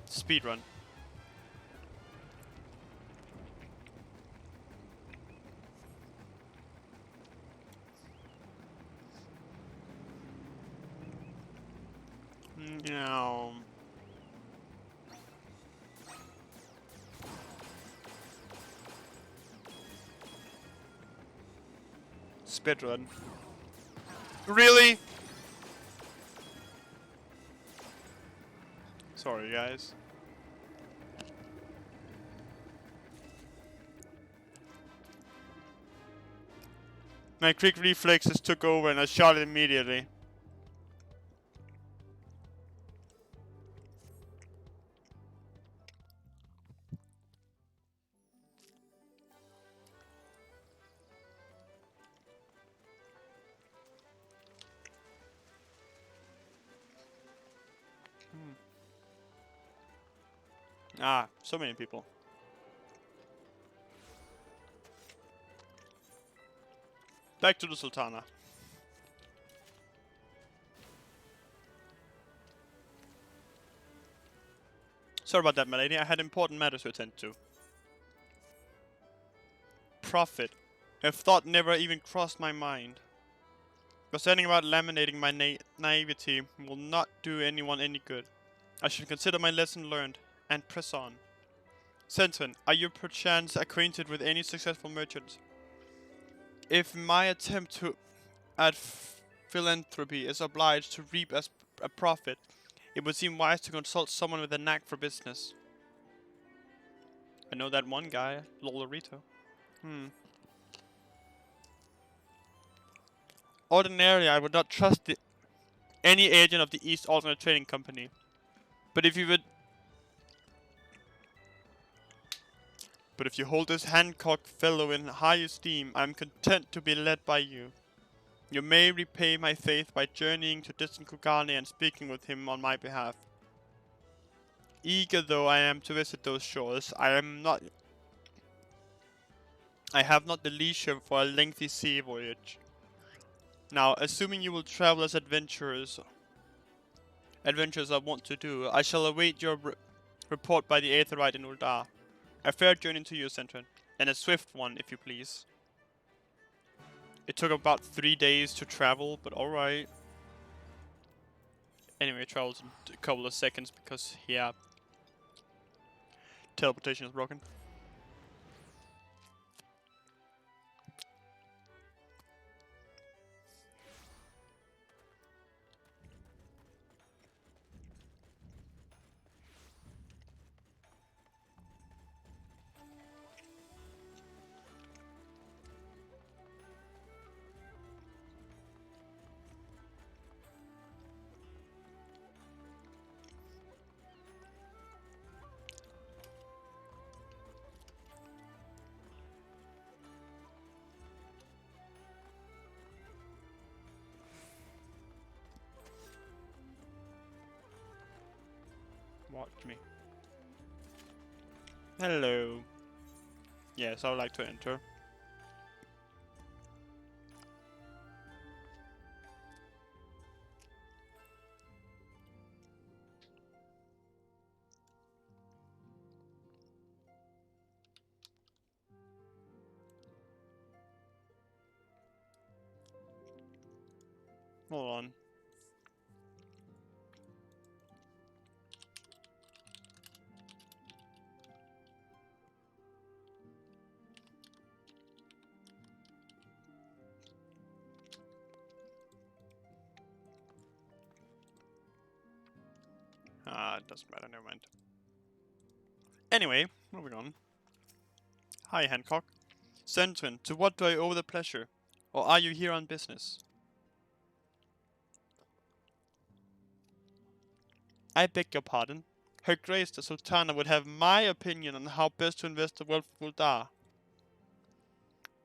Speedrun. No. Speedrun. Really? Sorry, guys. My quick reflexes took over and I shot it immediately. Ah, so many people. Back to the Sultana. Sorry about that, milady. I had important matters to attend to. Profit. A thought never even crossed my mind. Concerning about laminating my naivety will not do anyone any good. I should consider my lesson learned and press on. Centron, are you perchance acquainted with any successful merchants? If my attempt at philanthropy is obliged to reap as a profit, it would seem wise to consult someone with a knack for business. I know that one guy, Lolorito. Ordinarily, I would not trust any agent of the East Alternate Trading Company. But if you hold this Hancock fellow in high esteem, I am content to be led by you. You may repay my faith by journeying to distant Kugane and speaking with him on my behalf. Eager though I am to visit those shores, I have not the leisure for a lengthy sea voyage. Now, assuming you will travel as adventurers I want to do, I shall await your report by the Aetheryte in Uldar. A fair journey to you, Centron, and a swift one, if you please. It took about 3 days to travel, but alright. Anyway, it travels in a couple of seconds because, yeah, teleportation is broken. Watch me. Hello. Yes, I would like to enter. Hold on. It doesn't matter, never mind. Anyway, moving on. Hi, Hancock. Centron, to what do I owe the pleasure? Or are you here on business? I beg your pardon. Her Grace the Sultana would have my opinion on how best to invest the wealth of Uldar.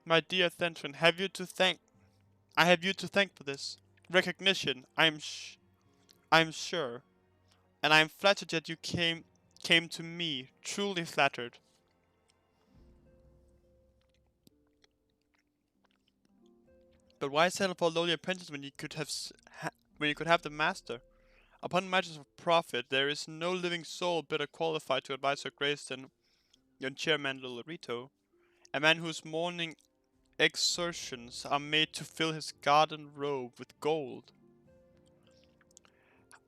My dear Centron, I have you to thank for this. Recognition, I'm sure. And I am flattered that you came to me, truly flattered. But why settle for a lowly apprentice when you could have the master? Upon matters of profit, there is no living soul better qualified to advise Her Grace than your chairman Lolorito, a man whose morning exertions are made to fill his garden robe with gold.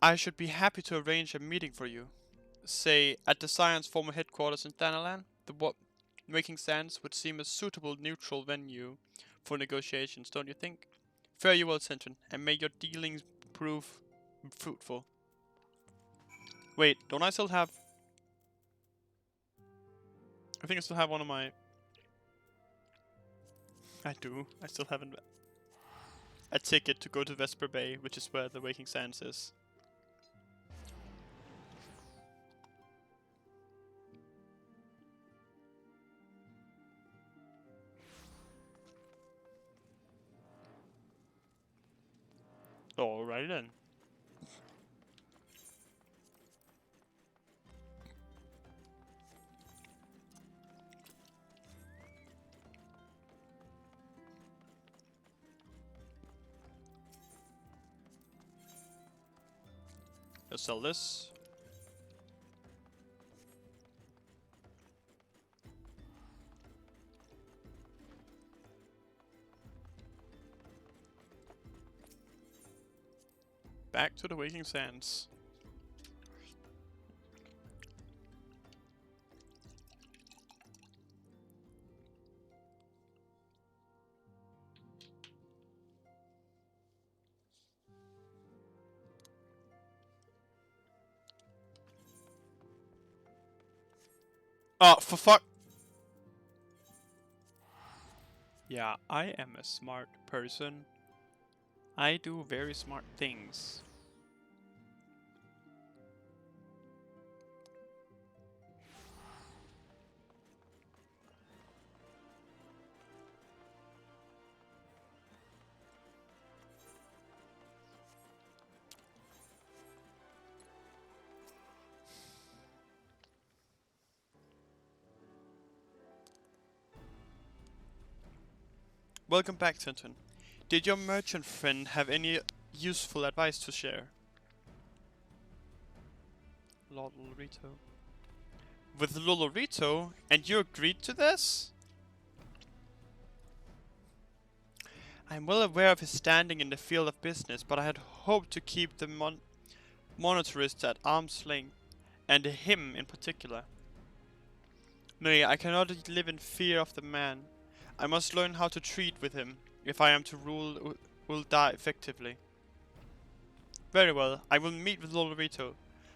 I should be happy to arrange a meeting for you. Say, at the Science former headquarters in Thanalan, the Waking Sands would seem a suitable neutral venue for negotiations, don't you think? Fare you well, Centron, and may your dealings prove fruitful. Wait, don't I still have... I think I still have one of my... I do. I still haven't... a ticket to go to Vesper Bay, which is where the Waking Sands is. Alright then. Let's sell this. Back to the Waking Sands. Oh, for fuck! Yeah, I am a smart person. I do very smart things. Welcome back, Tintin. Did your merchant friend have any useful advice to share? Lord Lolorito. With Lolorito? And you agreed to this? I'm well aware of his standing in the field of business, but I had hoped to keep the monetarist at arm's length, and him in particular. Nay, I cannot live in fear of the man. I must learn how to treat with him, if I am to rule Ul'dah effectively. Very well, I will meet with Lolorito.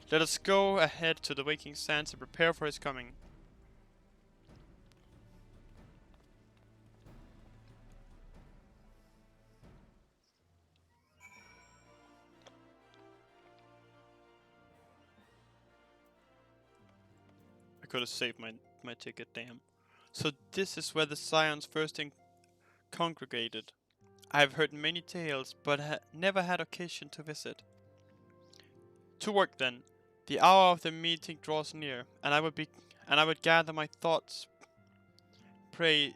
Let us go ahead to the Waking Sands and prepare for his coming. I could have saved my ticket, damn. So this is where the Scions first congregated. I have heard many tales, but never had occasion to visit. To work then. The hour of the meeting draws near, and I would gather my thoughts. Pray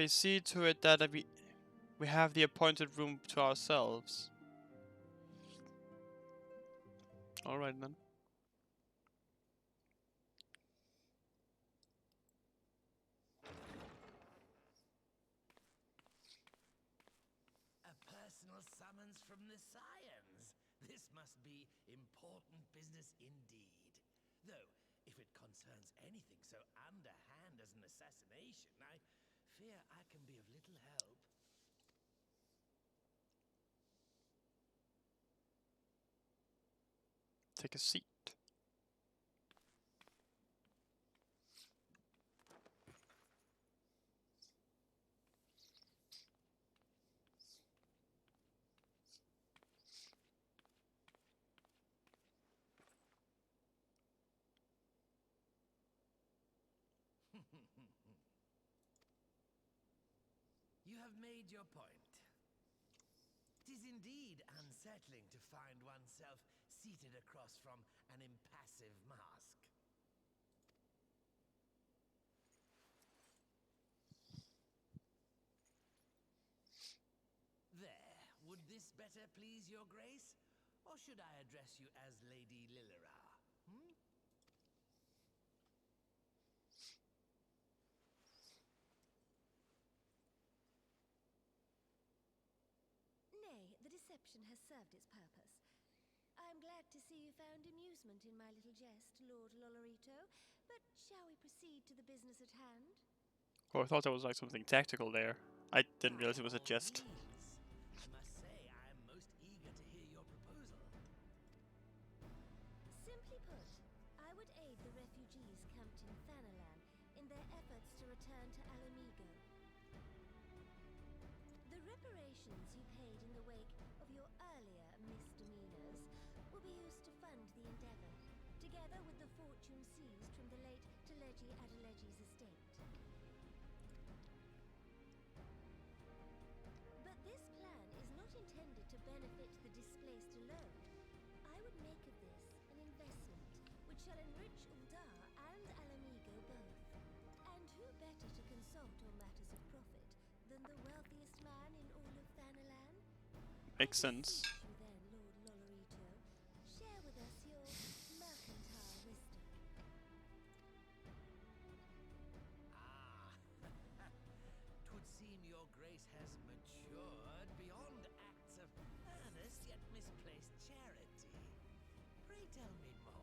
see to it that we have the appointed room to ourselves. All right then. Summons from the Scions. This must be important business indeed. Though, if it concerns anything so underhand as an assassination, I fear I can be of little help. Take a seat. You have made your point. 'Tis indeed unsettling to find oneself seated across from an impassive mask. There, would this better please your grace? Or should I address you as Lady Lilira? Nay, the deception has served its purpose. I am glad to see you found amusement in my little jest, Lord Lolorito, but shall we proceed to the business at hand? Oh, I thought there was like something tactical there. I didn't realize it was a jest. I must say I am most eager to hear your proposal. in Thanalan in their efforts to return to Alamigo. The reparations you paid in the wake of your earlier misdemeanors will be used to fund the endeavor, together with the fortune seized from the late Teleji Adeleji's estate. But this plan is not intended to benefit the displaced alone. I would make of this an investment which shall enrich Uldar and Alamigo both. And who better to consult on matters of profit than the wealthiest man in all of Thanalan? Makes sense. You then, Lord Lolorito, share with us your mercantile wisdom. Ah, 'twould seem your grace has matured beyond acts of earnest yet misplaced charity. Pray tell me more.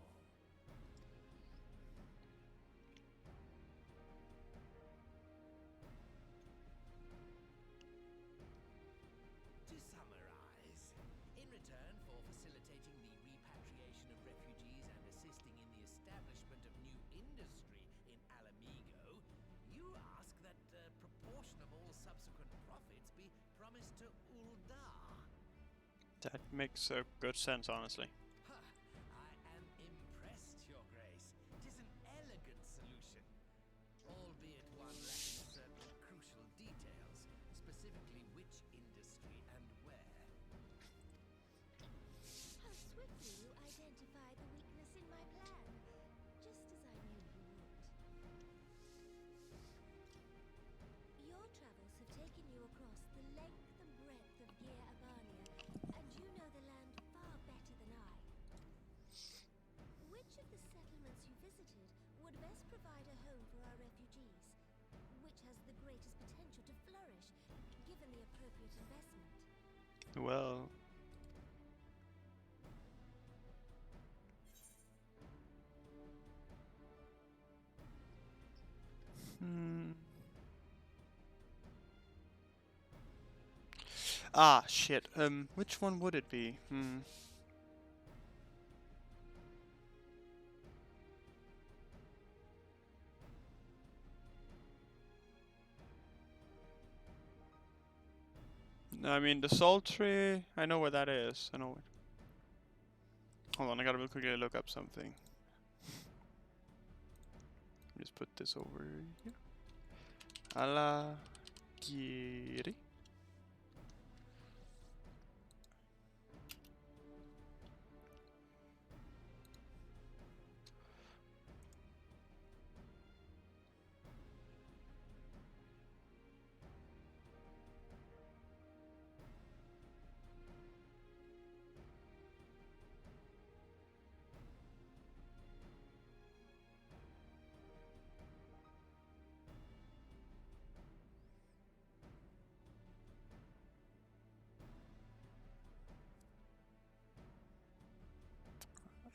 To summarize, in return for facilitating the repatriation of refugees and assisting in the establishment of new industry in Alamigo, you ask that a proportion of all subsequent profits be promised to Uldar. That makes good sense, honestly. Ha! I am impressed, your grace. 'Tis an elegant solution, albeit one lacking certain crucial details, specifically which industry and where. How swiftly you identify the weakness in my plan, just as I knew you would. Your travels have taken you across the length and breadth of Gir Abania, and you know the land far better than I. Which of the settlements you visited would best provide a home for our refugees? Which has the greatest potential to flourish, given the appropriate investment? Well, ah, shit. Which one would it be? I mean, the Sultry, I know where that is. I know it. Hold on, I gotta real quickly look up something. Just put this over here. Alagiri.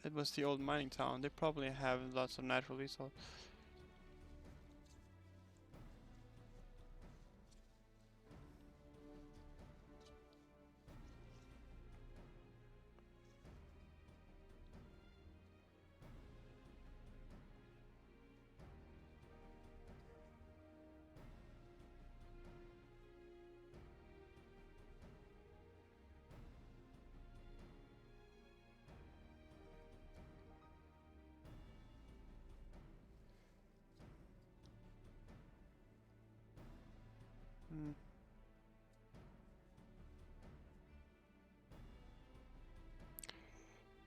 It was the old mining town. They probably have lots of natural resources.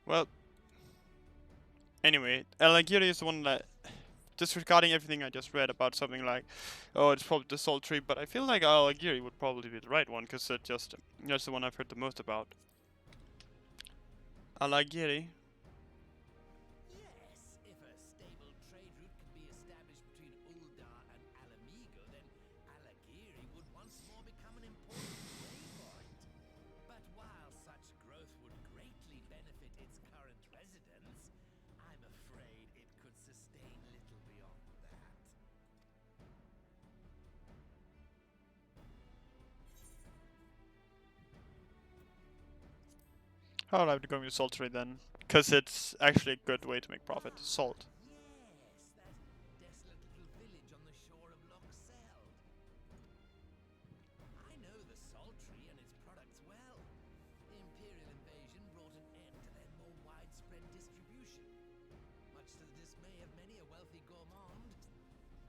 Well, anyway, Alagiri is the one that, disregarding everything I just read about something like, oh, it's probably the Sultry, but I feel like Alagiri would probably be the right one, because that's the one I've heard the most about. Alagiri. Yes, if a stable trade route could be established between Uldar and Alamigo, then Alagiri would once more become an important waypoint. But while such growth would greatly benefit its current residents, I'm afraid it could sustain little beyond that. I'll have to go with Sultry then, because it's actually a good way to make profit. Salt. Yes, that way of many a wealthy gourmand,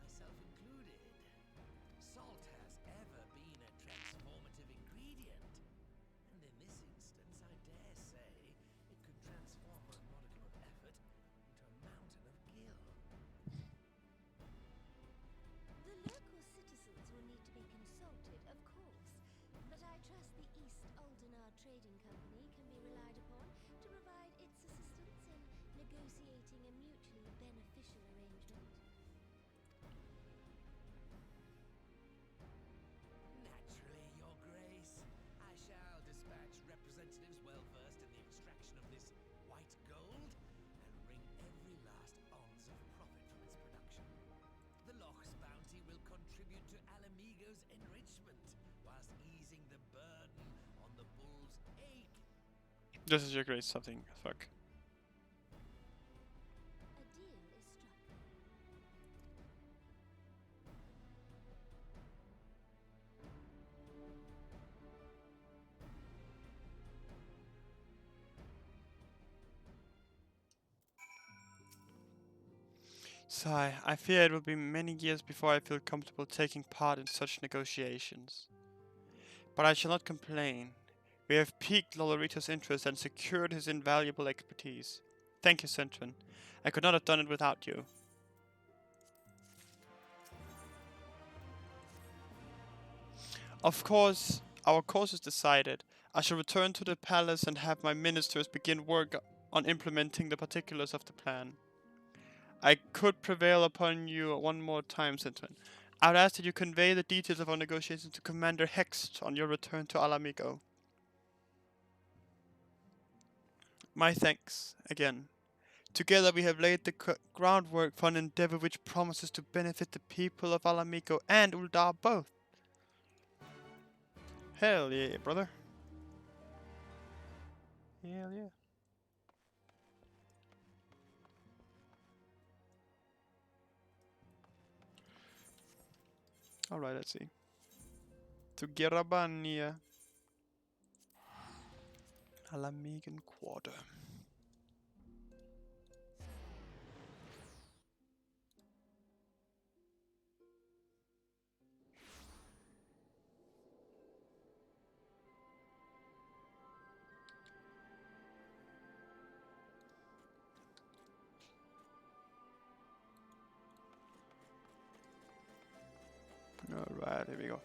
myself included. Salt has ever been a transformative ingredient, and in this instance, I dare say, it could transform a modicum of effort into a mountain of gill. The local citizens will need to be consulted, of course, but I trust the East Aldenar Trading Company can be relied upon to provide its assistance in negotiating a mutually beneficial arrangement. Naturally, Your Grace. I shall dispatch representatives well versed in the extraction of this white gold and wring every last ounce of profit from its production. The Loch's bounty will contribute to Alamigo's enrichment, whilst easing the burden on the bull's ache. This is Your Grace something. Fuck. A deal is struck. Sigh, I fear it will be many years before I feel comfortable taking part in such negotiations. But I shall not complain. We have piqued Lolorito's interest and secured his invaluable expertise. Thank you, Centrin. I could not have done it without you. Of course, our course is decided. I shall return to the palace and have my ministers begin work on implementing the particulars of the plan. I could prevail upon you one more time, Centrin. I would ask that you convey the details of our negotiations to Commander Hext on your return to Alamigo. My thanks, again. Together we have laid the groundwork for an endeavor which promises to benefit the people of Alamigo and Uldar both. Hell yeah, brother. Hell yeah. Alright, let's see. To Gerabania. Alamigan Quarter. Alright, here we go.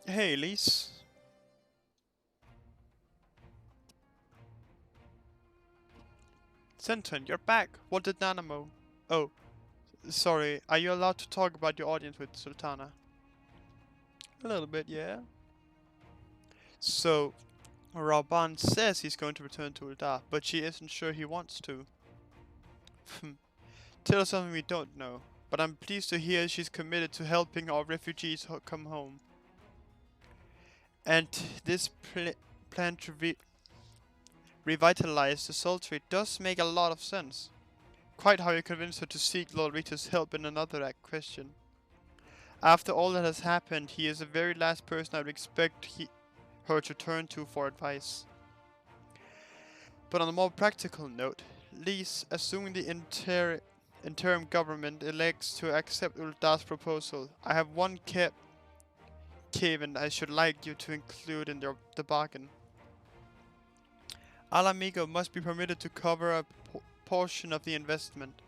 Hey, Elise. Centrin, you're back. What did Nanamo? Oh, sorry. Are you allowed to talk about your audience with Sultana? A little bit, yeah. So, Raban says he's going to return to Uldar, but she isn't sure he wants to. Tell us something we don't know, but I'm pleased to hear she's committed to helping our refugees come home. And this plan to revitalize the Sultry does make a lot of sense. Quite how you convinced her to seek Lord Rita's help in another question. After all that has happened, he is the very last person I would expect her to turn to for advice. But on a more practical note, Lise, assuming the interim government elects to accept Uldar's proposal, I have one caveat I should like you to include in the bargain. Alamigo must be permitted to cover a portion of the investment.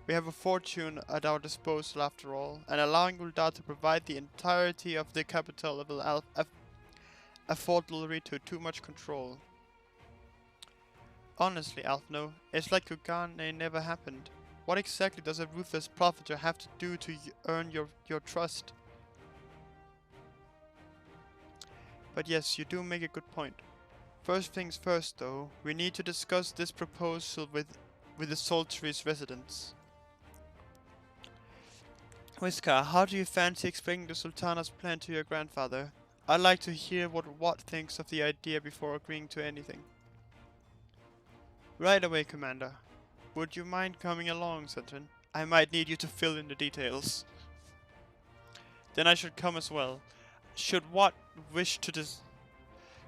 We have a fortune at our disposal after all, and allowing Uldar to provide the entirety of the capital will afford Lolorito too much control. Honestly, Alphno, it's like Kugane never happened. What exactly does a ruthless profiteer have to do to earn your trust? But yes, you do make a good point. First things first though, we need to discuss this proposal with the Sultry's residents. Whisker, how do you fancy explaining the Sultana's plan to your grandfather? I'd like to hear what Watt thinks of the idea before agreeing to anything. Right away, Commander. Would you mind coming along, Centrin? I might need you to fill in the details. Then I should come as well. Should Watt wish to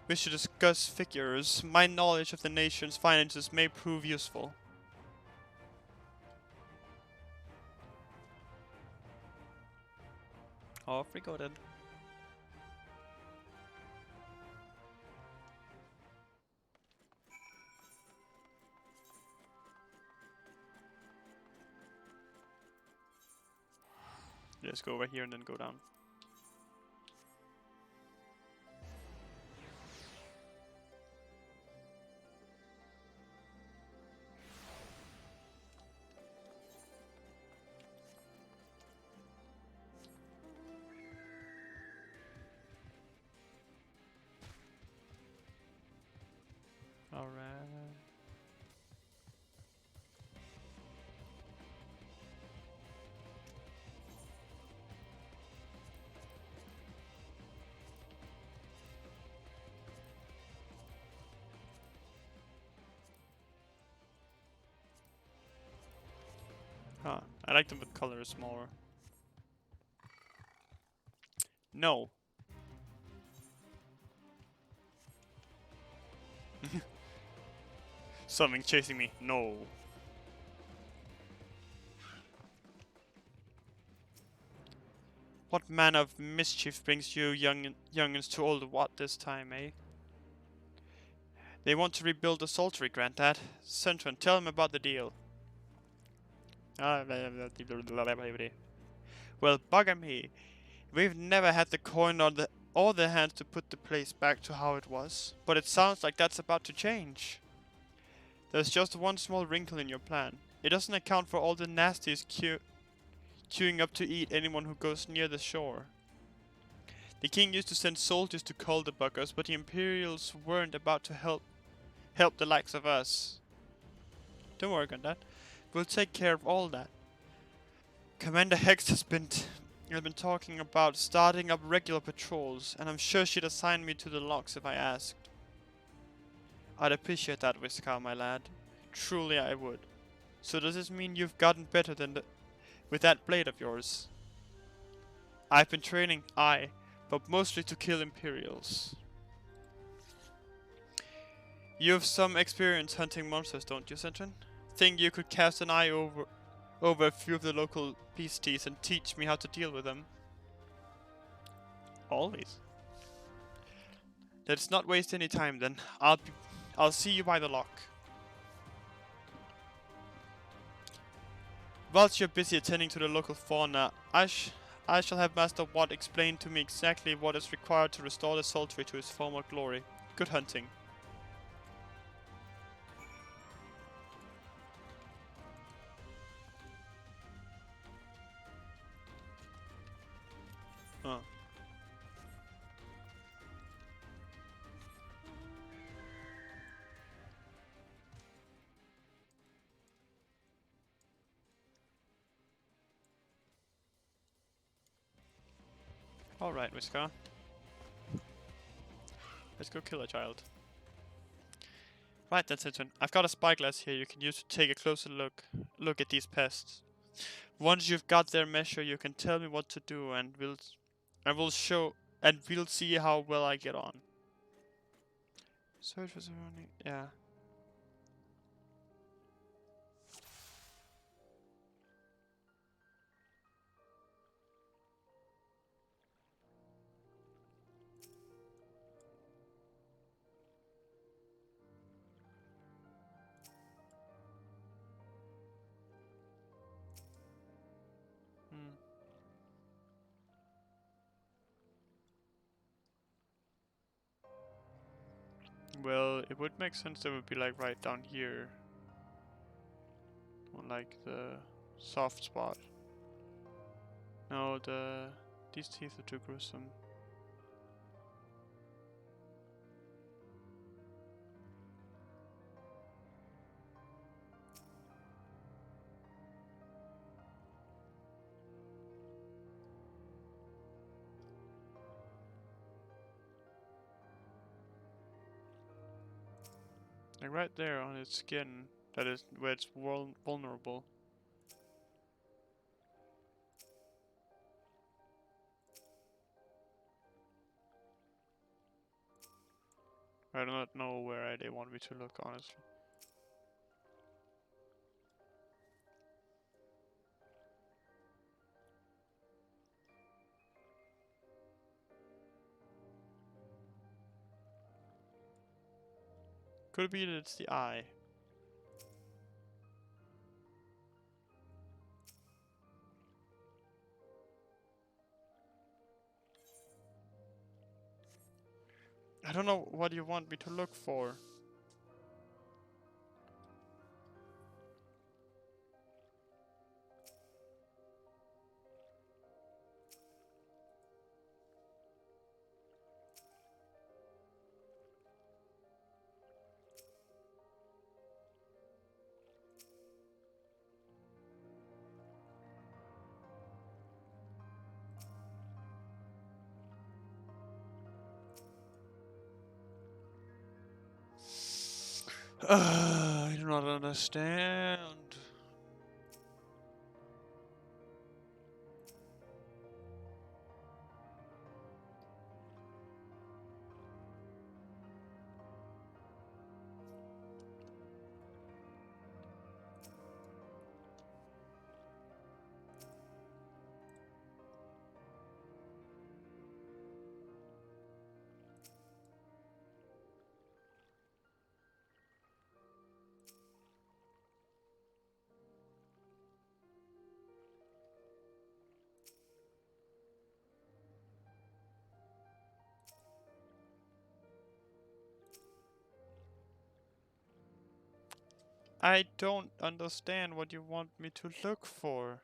wish to discuss figures. My knowledge of the nation's finances may prove useful. Off we go then. Let's go over here and then go down. Alright. Huh. I like them with colors more. No. Something chasing me. No. What manner of mischief brings you youngins to Old Wat this time, eh? They want to rebuild the Saltery, Granddad. Centron, tell him about the deal. Well, bugger me. We've never had the coin or the hands to put the place back to how it was. But it sounds like that's about to change. There's just one small wrinkle in your plan. It doesn't account for all the nasties queuing up to eat anyone who goes near the shore. The king used to send soldiers to cull the buggers, but the Imperials weren't about to help the likes of us. Don't worry, Granddad. We'll take care of all that. Commander Hex has been talking about starting up regular patrols, and I'm sure she'd assign me to the locks if I asked. I'd appreciate that, Whiskar, my lad. Truly I would. So does this mean you've gotten better with that blade of yours? I've been training, but mostly to kill Imperials. You have some experience hunting monsters, don't you, Centron? Think you could cast an eye over a few of the local beasties and teach me how to deal with them? Always. Let's not waste any time then. I'll see you by the lock. Whilst you're busy attending to the local fauna, I shall have Master Watt explain to me exactly what is required to restore the Saltery to its former glory. Good hunting. Oh. Alright, Whiskar. Let's go kill a child. Right, that's it. I've got a spyglass here you can use to take a closer look at these pests. Once you've got their measure, you can tell me what to do, and we'll see how well I get on. Search for surrounding. Yeah. Well, it would make sense that it would be like right down here. On like the soft spot. No, these teeth are too gruesome. Like right there on its skin, that is where it's vulnerable. I do not know where they want me to look, honestly. Could be that it's the eye. I don't know what you want me to look for. I do not understand. I don't understand what you want me to look for.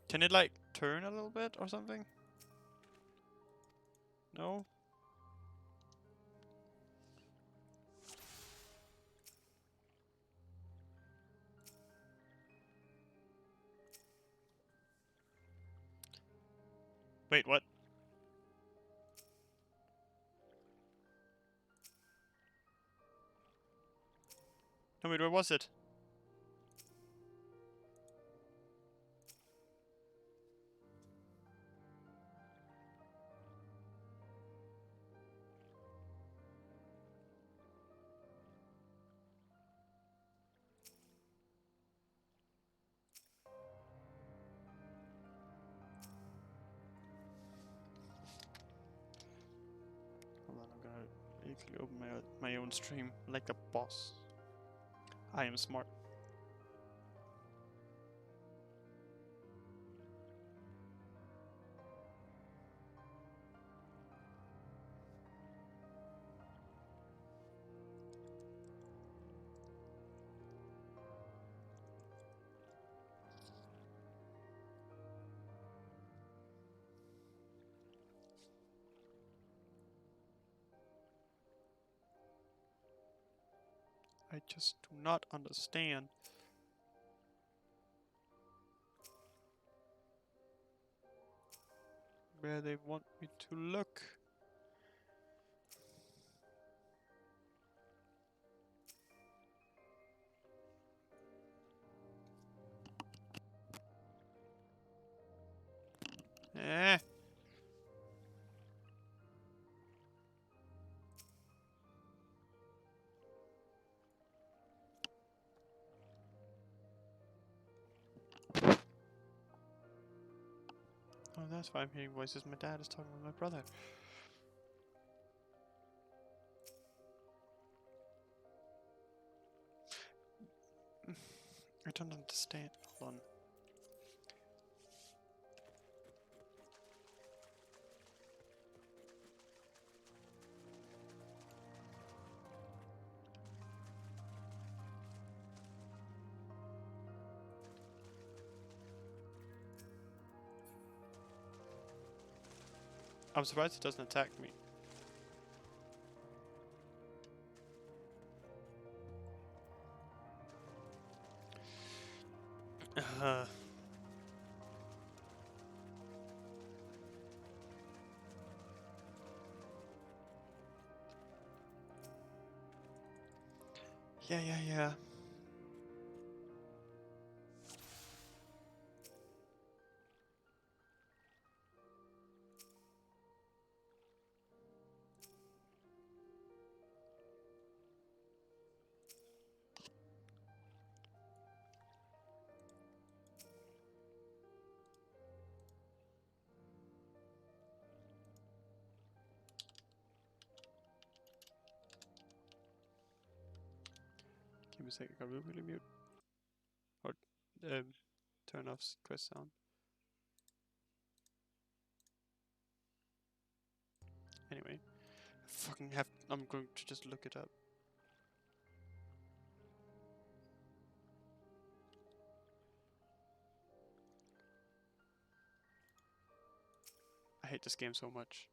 Can it like turn a little bit or something? No? Wait, what? No, wait, where was it? Hold on, I'm gonna easily open my own stream like a boss. I am smart. I just do not understand. Where they want me to look. Eh. Oh, that's why I'm hearing voices. My dad is talking with my brother. I don't understand. Hold on. I'm surprised it doesn't attack me. Yeah. Give me a second, I gotta really mute. Or turn off quest sound. Anyway. I'm going to just look it up. I hate this game so much.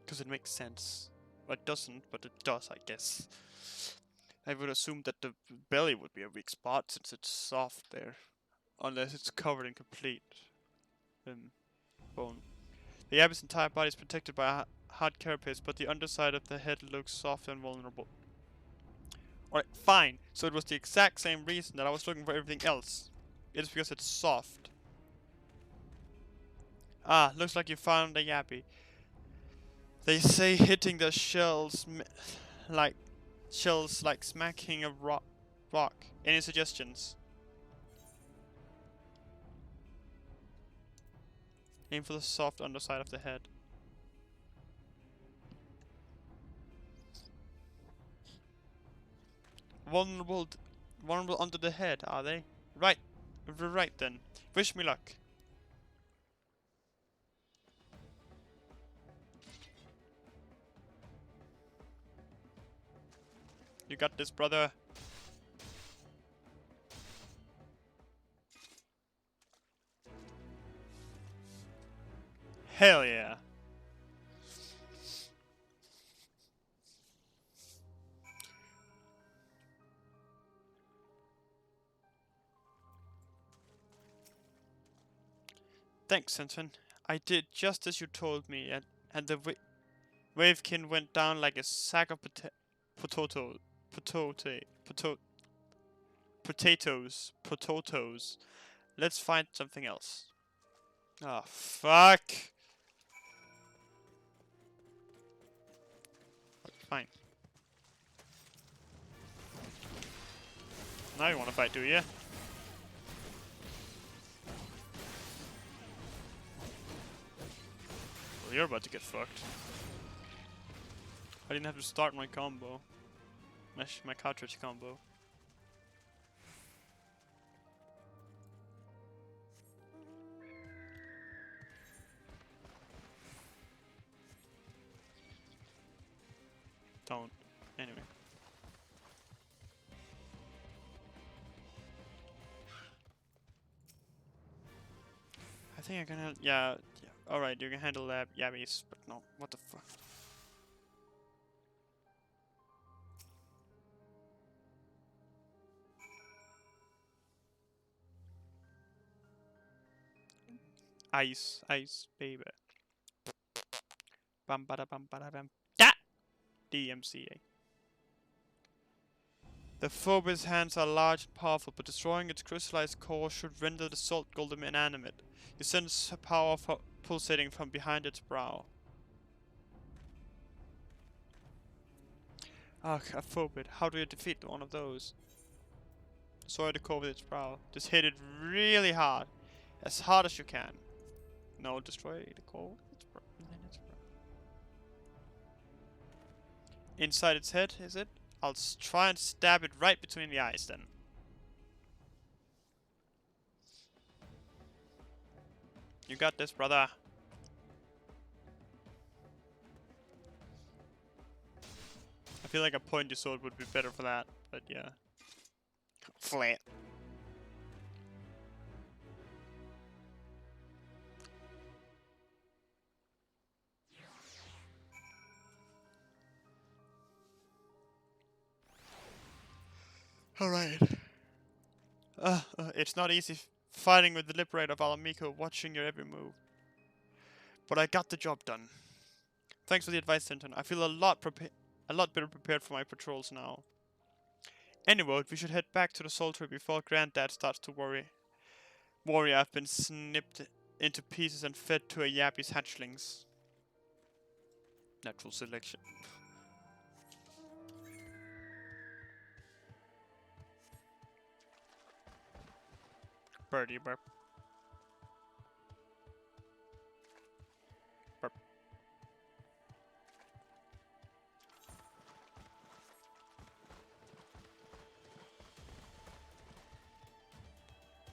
Because it makes sense. Well, it doesn't, but it does, I guess. I would assume that the belly would be a weak spot since it's soft there. Unless it's covered in complete bone. The Yappy's entire body is protected by a hard carapace, but the underside of the head looks soft and vulnerable. Alright, fine. So it was the exact same reason that I was looking for everything else. It's because it's soft. Ah, looks like you found a Yappy. They say hitting the shells like smacking a rock. Any suggestions? Aim for the soft underside of the head. Vulnerable under the head, are they? Right. Right then. Wish me luck. You got this, brother. Hell yeah. Thanks, Senton. I did just as you told me, and the Wavekin went down like a sack of potatoes. Let's find something else. Ah, fuck. Fine. Now you wanna fight, do you? Well, you're about to get fucked. I didn't have to start my combo. My cartridge combo. Don't. Anyway. I think I can handle. Yeah. Alright, you can handle that. Yabbies, but no. What the fuck? Ice, baby. Bam bada bam bada bam. Da! DMCA. The Phobos' hands are large and powerful, but destroying its crystallized core should render the salt golem inanimate. You sense power pulsating from behind its brow. Ugh, a Phobid. How do you defeat one of those? Destroy the core with its brow. Just hit it really hard. As hard as you can. No, destroy the core with its brow. Inside its head, is it? I'll try and stab it right between the eyes then. You got this, brother. I feel like a pointy sword would be better for that, but yeah. Flat. Alright. It's not easy fighting with the Liberator of Alamico, watching your every move. But I got the job done. Thanks for the advice, Sinton. I feel a lot better prepared for my patrols now. Anyway, we should head back to the Solitary before Granddad starts to worry. I've been snipped into pieces and fed to a Yappy's hatchlings. Natural selection. Birdie burp.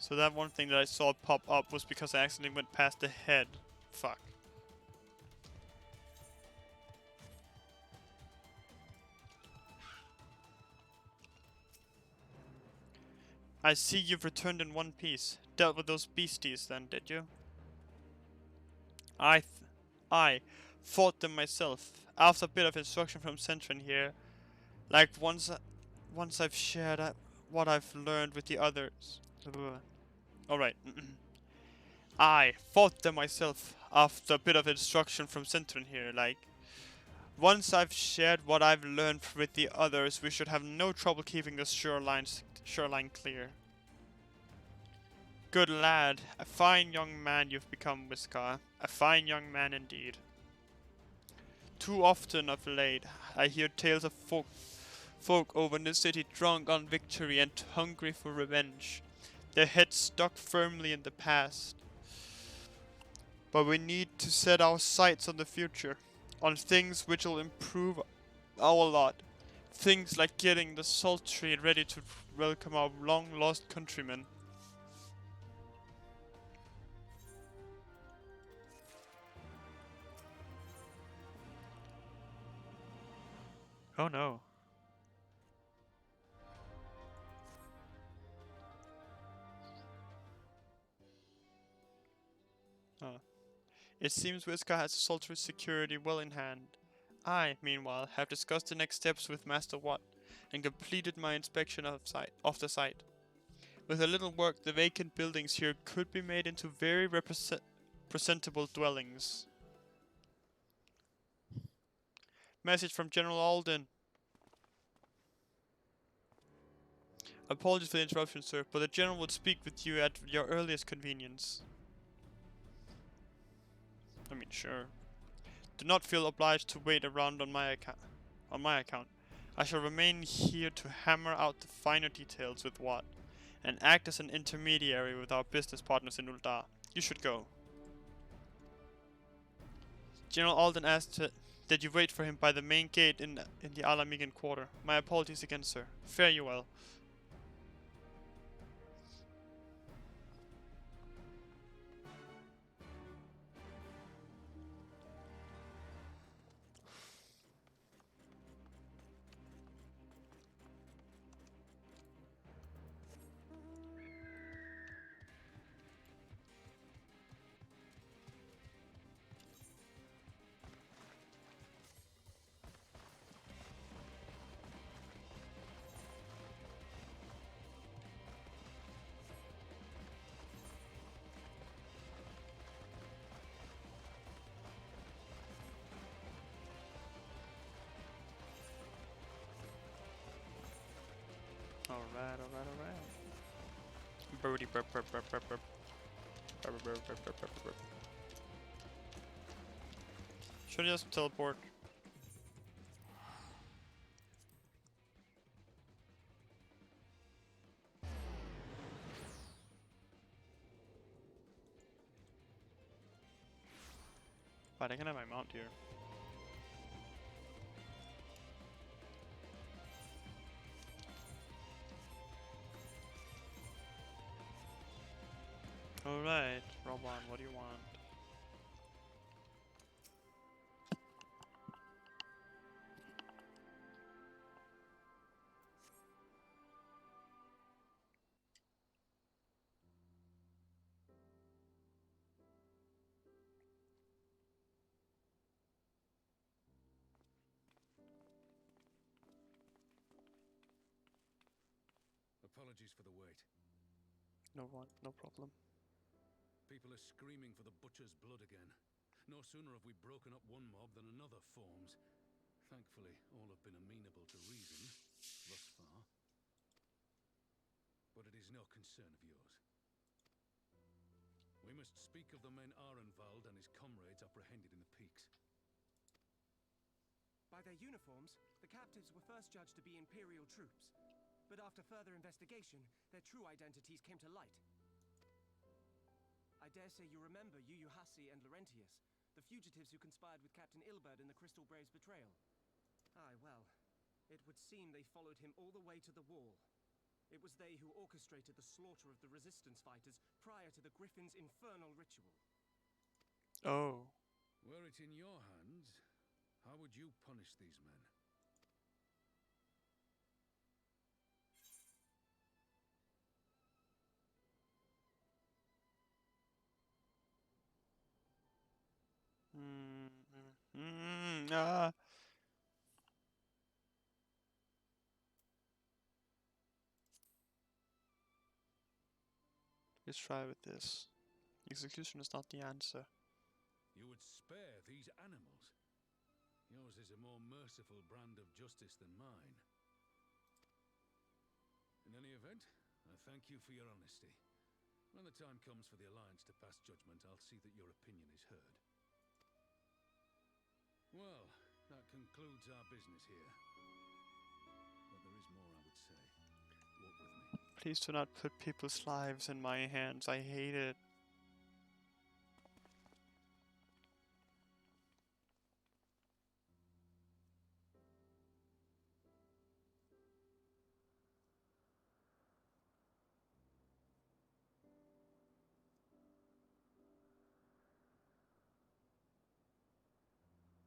So that one thing that I saw pop up was because I accidentally went past the head. Fuck. I see you've returned in one piece. Dealt with those beasties then, did you? I fought them myself. After a bit of instruction from Centrin here. Like once I've shared what I've learned with the others. Alright. I fought them myself after a bit of instruction from Centrin here. Like, once I've shared what I've learned with the others, we should have no trouble keeping the shoreline clear. Good lad. A fine young man you've become, Whiskar. A fine young man indeed. Too often of late, I hear tales of folk over in the city drunk on victory and hungry for revenge. Their heads stuck firmly in the past. But we need to set our sights on the future. On things which will improve our lot. Things like getting the salt tree ready to welcome our long-lost countrymen. Oh no. It seems Whiskar has the Sultry's security well in hand. I, meanwhile, have discussed the next steps with Master Watt, and completed my inspection of the site. With a little work, the vacant buildings here could be made into very presentable dwellings. Message from General Alden. Apologies for the interruption, sir, but the General would speak with you at your earliest convenience. I mean, sure. Do not feel obliged to wait around on my account. I shall remain here to hammer out the finer details with Watt, and act as an intermediary with our business partners in Uldar. You should go. General Alden asked that you wait for him by the main gate in the Alamigan quarter. My apologies again, sir. Fare you well. Alright. Birdie burp. Should I just teleport? But I can have my mount here. Alright, Robon, what do you want? Apologies for the wait. No problem. People are screaming for the butcher's blood again. No sooner have we broken up one mob than another forms. Thankfully, all have been amenable to reason, thus far. But it is no concern of yours. We must speak of the men Arenvald and his comrades apprehended in the peaks. By their uniforms, the captives were first judged to be Imperial troops. But after further investigation, their true identities came to light. I dare say you remember Yuyuhasi and Laurentius, the fugitives who conspired with Captain Ilberd in the Crystal Brave's betrayal. Aye, well, it would seem they followed him all the way to the wall. It was they who orchestrated the slaughter of the resistance fighters prior to the Griffin's infernal ritual. Oh. Were it in your hands, how would you punish these men? Ah. Let's try with this. Execution is not the answer. You would spare these animals? Yours is a more merciful brand of justice than mine. In any event, I thank you for your honesty. When the time comes for the Alliance to pass judgment, I'll see that your opinion is heard. Well, that concludes our business here. But there is more I would say. Walk with me. Please do not put people's lives in my hands. I hate it.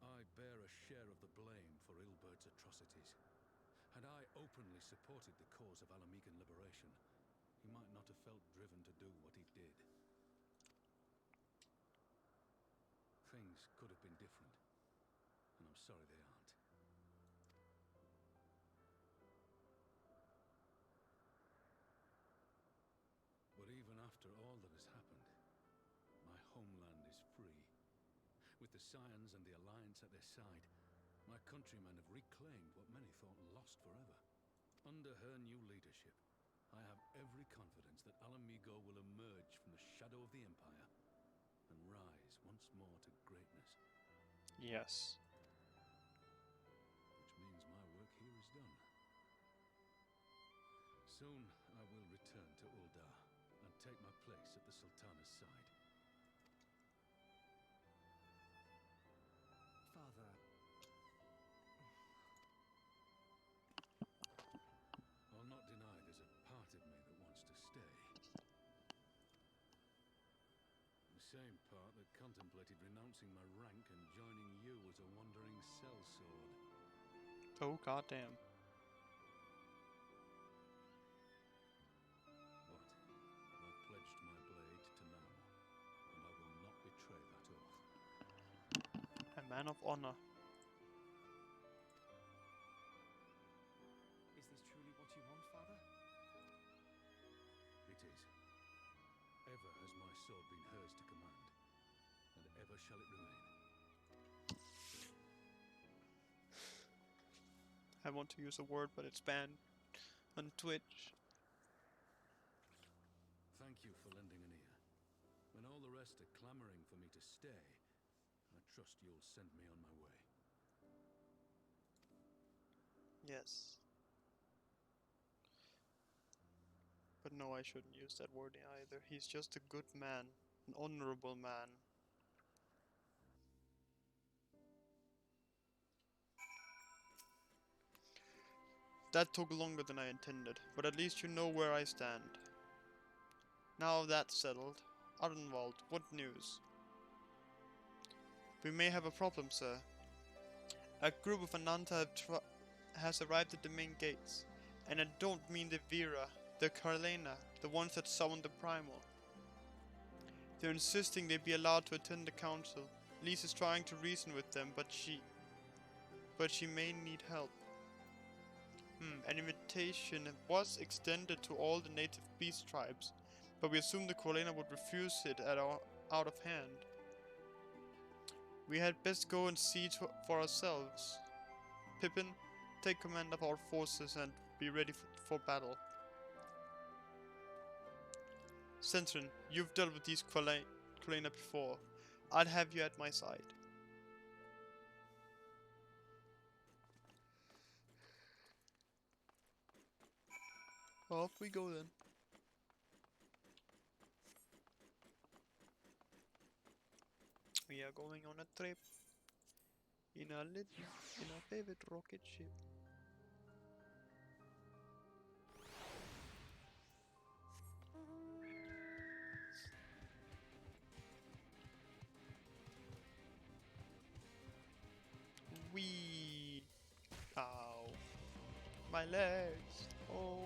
I bear a share of the blame for Ilbert's atrocities. Had I openly supported the cause of Alamegan liberation, he might not have felt driven to do what he did. Things could have been different, and I'm sorry they aren't. But even after all that has happened, my homeland is free. With the Scions and the Alliance at their side, my countrymen have reclaimed what many thought lost forever. Under her new leadership, I have every confidence that Alamigo will emerge from the shadow of the Empire and rise once more to greatness. Yes. Which means my work here is done. Soon I will return to Uldar and take my place at the Sultana's side. Father, I'll not deny there's a part of me that wants to stay. The same part that contemplated renouncing my rank and joining you as a wandering sellsword. Oh goddamn. But I pledged my blade to Nanamo, and I will not betray that oath. A man of honor. is this truly what you want, Father? It is. Ever has my sword been hers to command, and ever shall it remain. I want to use a word, but it's banned on Twitch. Thank you for lending an ear. When all the rest are clamoring for me to stay, I trust you'll send me on my way. Yes. But no, I shouldn't use that word either. He's just a good man. An honorable man. That took longer than I intended, but at least you know where I stand. Now that's settled, Ardenwald, what news? We may have a problem, sir. A group of Ananta has arrived at the main gates, and I don't mean the Vera, the Carlena, the ones that summoned the Primal. They're insisting they be allowed to attend the council. Lise is trying to reason with them, but she may need help. An invitation was extended to all the native beast tribes, but we assumed the Carlena would refuse it out of hand. We had best go and see for ourselves. Pippin, take command of our forces and be ready for battle. Centrin, you've dealt with these Carlena before. I'd have you at my side. Off we go then. We are going on a trip in a favorite rocket ship. my legs. Oh.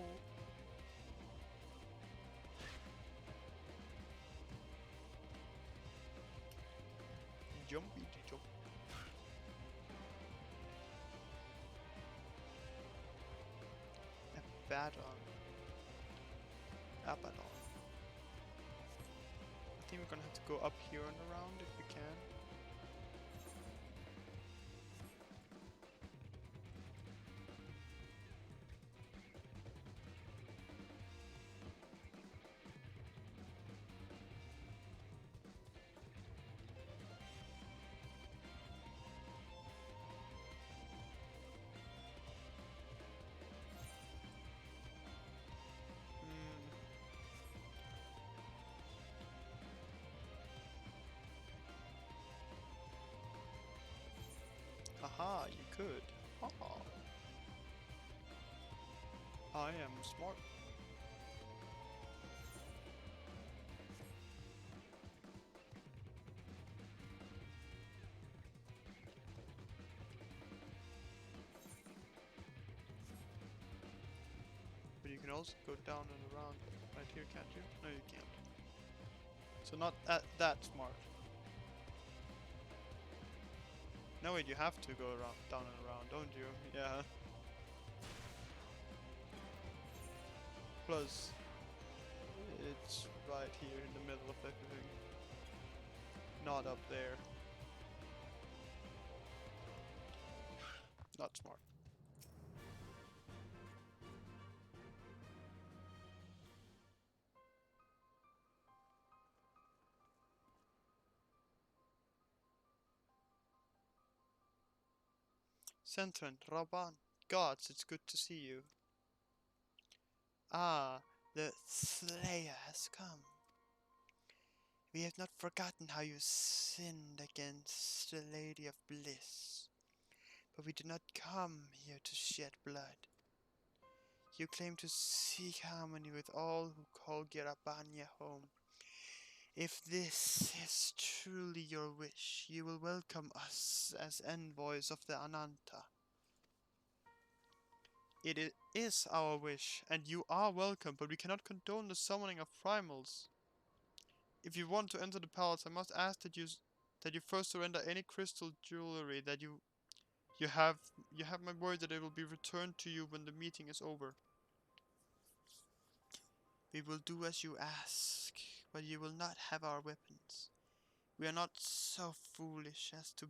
Jumpy jump. Abaddon. Abaddon. I think we're gonna have to go up here and around if we can. Aha, you could. Ah. I am smart. But you can also go down and around right here, can't you? No, you can't. So not that smart. No, wait, you have to go around, down and around, don't you? Yeah. Plus, it's right here in the middle of everything. Not up there. Not smart. Sentient, Raban, gods, it's good to see you. Ah, the Slayer has come. We have not forgotten how you sinned against the Lady of Bliss. But we did not come here to shed blood. You claim to seek harmony with all who call Gerabania home. If this is truly your wish, you will welcome us as envoys of the Ananta. It is our wish, and you are welcome, but we cannot condone the summoning of primals. If you want to enter the palace, I must ask that you first surrender any crystal jewelry that you have. You have my word that it will be returned to you when the meeting is over. We will do as you ask, but you will not have our weapons. We are not so foolish as to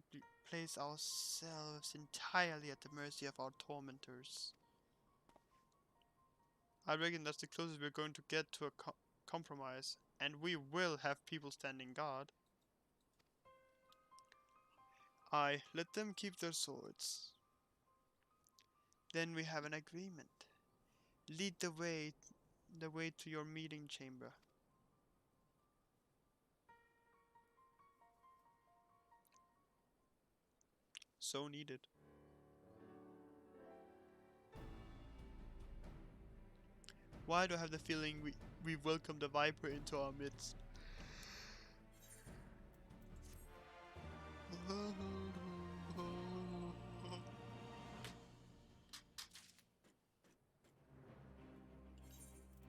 place ourselves entirely at the mercy of our tormentors. I reckon that's the closest we're going to get to a compromise, and we will have people standing guard. Aye, let them keep their swords. Then we have an agreement. Lead the way to your meeting chamber. So needed. Why do I have the feeling we welcome the Viper into our midst?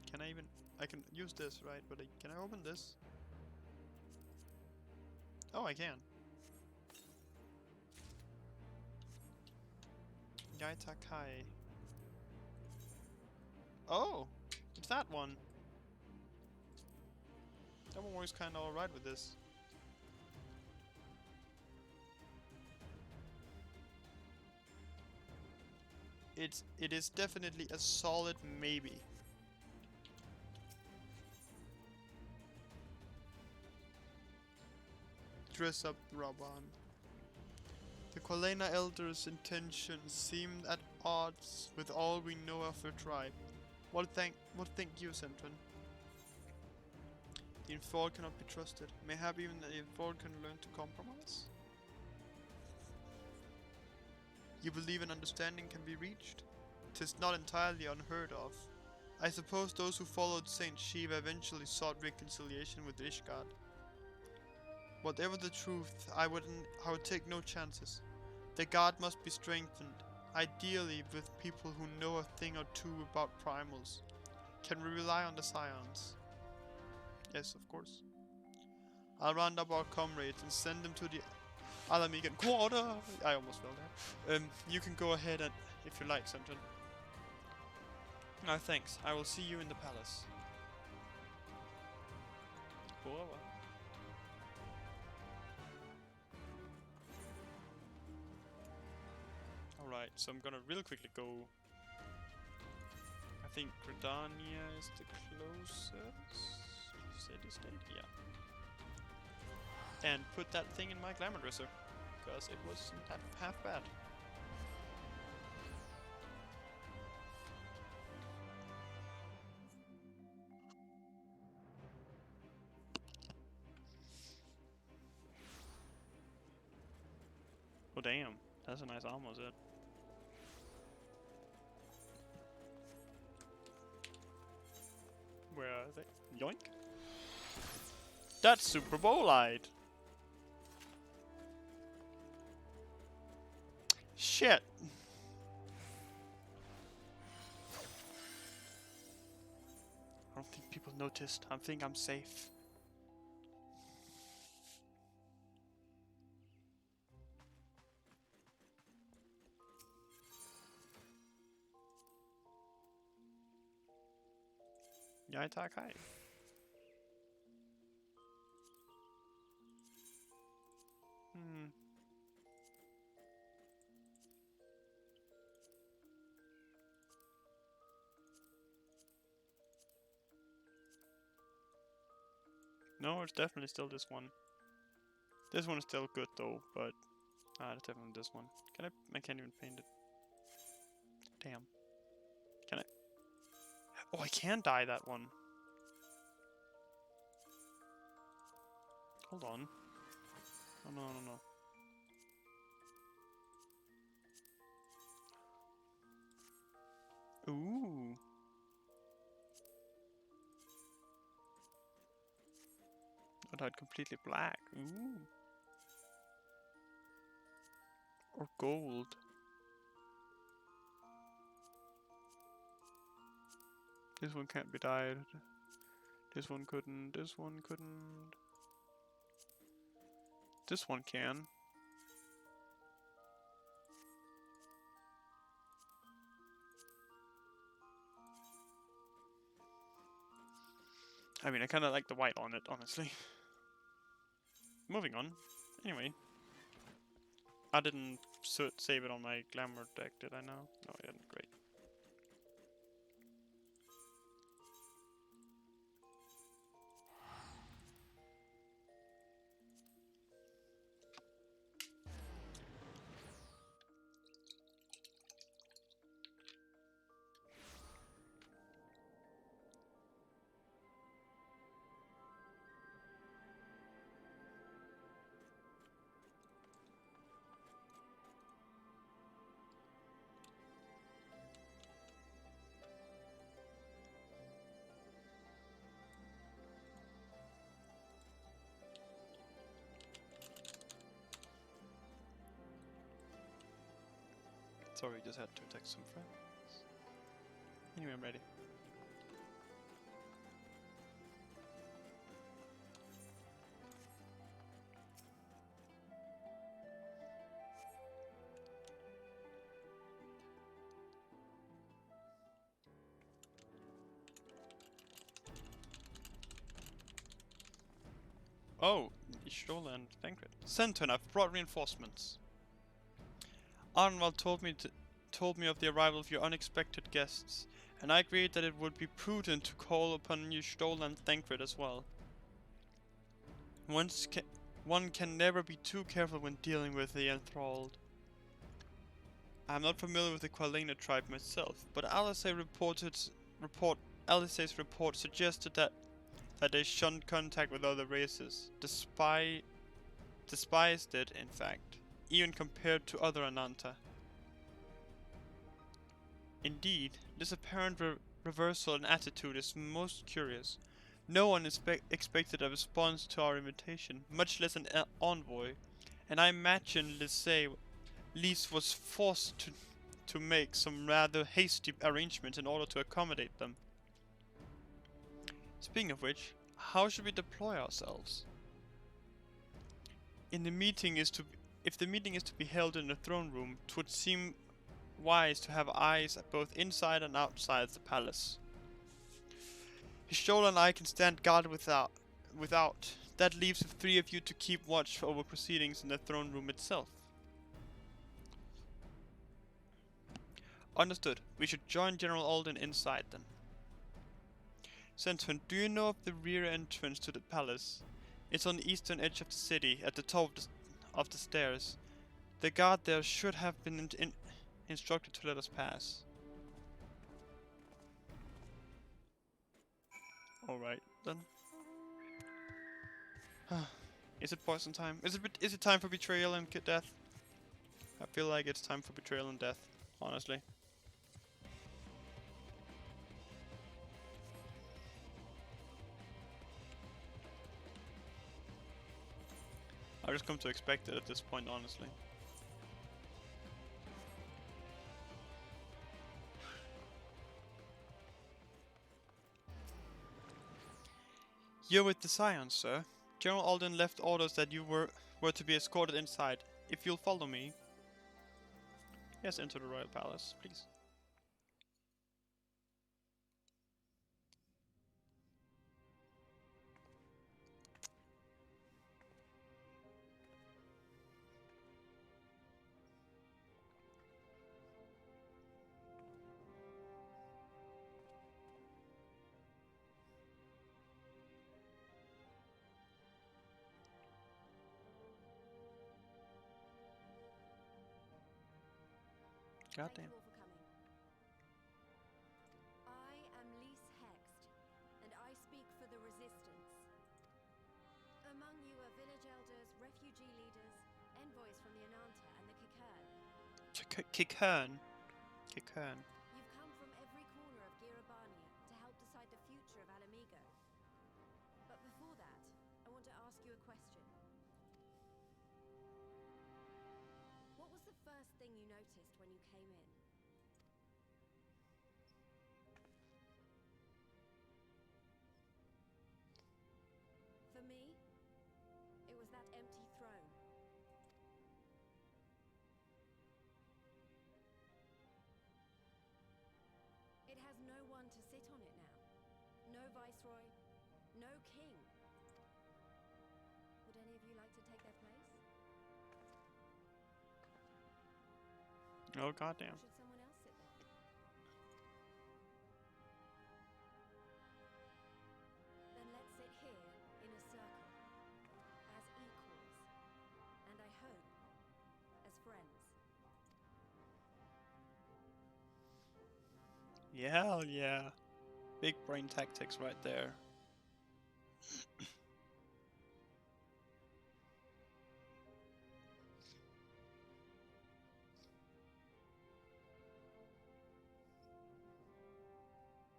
Can I even... I can use this, right? But can I open this? Oh, I can. Yaitakai. Oh! It's that one! That one was kinda alright with this. It is definitely a solid maybe. Dress up Raban. The Qualena Elders' intentions seemed at odds with all we know of their tribe. What think you, Sentron? The Inford cannot be trusted. Mayhap even the Inford can learn to compromise? You believe an understanding can be reached? 'Tis not entirely unheard of. I suppose those who followed Saint Shiva eventually sought reconciliation with Ishgard. Whatever the truth, I would take no chances. The god must be strengthened. ideally with people who know a thing or two about primals. Can we rely on the scions? Yes, of course. I'll round up our comrades and send them to the Alamegan quarter. I almost fell there. You can go ahead and, if you like, Senton. No, thanks. I will see you in the palace. Forever. Alright, so I'm gonna real quickly go. I think Gridania is the closest city-state, yeah. And put that thing in my glamour dresser, because it wasn't half bad. Oh damn, that's a nice armor set. Where are they? Yoink! That's Super Bolide! Shit! I don't think people noticed. I think I'm safe. Jag tackar. No, it's definitely still this one. This one is still good though, but it's definitely this one. Can I can't even paint it. Damn. Can I? Oh, I can dye that one. Hold on. Oh no, no, no. Ooh. Oh, dyed completely black. Ooh. Or gold. This one can't be dyed. This one couldn't. This one couldn't. This one can. I mean, I kind of like the white on it, honestly. Moving on. Anyway. I didn't save it on my glamour deck, did I now? No, I didn't. Great. Sorry, just had to text some friends. Anyway, I'm ready. Oh, Ishtola and Thancred. Senton, I've brought reinforcements. Arnwald told me of the arrival of your unexpected guests, and I agreed that it would be prudent to call upon Y'shtola and Thancred as well. One can never be too careful when dealing with the enthralled. I am not familiar with the Qualena tribe myself, but Alizé's report suggested that they shunned contact with other races. Despised it, in fact, even compared to other Ananta. Indeed, this apparent reversal in attitude is most curious. No one expected a response to our invitation, much less an envoy, and I imagine Lys was forced to make some rather hasty arrangements in order to accommodate them. Speaking of which, how should we deploy ourselves? If the meeting is to be held in the throne room, 'twould seem wise to have eyes both inside and outside the palace. Hishola and I can stand guard without. That leaves the three of you to keep watch over proceedings in the throne room itself. Understood. We should join General Alden inside then. Sentiment, do you know of the rear entrance to the palace? It's on the eastern edge of the city, at the top of the stairs. The guard there should have been instructed to let us pass. Alright, then. Is it poison time? Is it time for betrayal and death? I feel like it's time for betrayal and death, honestly. I just come to expect it at this point, honestly. You're with the Scions, sir. General Alden left orders that you were to be escorted inside. If you'll follow me. Yes, enter the royal palace, please. Goddamn. Thank you all for coming. I am Lise Hext, and I speak for the Resistance. Among you are village elders, refugee leaders, envoys from the Ananta and the Kikern. Kikern. You've come from every corner of Girabania to help decide the future of Alamigo. But before that, I want to ask you a question. What was the first thing you noticed when you came in? For me, it was that empty throne. It has no one to sit on it now. No viceroy, no king. Would any of you like to take their place? Oh goddamn. Should someone else sit there? Then let's sit here in a circle, as equals, and I hope, as friends. Yeah, hell yeah. Big brain tactics right there.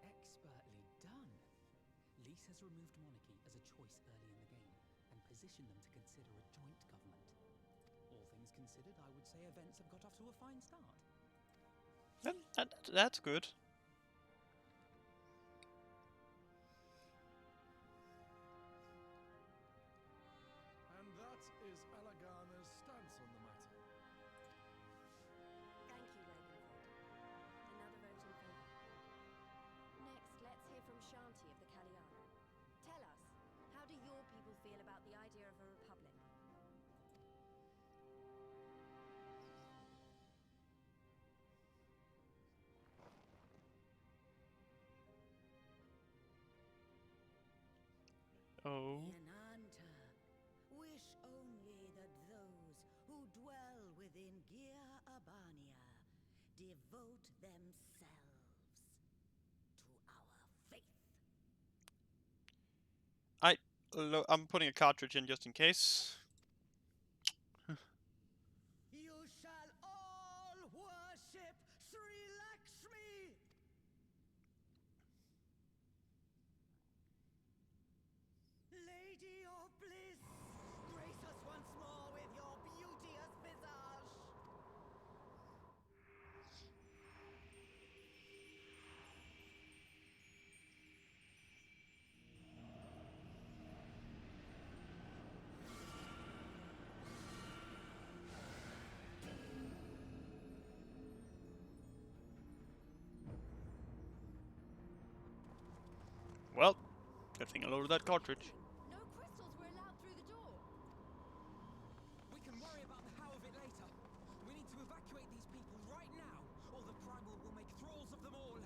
Expertly done. Lise has removed monarchy as a choice early in the game, and positioned them to consider a joint government. All things considered, I would say events have got off to a fine start. That's good. And that is Alagana's stance on the matter. Thank you, Ravenford. Another vote in favor. Next, let's hear from Shanti of the Kalyana. Tell us, how do your people feel about the idea of a republic? Oh. Yananta, wish only that those who dwell within Gir Abania devote themselves to our faith. I'm putting a cartridge in just in case. You shall all worship Sri Lakshmi! Lady of bliss, grace us once more with your beauteous visage. Good thing I loaded that cartridge. No crystals were allowed through the door. We can worry about the how of it later. We need to evacuate these people right now, or the Primal will make thralls of them all.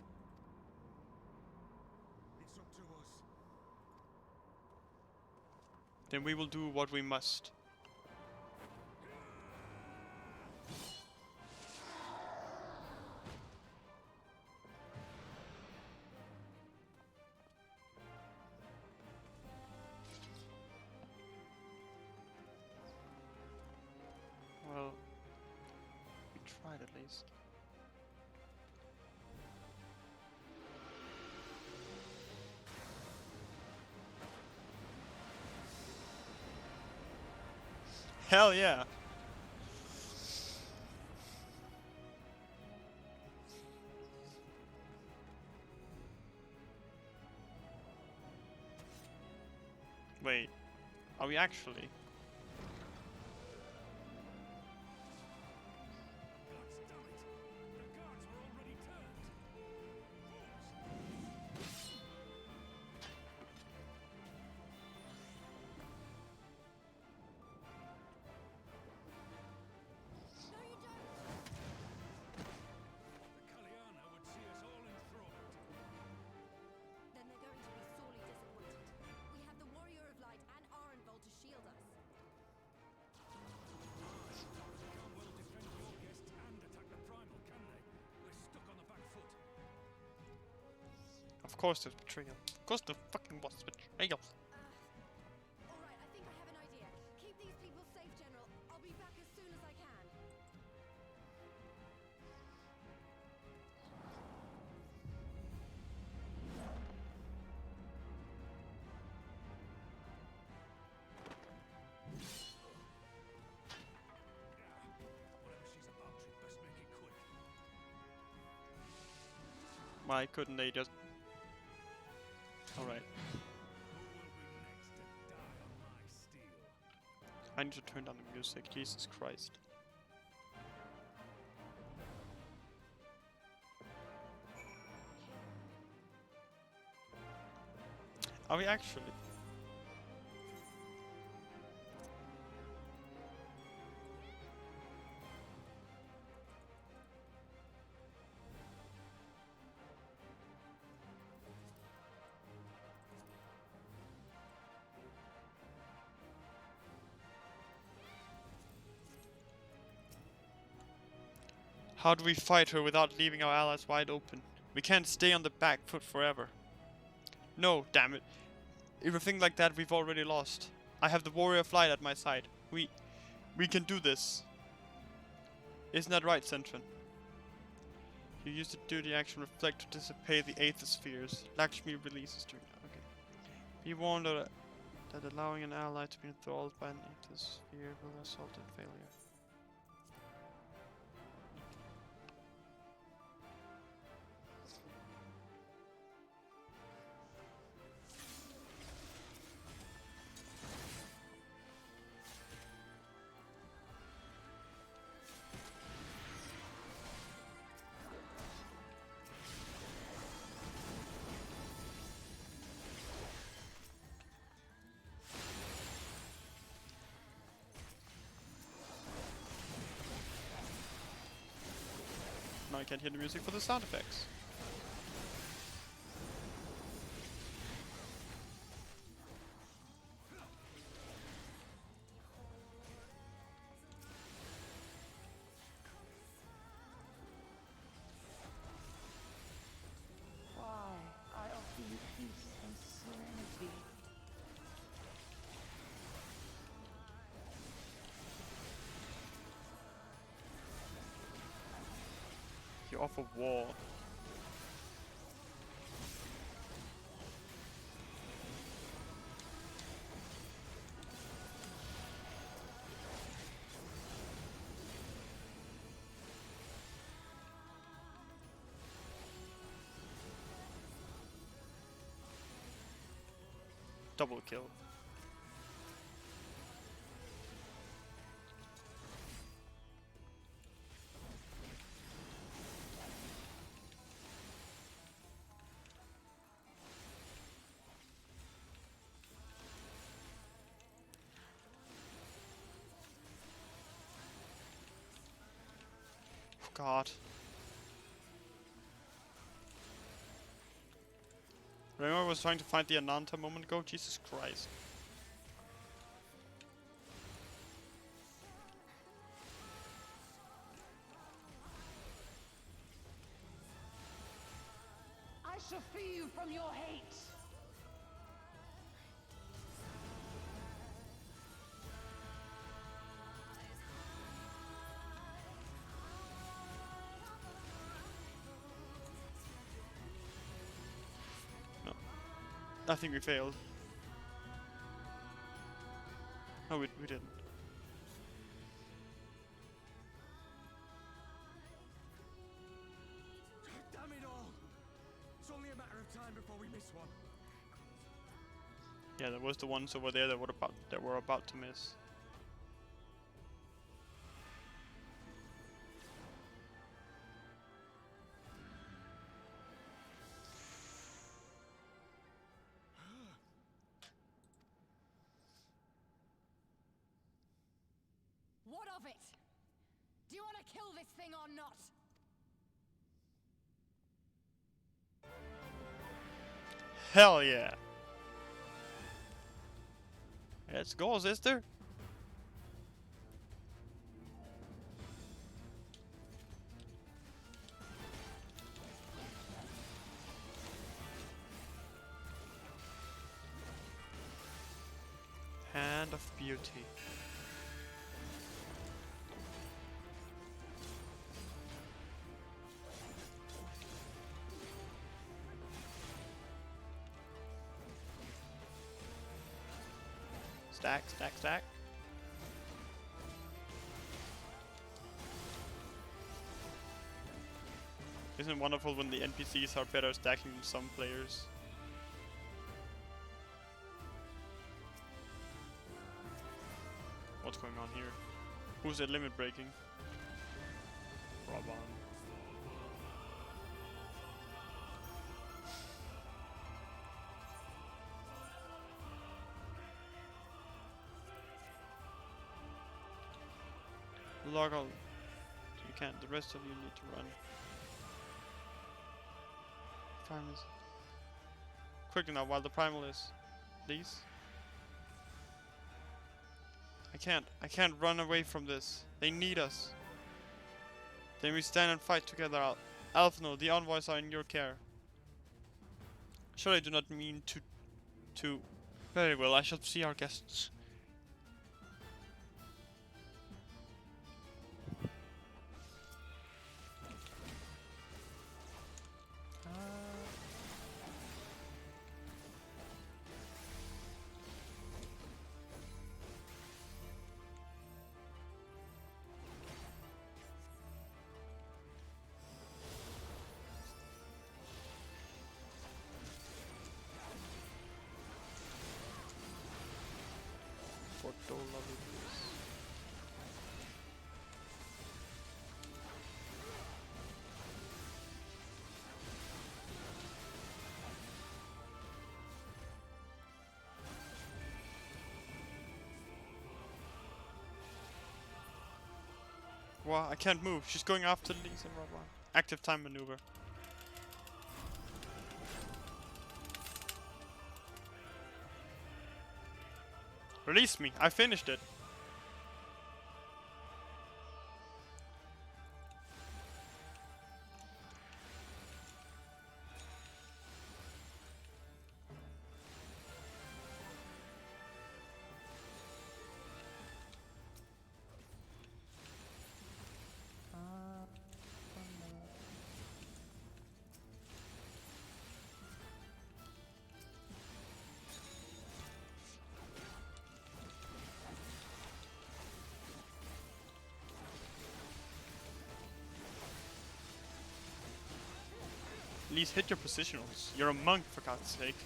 It's up to us. Then we will do what we must. Well, we tried at least. Hell yeah! Wait, are we actually? Gods damn it! The guards were already turned! No, you don't. The Kaliana would see us all enthralled. Then they're going to be sorely disappointed. We have the Warrior of Light and Arenvald to shield us. Can't well defend your guests and attack the Primal, can they? We're stuck on the back foot. Of course there's betrayal. Of course there fucking was betrayal. Alright, I think I have an idea. Keep these people safe, General. I'll be back as soon as I can. Whatever she's about, she'd best make it quick. Why couldn't they just... Alright, Who will be next to die on my steel? I need to turn down the music, Jesus Christ. Are we actually? How do we fight her without leaving our allies wide open? We can't stay on the back foot forever. No, damn it. Everything like that we've already lost. I have the Warrior of Light at my side. We can do this. Isn't that right, Centron? You used to do the action reflect to dissipate the Aether spheres. Lakshmi releases during okay. Be warned that allowing an ally to be enthralled by an Aether sphere will result in failure. Now I can't hear the music for the sound effects. Why, I offer you peace and serenity. You offer war. Double kill. God. Remember I was trying to find the Ananta a moment ago? Jesus Christ. I shall free you from your hate. No. I think we failed. No, we didn't. Damn it all! It's only a matter of time before we miss one. Yeah, there was the ones over there that were about to miss. What of it? Do you want to kill this thing or not? Hell yeah! Let's go, sister! Hand of Beauty. Stack, stack, stack. Isn't it wonderful when the NPCs are better stacking than some players? What's going on here? Who's that limit breaking? Raban. Log all. You can't. The rest of you need to run. Primal is. Quickly now, while the primal is. Please. I can't run away from this. They need us. Then we stand and fight together. Alphno, the envoys are in your care. Sure, I do not mean to. Very well, I shall see our guests. Wow, I can't move. She's going after Lee Sin Raban. Active time maneuver. Release me. I finished it. At least hit your positionals. You're a monk, for God's sake.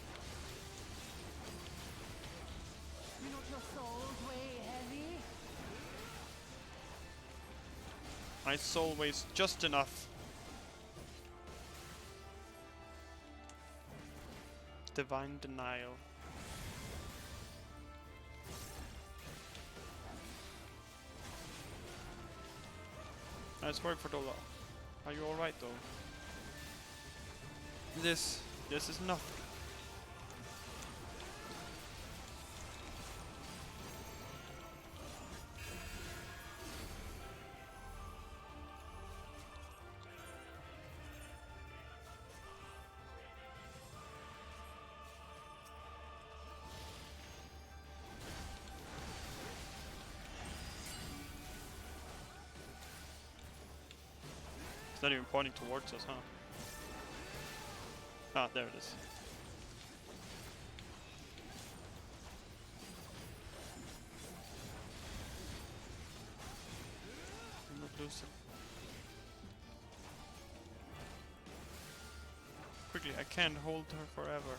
Do not your souls weigh heavy? My soul weighs just enough. Divine Denial. Nice work for Dola. Are you alright though? This is nothing. It's not even pointing towards us, huh? Ah, there it is. I'm not losing. Quickly, I can't hold her forever.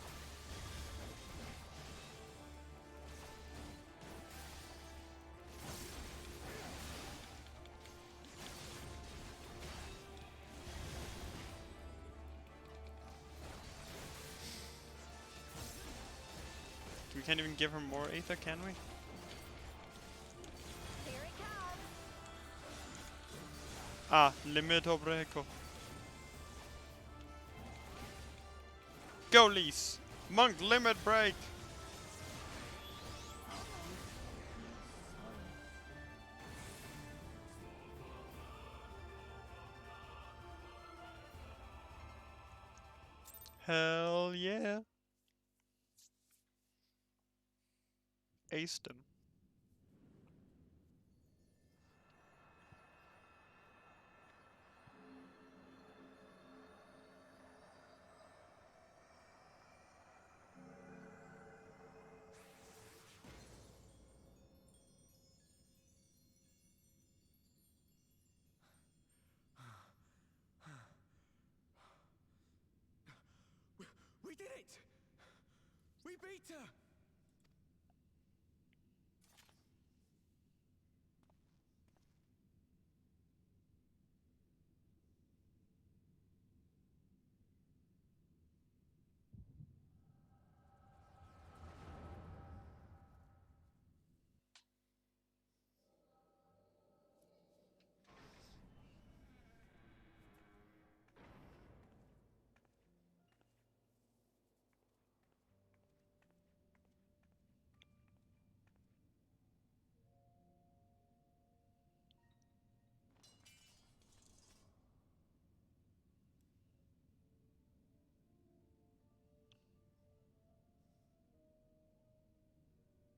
We can't even give her more Aether, can we? Here it comes. Ah, limit obreko. Go, Lise! Monk, limit break! Hell yeah! Aced him. We did it! We beat her!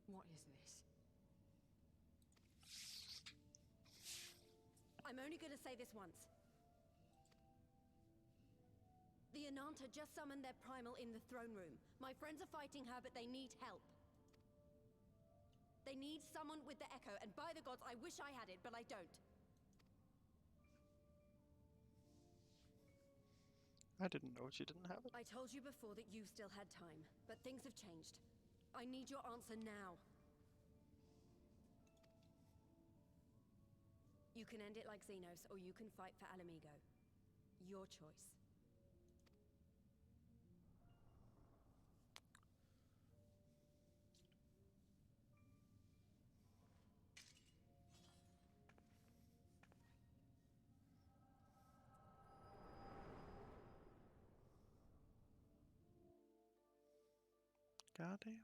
What is this? I'm only going to say this once. The Ananta just summoned their primal in the throne room. My friends are fighting her, but they need help. They need someone with the Echo, and by the gods, I wish I had it, but I don't. I didn't know she didn't have it. I told you before that you still had time, but things have changed. I need your answer now. You can end it like Xenos, or you can fight for Alamigo. Your choice. Goddamn.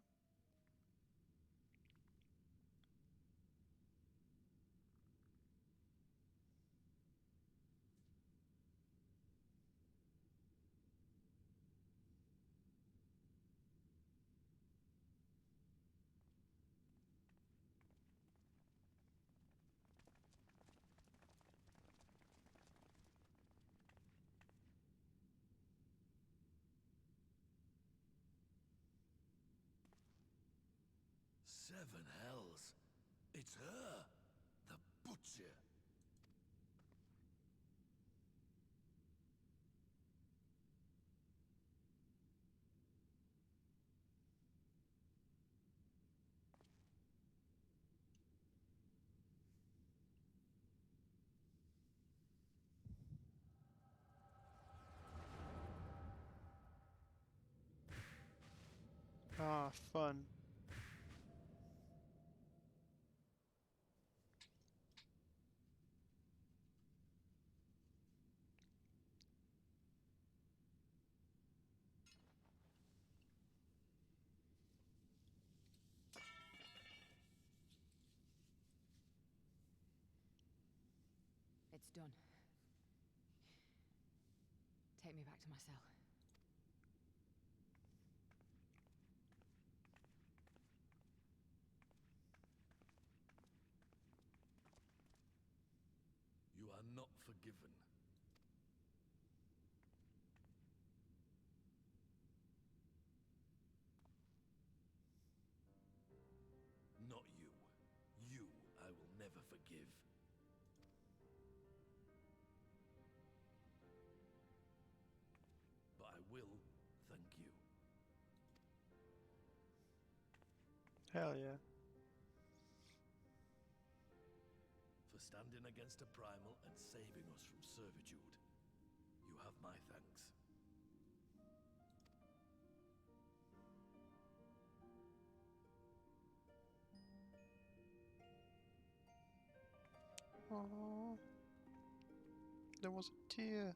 Seven hells. It's her. The Butcher. Ah, fun. It's done. Take me back to my cell. You are not forgiven. Not you. You I will never forgive. But I will thank you. Hell yeah. For standing against a primal and saving us from servitude. You have my thanks. Oh, there was a tear.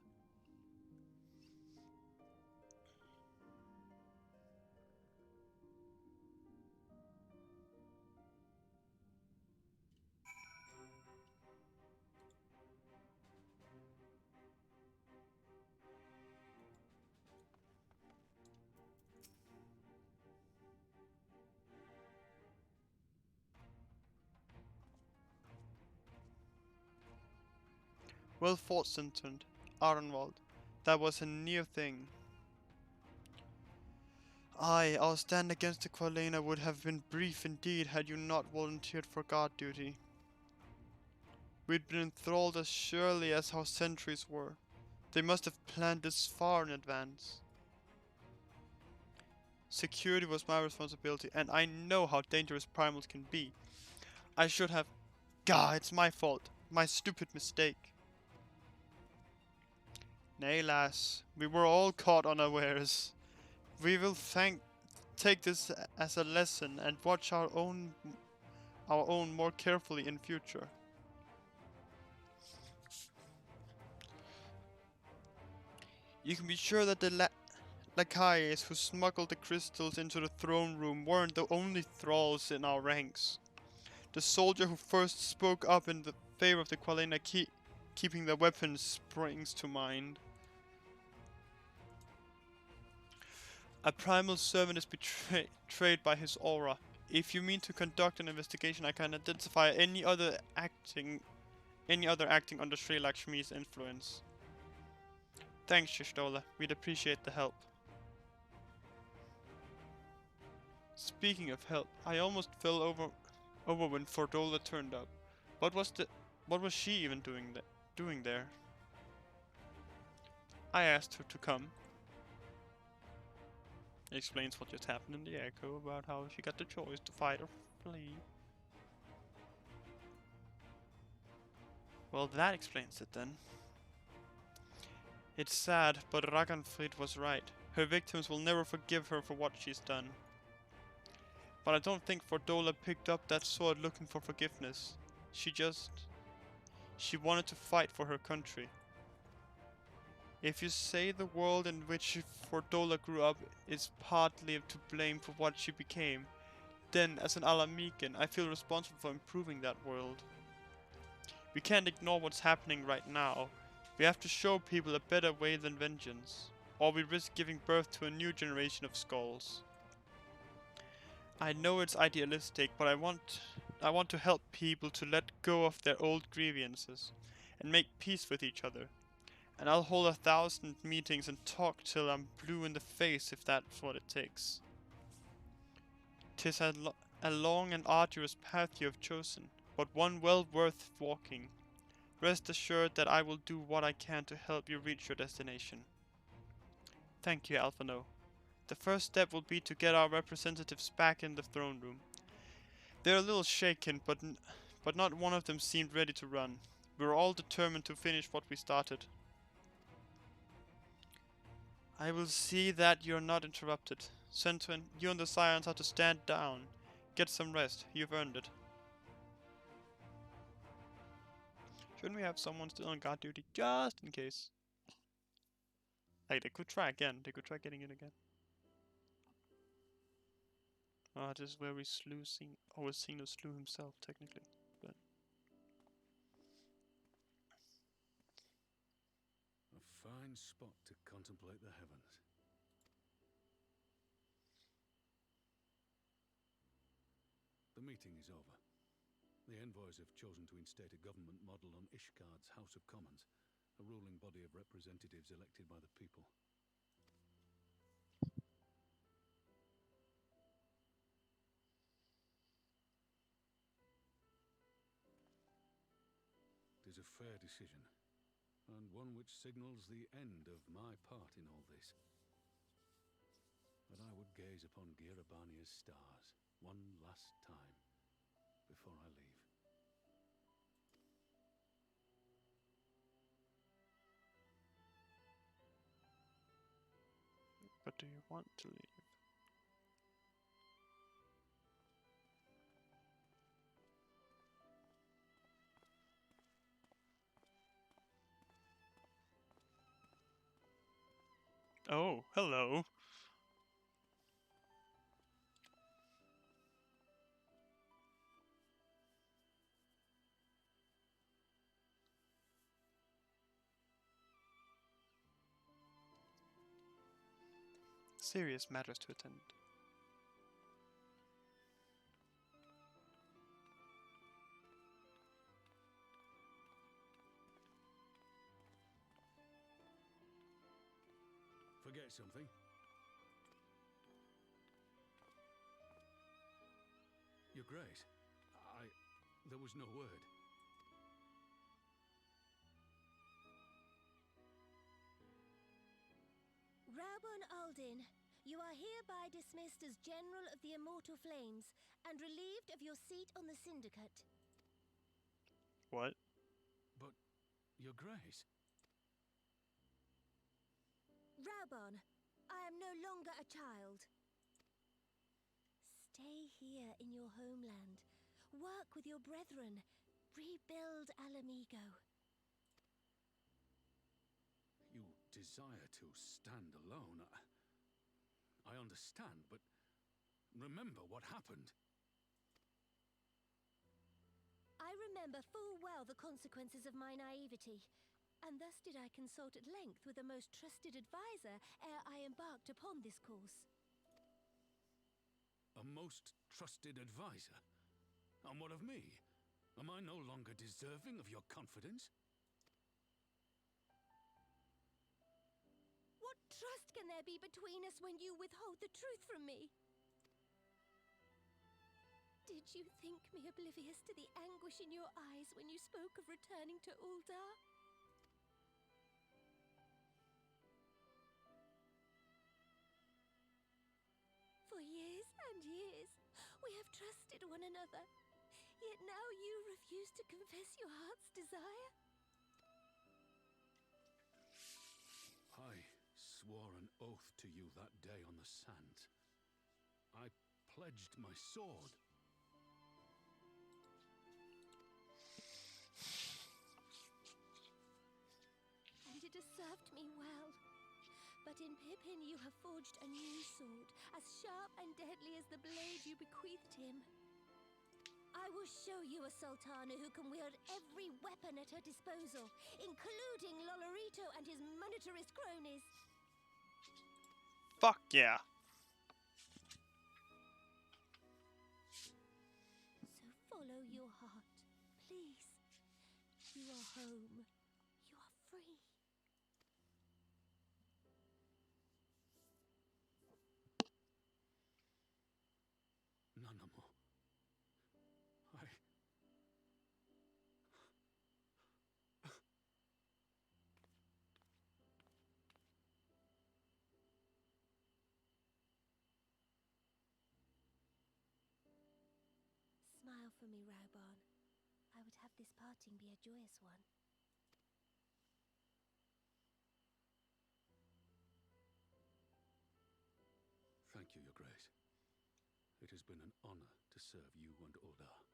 Well fought, Sintund. Arenwald. That was a near thing. Aye, our stand against the Qualena would have been brief indeed had you not volunteered for guard duty. We'd been enthralled as surely as our sentries were. They must have planned this far in advance. Security was my responsibility, and I know how dangerous primals can be. I should have... Gah, it's my fault. My stupid mistake. Nay, lass, we were all caught unawares. We will take this as a lesson and watch our own more carefully in future. You can be sure that the lacayes who smuggled the crystals into the throne room weren't the only thralls in our ranks. The soldier who first spoke up in the favor of the Qualena keeping their weapons springs to mind. A primal servant is betrayed by his aura. If you mean to conduct an investigation, I can identify any other acting under Sri Lakshmi's influence. Thanks, Y'shtola. We'd appreciate the help. Speaking of help, I almost fell over when Fordola turned up. What was she even doing there? I asked her to come. It explains what just happened in the Echo about how she got the choice to fight or flee. Well, that explains it then. It's sad, but Ragnfrid was right. Her victims will never forgive her for what she's done. But I don't think Fordola picked up that sword looking for forgiveness. She wanted to fight for her country. If you say the world in which Fordola grew up is partly to blame for what she became, then as an Alamican, I feel responsible for improving that world. We can't ignore what's happening right now. We have to show people a better way than vengeance, or we risk giving birth to a new generation of skulls. I know it's idealistic, but I want to help people to let go of their old grievances and make peace with each other. And I'll hold 1,000 meetings and talk till I'm blue in the face if that's what it takes. 'Tis a long and arduous path you have chosen, but one well worth walking. Rest assured that I will do what I can to help you reach your destination. Thank you, Alphano. The first step will be to get our representatives back in the throne room. They're a little shaken, but not one of them seemed ready to run. We're all determined to finish what we started. I will see that you're not interrupted. Centuin, you and the Scions are to stand down. Get some rest. You've earned it. Shouldn't we have someone still on guard duty just in case? Like, they could try again. They could try getting in again. Ah, this is where we always seen the slew himself, technically. But fine spot to contemplate the heavens. The meeting is over. The envoys have chosen to instate a government model on Ishgard's House of Commons, a ruling body of representatives elected by the people. It is a fair decision, and one which signals the end of my part in all this. But I would gaze upon Girabania's stars one last time before I leave. But do you want to leave? Oh, hello. Serious matters to attend. Forget something? Your Grace, there was no word. Rabon Aldin, you are hereby dismissed as General of the Immortal Flames and relieved of your seat on the Syndicate. What? But, Your Grace... Rabon, I am no longer a child. Stay here in your homeland. Work with your brethren. Rebuild Alamigo. You desire to stand alone. I understand, but remember what happened. I remember full well the consequences of my naivety, and thus did I consult at length with a most trusted advisor ere I embarked upon this course. A most trusted advisor? And what of me? Am I no longer deserving of your confidence? What trust can there be between us when you withhold the truth from me? Did you think me oblivious to the anguish in your eyes when you spoke of returning to Uldar? For years and years, we have trusted one another. Yet now you refuse to confess your heart's desire? I swore an oath to you that day on the sands. I pledged my sword. And it has served me well. But in Pippin you have forged a new sword, as sharp and deadly as the blade you bequeathed him. I will show you a Sultana who can wield every weapon at her disposal, including Lolorito and his monetarist cronies. Fuck yeah. So follow your heart, please. You are home. You are free. Nanamo. Smile for me, Raubon. I would have this parting be a joyous one. Thank you, Your Grace. It has been an honor to serve you and Uldar.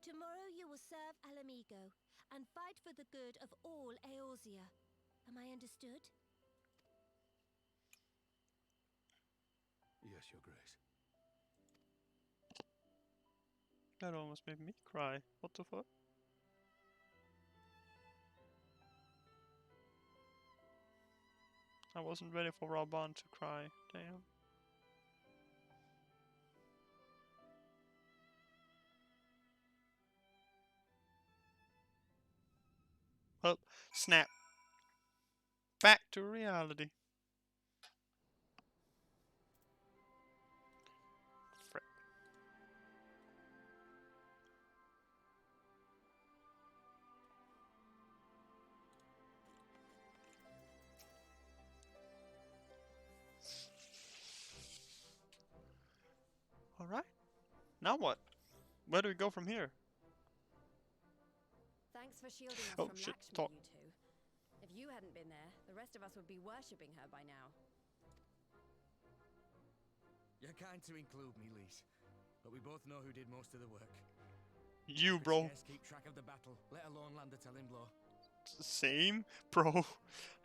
Tomorrow you will serve Alamigo and fight for the good of all Eorzea. Am I understood? Yes, Your Grace. That almost made me cry. What the fuck? I wasn't ready for Raban to cry. Damn. Well, snap. Back to reality. Frick. Alright. Now what? Where do we go from here? Thanks for shielding us Oh from shit, Lakshmi, talk. you two. If you hadn't been there, the rest of us would be worshipping her by now. You're kind to include me, Lise, but we both know who did most of the work. You, I could bro. scarce keep track of the battle, let alone land a telling blow. Same, bro.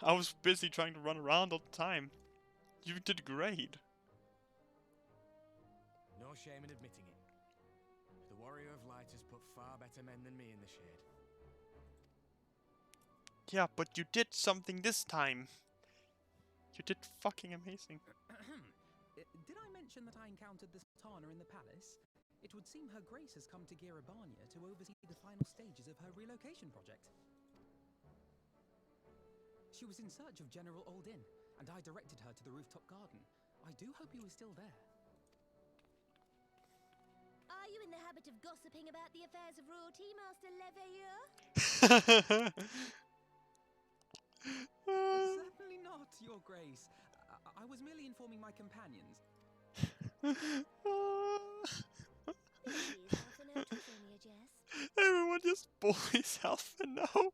I was busy trying to run around all the time. You did great. No shame in admitting it. The Warrior of Light has put far better men than me in the shade. Yeah, but you did something this time. You did fucking amazing. Did I mention that I encountered the Sultana in the palace? It would seem Her Grace has come to Girabania to oversee the final stages of her relocation project. She was in search of General Oldin, and I directed her to the rooftop garden. I do hope he was still there. Are you in the habit of gossiping about the affairs of royalty, Master Leveilleur? Certainly not, Your Grace. I was merely informing my companions. Please, Alphino, it was only a jest. Everyone just bullies Alphino.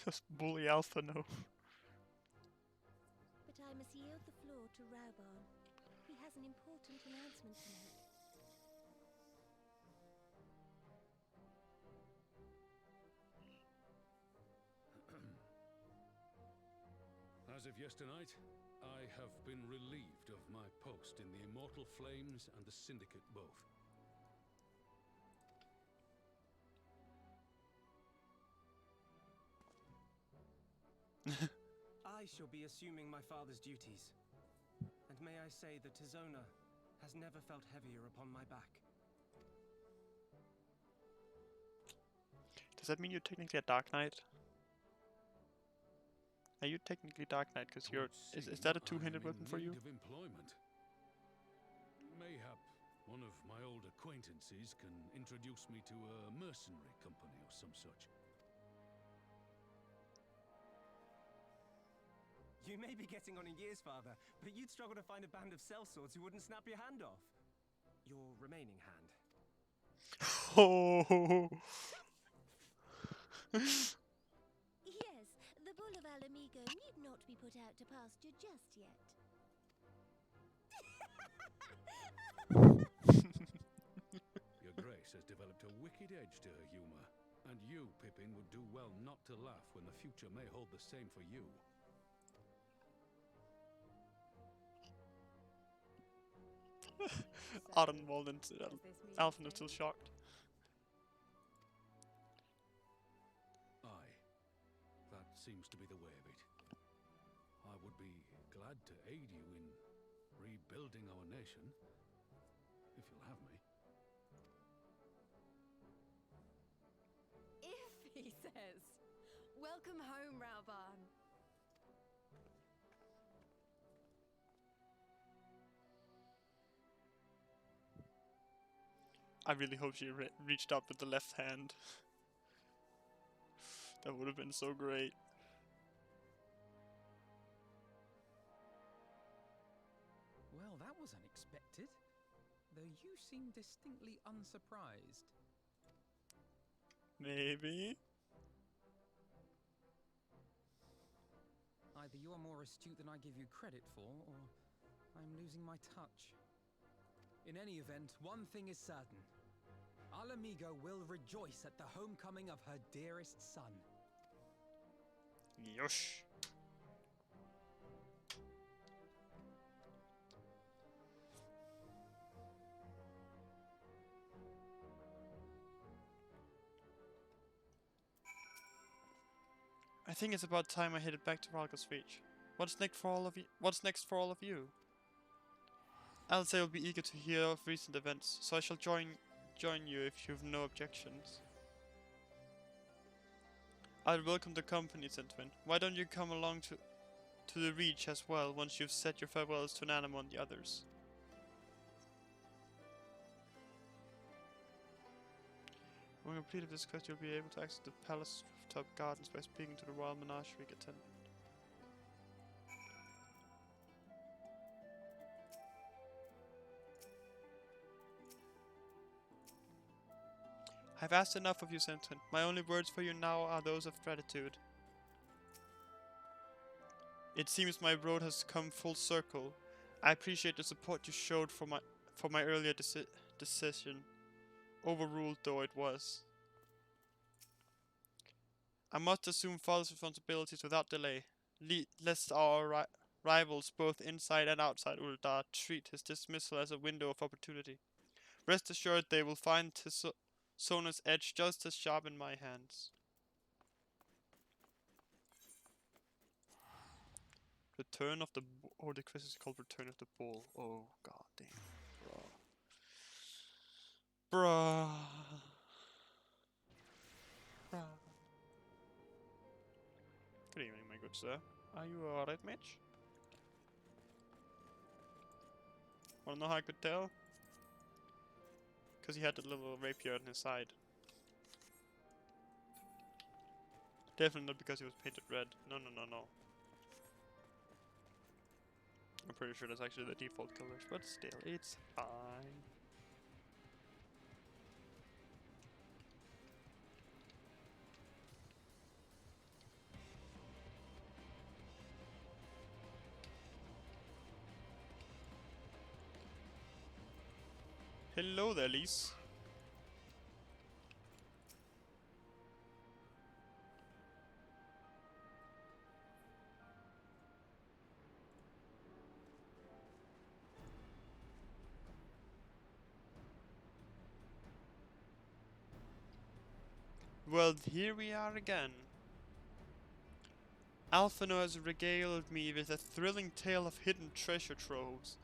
Just bully Alphino. But I must yield the floor to Raoban. He has an important announcement to make. As of yesternight, I have been relieved of my post in the Immortal Flames and the Syndicate both. I shall be assuming my father's duties. And may I say that Tizona has never felt heavier upon my back. Does that mean you're technically a Dark Knight? Are you technically Dark Knight? Because you're. Is that a two-handed weapon for you? Of employment. Mayhap one of my old acquaintances can introduce me to a mercenary company or some such. You may be getting on in years, father, but you'd struggle to find a band of sellswords who wouldn't snap your hand off. Your remaining hand. Oh. Yes, the bull of Alamigo need not be put out to pasture just yet. Your Grace has developed a wicked edge to her humor, and you, Pippin, would do well not to laugh when the future may hold the same for you. Ardenwald and Alphen are still shocked. Aye, that seems to be the way of it. I would be glad to aid you in rebuilding our nation, if you'll have me. If, he says. Welcome home, Raoban. I really hope she reached up with the left hand. That would have been so great. Well, that was unexpected. Though you seem distinctly unsurprised. Maybe. Either you are more astute than I give you credit for, or I'm losing my touch. In any event, one thing is certain. Alamigo will rejoice at the homecoming of her dearest son. Yosh. think it's about time I headed back to Ralgus Reach. What's next for all of you? What's next for all of you? Alcei will be eager to hear of recent events, so I shall join you if you've no objections. I'd welcome the company, Centwin. Why don't you come along to the Reach as well once you've said your farewells to Nanamo and the others? When completed this quest, you'll be able to access the palace rooftop gardens by speaking to the Royal Menagerie attendant. I've asked enough of you, Centwin. My only words for you now are those of gratitude. It seems my road has come full circle. I appreciate the support you showed for my earlier decision, overruled though it was. I must assume father's responsibilities without delay, lest our rivals both inside and outside Uldar treat his dismissal as a window of opportunity. Rest assured they will find Sona's edge just as sharp in my hands. Return of the oh, the quest is called Return of the Bull. Oh god damn, bruh. Good evening, my good sir. Are you alright, Mitch? Wanna know how I could tell? Because he had a little rapier on his side. Definitely not because he was painted red. No. I'm pretty sure that's actually the default colors, but still, it's fine. Hello there, Lise. Well, here we are again. Alphinaud has regaled me with a thrilling tale of hidden treasure troves,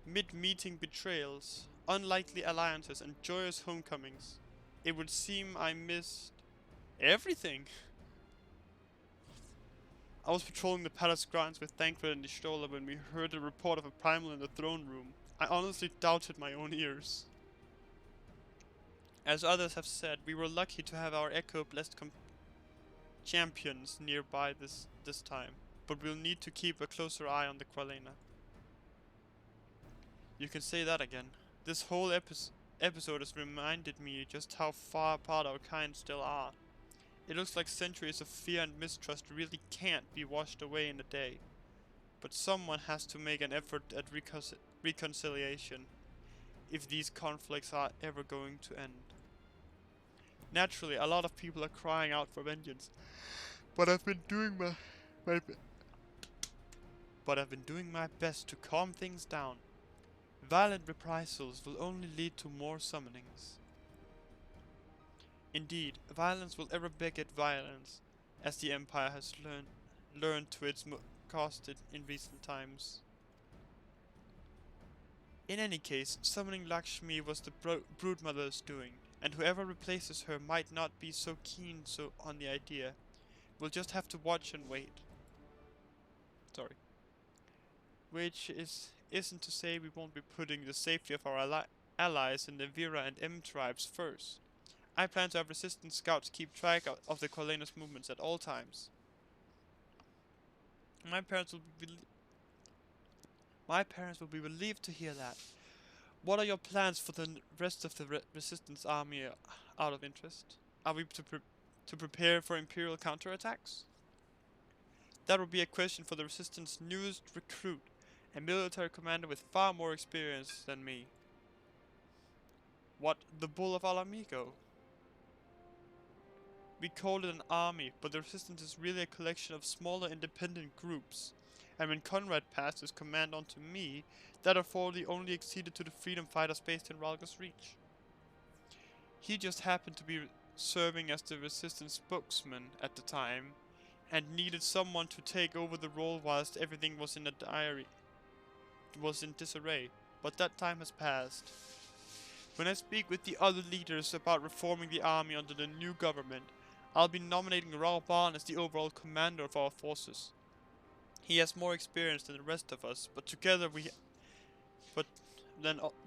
mid-meeting betrayals, unlikely alliances, and joyous homecomings. It would seem I missed everything. I was patrolling the palace grounds with Thancred and Y'shtola when we heard the report of a primal in the throne room. I honestly doubted my own ears. As others have said, we were lucky to have our Echo-blessed champions nearby this time, but we'll need to keep a closer eye on the Qualenna. You can say that again. This whole episode has reminded me just how far apart our kind still are. It looks like centuries of fear and mistrust really can't be washed away in a day. But someone has to make an effort at reconciliation, if these conflicts are ever going to end. Naturally, a lot of people are crying out for vengeance, but I've been doing my best to calm things down. Violent reprisals will only lead to more summonings. Indeed, violence will ever beget violence, as the Empire has learned to its cost in recent times. In any case, summoning Lakshmi was the Broodmother's doing, and whoever replaces her might not be so keen on the idea. We'll just have to watch and wait. Sorry. Which isn't to say we won't be putting the safety of our allies in the Vira and M tribes first. I plan to have resistance scouts keep track of the Qualenna's movements at all times. My parents will be relieved to hear that. What are your plans for the rest of the resistance army out of interest? Are we to prepare for Imperial counterattacks? That would be a question for the resistance newest recruit, a military commander with far more experience than me. What, the Bull of Alamigo? We call it an army, but the resistance is really a collection of smaller independent groups. And when Conrad passed his command on to me, that authority only exceeded to the freedom fighters based in Ralgus Reach. He just happened to be serving as the resistance spokesman at the time, and needed someone to take over the role whilst everything was in disarray. But that time has passed. When I speak with the other leaders about reforming the army under the new government, I'll be nominating Raoban as the overall commander of our forces. He has more experience than the rest of us, but the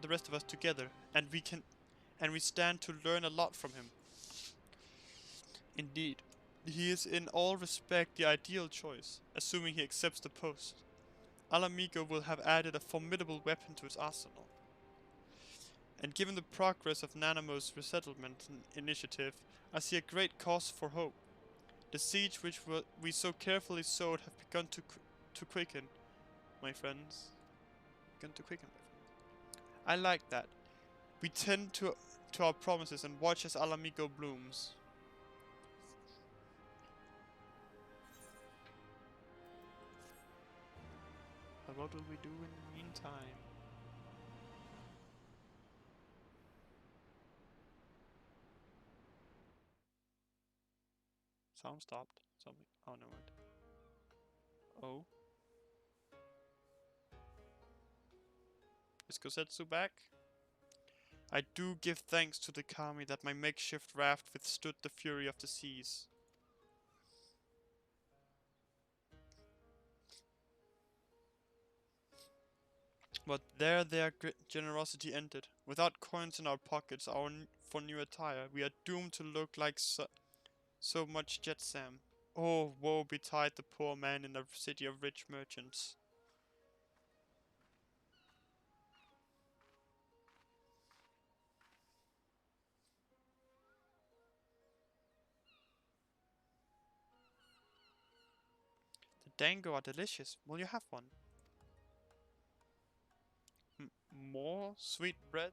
rest of us together, and we stand to learn a lot from him. Indeed, he is in all respect the ideal choice, assuming he accepts the post. Ala Mhigo will have added a formidable weapon to his arsenal. And given the progress of Nanamo's resettlement initiative, I see a great cause for hope. The siege which we so carefully sowed have begun to quicken, my friends. I like that. We tend to our promises and watch as Ala Mhigo blooms. But what will we do in the meantime? Sound stopped. Something. Oh no, wait. Oh. Is Kosetsu back? I do give thanks to the kami that my makeshift raft withstood the fury of the seas. But there their generosity ended. Without coins in our pockets for new attire, we are doomed to look like so much jetsam. Oh, woe betide the poor man in a city of rich merchants. The dango are delicious. Will you have one? More sweet bread?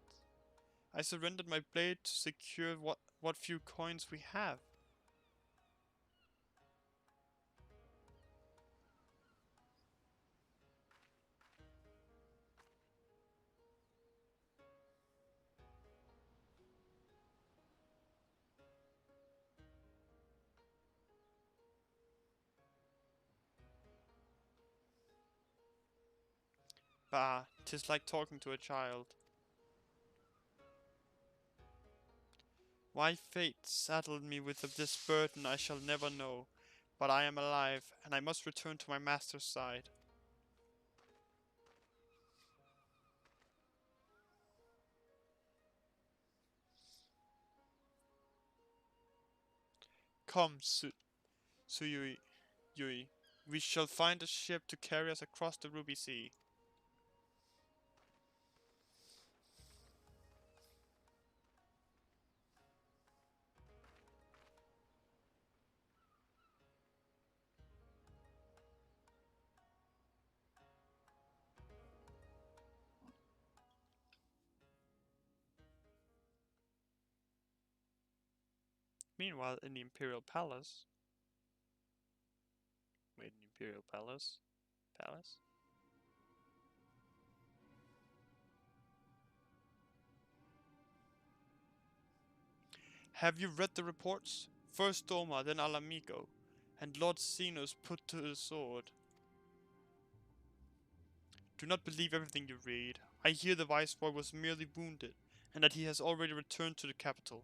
I surrendered my blade to secure what few coins we have. Bah, 'tis like talking to a child. Why fate saddled me with this burden I shall never know, but I am alive, and I must return to my master's side. Come, Yui. We shall find a ship to carry us across the Ruby Sea. Meanwhile, in the Imperial Palace... Wait, in the Imperial Palace? Palace? Have you read the reports? First Doma, then Ala Mhigo, and Lord Xenos put to the sword. Do not believe everything you read. I hear the Viceroy was merely wounded, and that he has already returned to the capital.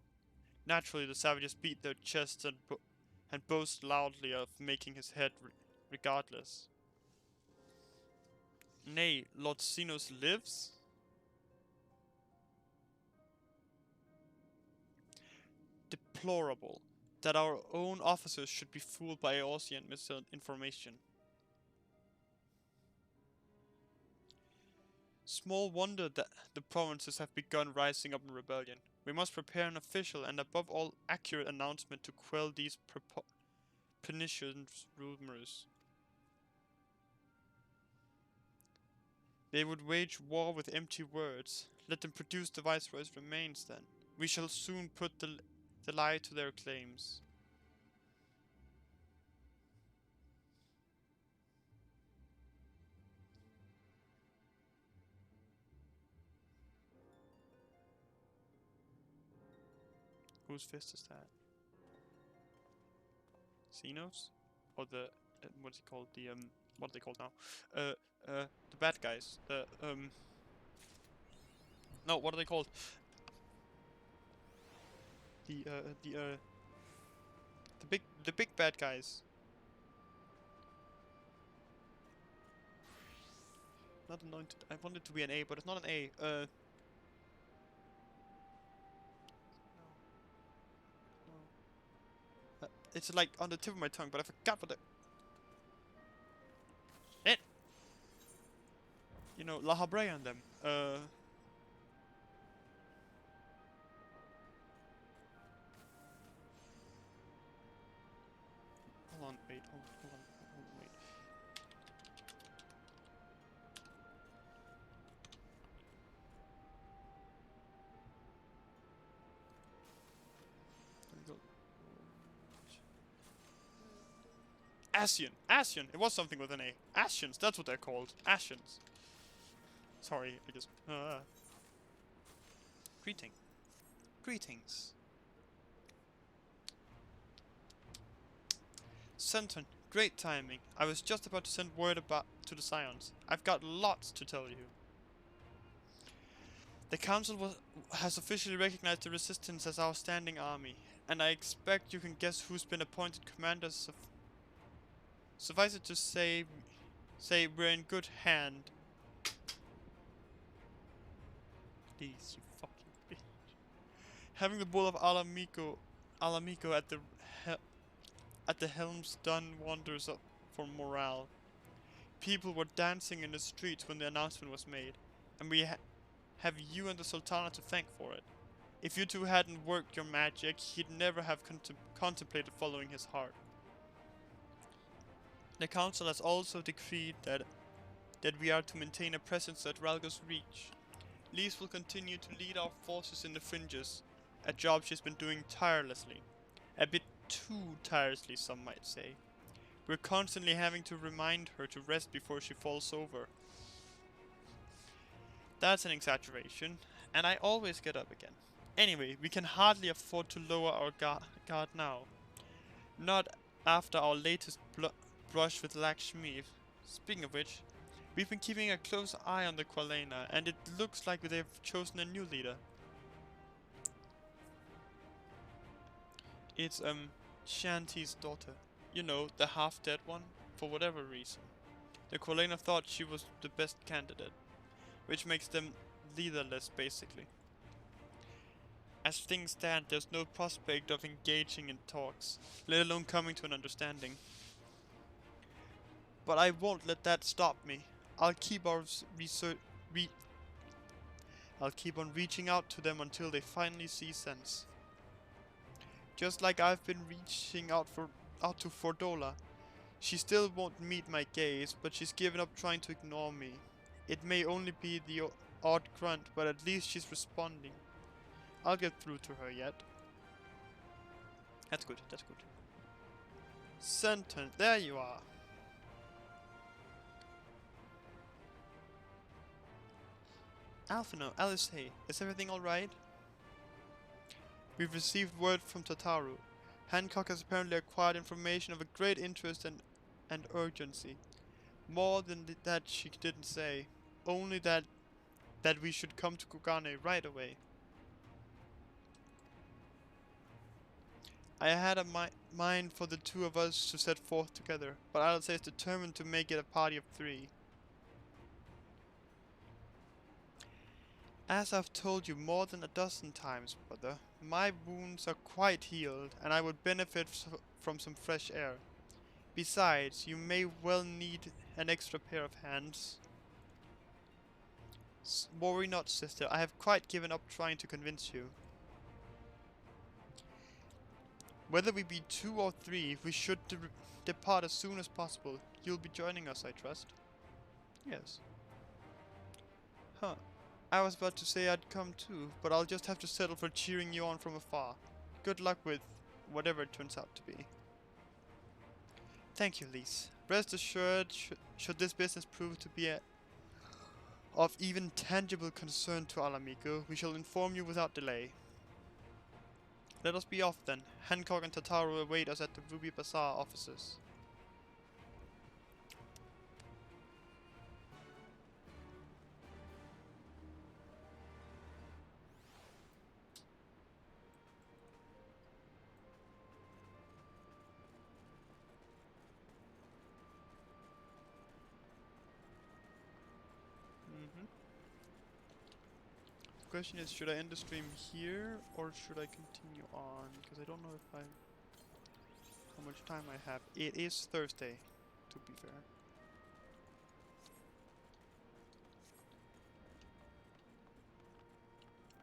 Naturally, the savages beat their chests and boast loudly of making his head regardless. Nay, Lord Xenos lives? Deplorable that our own officers should be fooled by Eorzean misinformation. Small wonder that the provinces have begun rising up in rebellion. We must prepare an official and above all accurate announcement to quell these pernicious rumors. They would wage war with empty words. Let them produce the Viceroy's remains then. We shall soon put the lie to their claims. Whose fist is that? Xenos, or the what's it called? The what are they called now? The bad guys. The no, what are they called? The big bad guys. Not anointed. I want it to be an A, but it's not an A. No. It's like on the tip of my tongue, but I forgot what the... It! You know, La Habrea and them. Hold on, wait, hold on, wait. Ascian! Ascian! It was something with an A. Ascians, that's what they're called. Ascians. Sorry, I just... Greeting. Greetings. Centon, great timing. I was just about to send word about to the Scions. I've got lots to tell you. The Council has officially recognized the Resistance as our standing army, and I expect you can guess who's been appointed commander. Suffice it to say we're in good hand. Please, you fucking bitch. Having the Bull of Alamico at the helm's done wonders for morale. People were dancing in the streets when the announcement was made, and we have you and the Sultana to thank for it. If you two hadn't worked your magic, he'd never have contemplated following his heart. The Council has also decreed that we are to maintain a presence at Ralgo's Reach. Lise will continue to lead our forces in the fringes, a job she's been doing tirelessly. A bit too tirelessly, some might say. We're constantly having to remind her to rest before she falls over. That's an exaggeration, and I always get up again. Anyway, we can hardly afford to lower our guard now. Not after our latest brush with Lakshmi. Speaking of which, we've been keeping a close eye on the Qualena, and it looks like they've chosen a new leader. It's Shanti's daughter. You know, the half-dead one, for whatever reason. The Qualena thought she was the best candidate, which makes them leaderless basically. As things stand, there's no prospect of engaging in talks, let alone coming to an understanding. But I won't let that stop me. I'll keep on reaching out to them until they finally see sense. Just like I've been reaching out to Fordola. She still won't meet my gaze, but she's given up trying to ignore me. It may only be the odd grunt, but at least she's responding. I'll get through to her yet. That's good, that's good. Centon, there you are. Alphino, Alice, hey, is everything alright? We've received word from Tataru. Hancock has apparently acquired information of a great interest and urgency. More than that she didn't say. Only that we should come to Kugane right away. I had a mind for the two of us to set forth together, but Alice is determined to make it a party of 3. As I've told you more than a dozen times, brother, my wounds are quite healed, and I would benefit from some fresh air. Besides, you may well need an extra pair of hands. Worry not, sister. I have quite given up trying to convince you. Whether we be 2 or 3, we should depart as soon as possible. You'll be joining us, I trust. Yes. Huh. I was about to say I'd come too, but I'll just have to settle for cheering you on from afar. Good luck with whatever it turns out to be. Thank you, Lise. Rest assured, should this business prove to be of even tangible concern to Alamico, we shall inform you without delay. Let us be off then. Hancock and Tataru await us at the Ruby Bazaar offices. The question is, should I end the stream here or should I continue on? Because I don't know if how much time I have. It is Thursday, to be fair.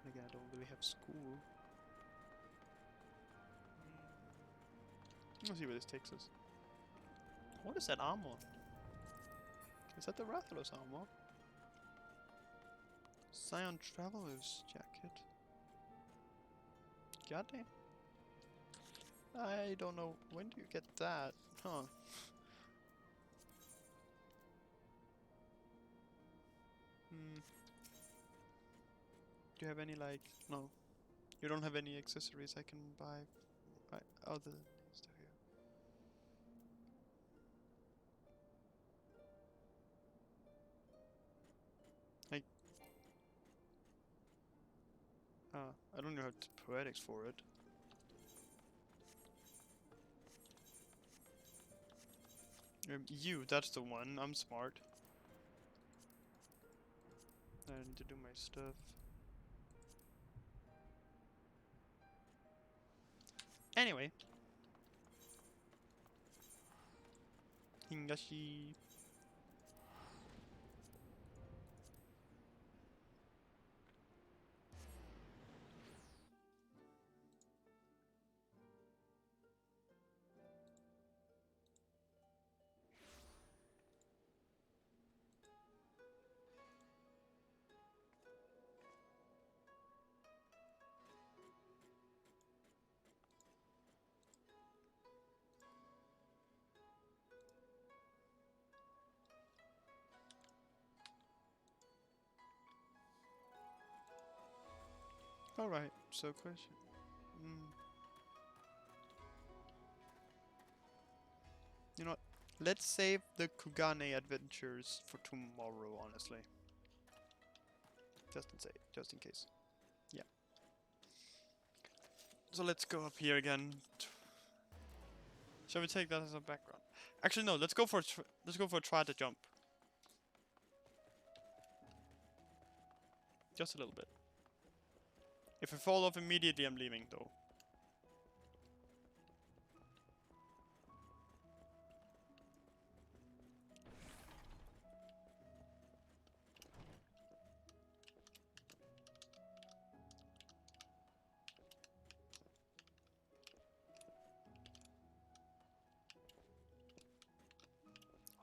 And again, I don't really have school. Let's see where this takes us. What is that armor? Is that the Rathalos armor? Scion Traveler's Jacket. Goddamn. I don't know. When do you get that? Huh. Do you have any, like... No. You don't have any accessories I can buy other stuff here. I don't know how to poetics for it. That's the one. I'm smart. I need to do my stuff. Anyway. Hingashi. Alright, so question. You know what? Let's save the Kugane adventures for tomorrow, honestly. Just in case. Yeah. So let's go up here again. Shall we take that as a background? Actually, no. Let's go for a try to jump. Just a little bit. If I fall off immediately, I'm leaving, though.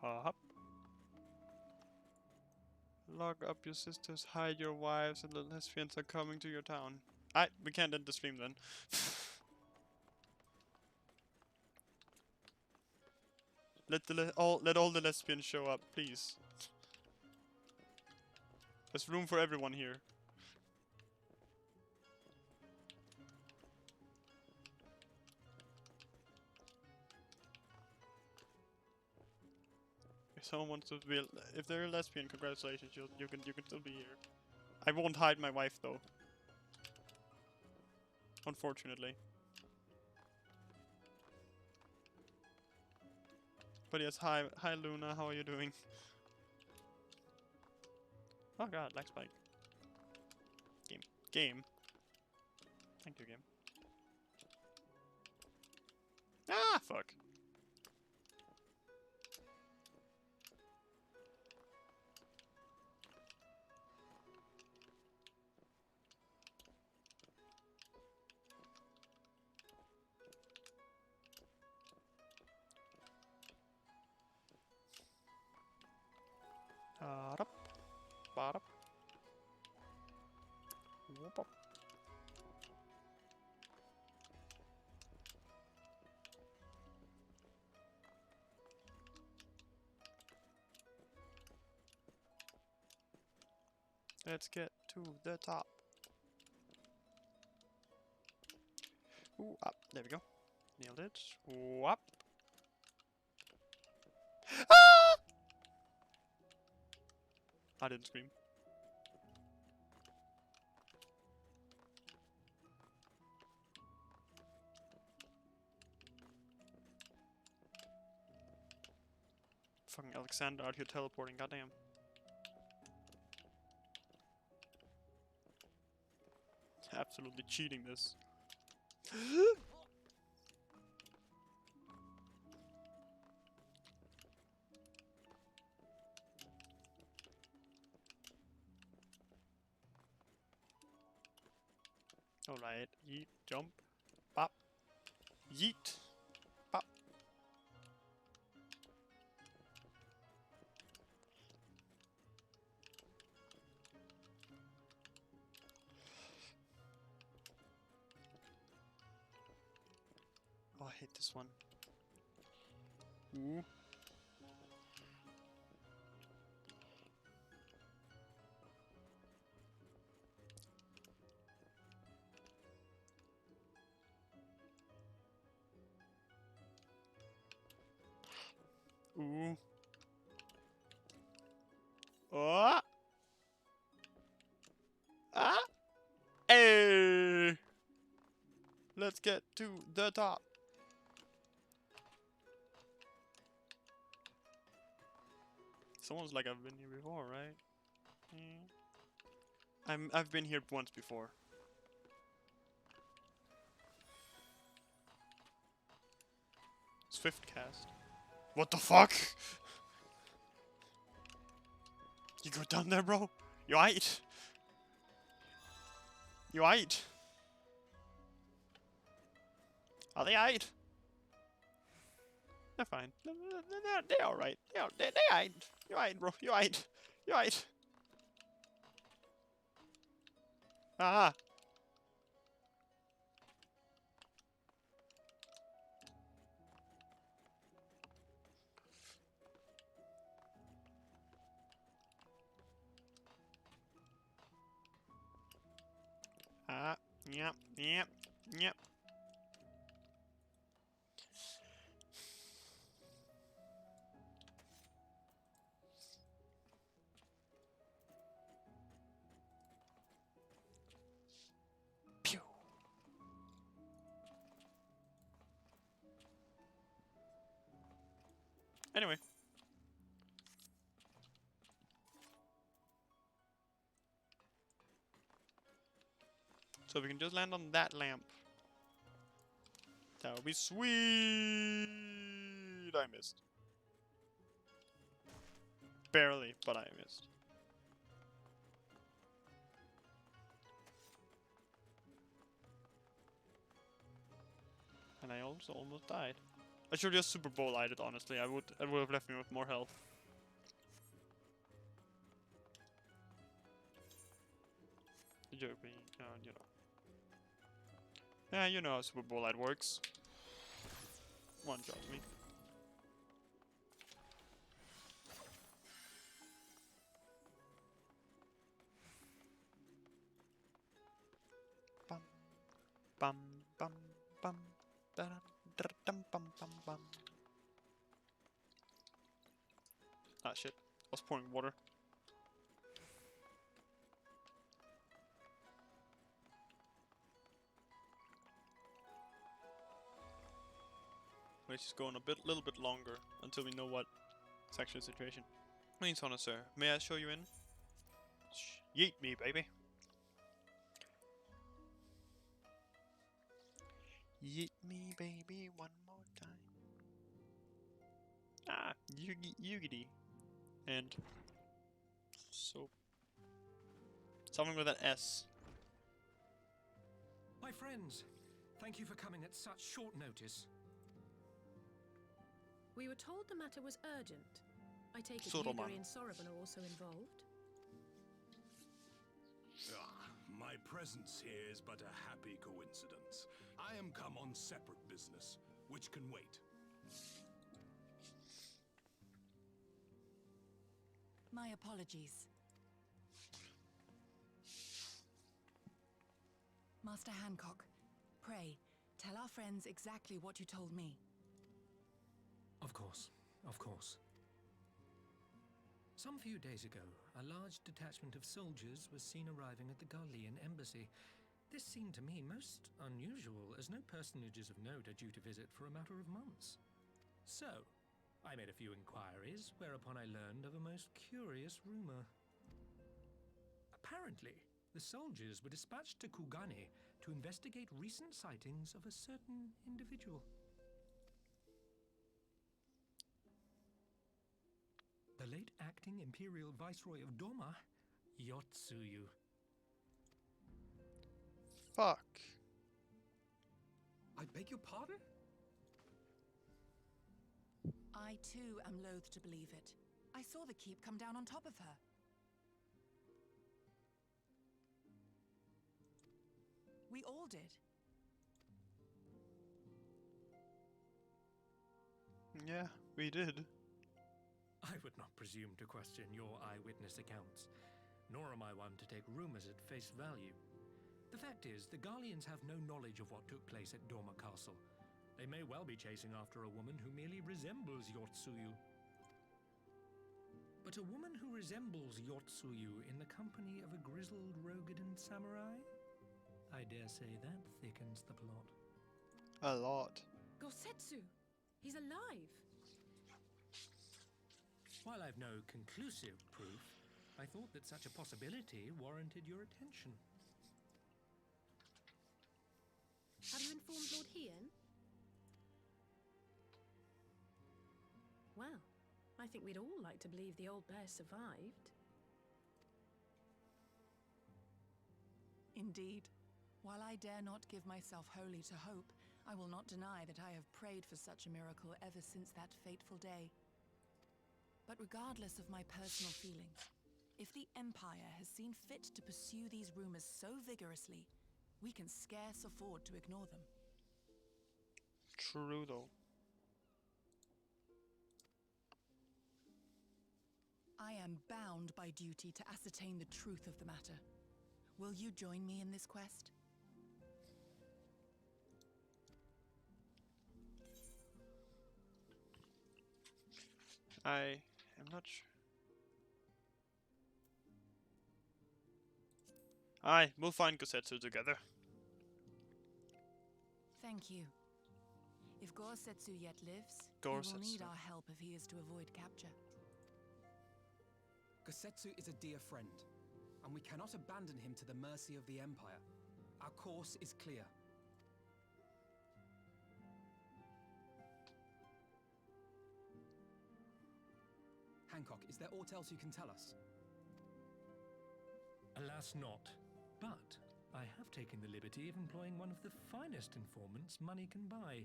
Hop. Lock up your sisters, hide your wives, and the lesbians are coming to your town. We can't end the stream then. Let all the lesbians show up, please. There's room for everyone here. If someone wants to be, if they're a lesbian, congratulations, you can still be here. I won't hide my wife though. Unfortunately. But yes, hi Luna, how are you doing? Oh god, lag spike. Game. Thank you, game. Ah, fuck. Bottom. Whoop up. Let's get to the top. Up. There we go. Nailed it. Whoop. Ah! I didn't scream. Fucking Alexander out here teleporting, goddamn. Absolutely cheating this. Alright, yeet, jump, pop, yeet, pop. Oh, I hate this one. Ooh. Ooh. Oh. Ah. Hey. Let's get to the top. Someone's like, I've been here before, right? I've been here once before. Swift cast. What the fuck? You go down there, bro? You aight? You aight? Are they aight? They're fine. They're alright. They aight. You aight, bro. You aight. You aight. Ah. Ah. Yep. Yep. Yep. Pew. Anyway. So we can just land on that lamp. That would be sweet. I missed. Barely, but I missed. And I also almost died. I should just Super Bowl-eyed it, honestly. It would have left me with more health. The joke being, you know. Yeah, you know how Super Bowl-eyed works. One shot me. Bum, bum, bum, bum, da da dum bum bum bum. Ah shit! I was pouring water. Let's just go on a little bit longer until we know what is actually the situation. Please, honor sir, may I show you in? Yeet me, baby. Yeet me, baby, one more time. Ah, Yugity. And so something with an S. My friends, thank you for coming at such short notice. We were told the matter was urgent. I take it Soroman. Yugiri and Soroban are also involved? My presence here is but a happy coincidence. I am come on separate business, which can wait. My apologies. Master Hancock, pray, Tell our friends exactly what you told me. Of course, of course. Some few days ago, a large detachment of soldiers was seen arriving at the Garlean embassy. This seemed to me most unusual, as no personages of note are due to visit for a matter of months. So, I made a few inquiries, whereupon I learned of a most curious rumor. Apparently, the soldiers were dispatched to Kugane to investigate recent sightings of a certain individual. The late acting Imperial Viceroy of Doma, Yotsuyu. Fuck. I beg your pardon? I too am loath to believe it. I saw the keep come down on top of her. We all did. Yeah, we did. I would not presume to question your eyewitness accounts, nor am I one to take rumors at face value. The fact is, the Garleans have no knowledge of what took place at Doma Castle. They may well be chasing after a woman who merely resembles Yotsuyu. But a woman who resembles Yotsuyu in the company of a grizzled Rogadan samurai? I dare say that thickens the plot. A lot. Gosetsu! He's alive! While I've no conclusive proof, I thought that such a possibility warranted your attention. Have you informed Lord Hien? Well, I think we'd all like to believe the old bear survived. Indeed. While I dare not give myself wholly to hope, I will not deny that I have prayed for such a miracle ever since that fateful day. But regardless of my personal feelings, if the Empire has seen fit to pursue these rumors so vigorously, we can scarce afford to ignore them. True though. I am bound by duty to ascertain the truth of the matter. Will you join me in this quest? I am not sure. Aye, we'll find Gosetsu together. Thank you. If Gosetsu yet lives, he will need Gosetsu. our help if he is to avoid capture. Gosetsu is a dear friend, and we cannot abandon him to the mercy of the Empire. Our course is clear. Hancock, is there aught else you can tell us? Alas not, but I have taken the liberty of employing one of the finest informants money can buy.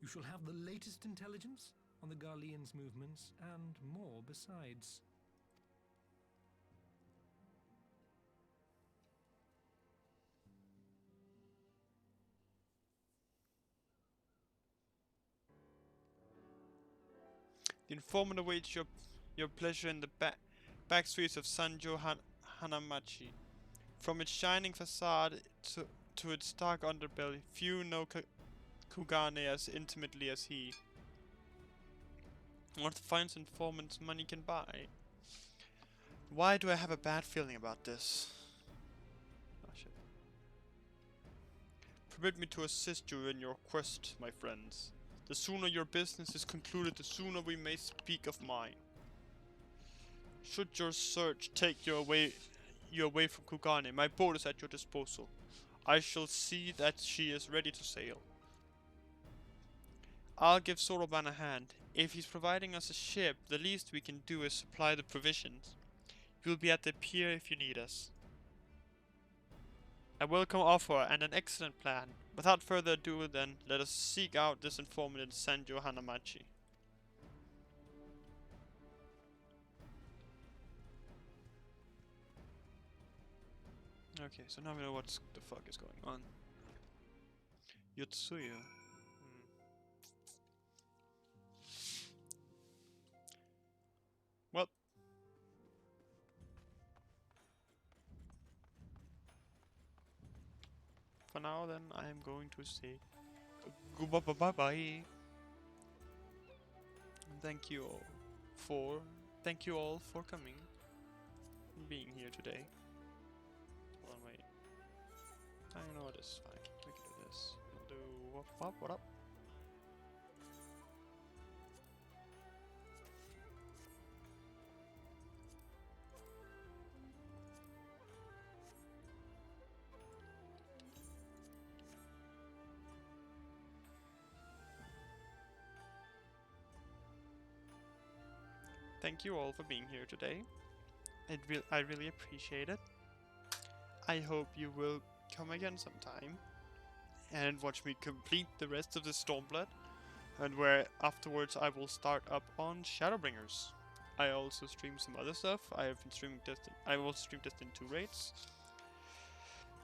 You shall have the latest intelligence on the Garleans' movements and more besides. The informant awaits your pleasure in the back streets of Sanjo Hanamachi. From its shining facade to its dark underbelly, few know Kugane as intimately as he. One of the finest informants money can buy. Why do I have a bad feeling about this? Oh shit. Permit me to assist you in your quest, my friends. The sooner your business is concluded, the sooner we may speak of mine. Should your search take you away from Kugane, my boat is at your disposal. I shall see that she is ready to sail. I'll give Soroban a hand. If he's providing us a ship, the least we can do is supply the provisions. You'll be at the pier if you need us. A welcome offer and an excellent plan. Without further ado then, let us seek out this informant in Sanjo Hanamachi. Okay, so now we know what the fuck is going on. Yotsuyu. Well. For now then, I am going to say Goodbye, bye bye. Thank you all for coming and being here today. Hold on, wait. I know this is fine. We can do this. We'll do what up? Thank you all for being here today. I really appreciate it. I hope you will come again sometime and watch me complete the rest of the Stormblood, and where afterwards I will start up on Shadowbringers. I also stream some other stuff. I have been streaming Destiny. I will stream Destiny 2 raids.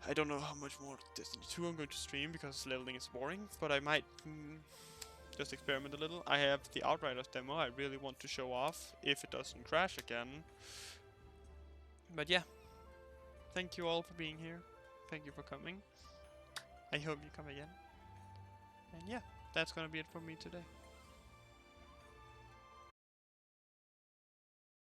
I don't know how much more Destiny 2 I'm going to stream because leveling is boring, but I might just experiment a little. I have the Outriders demo I really want to show off if it doesn't crash again. But yeah, thank you all for being here. Thank you for coming. I hope you come again. And yeah, that's gonna be it for me today.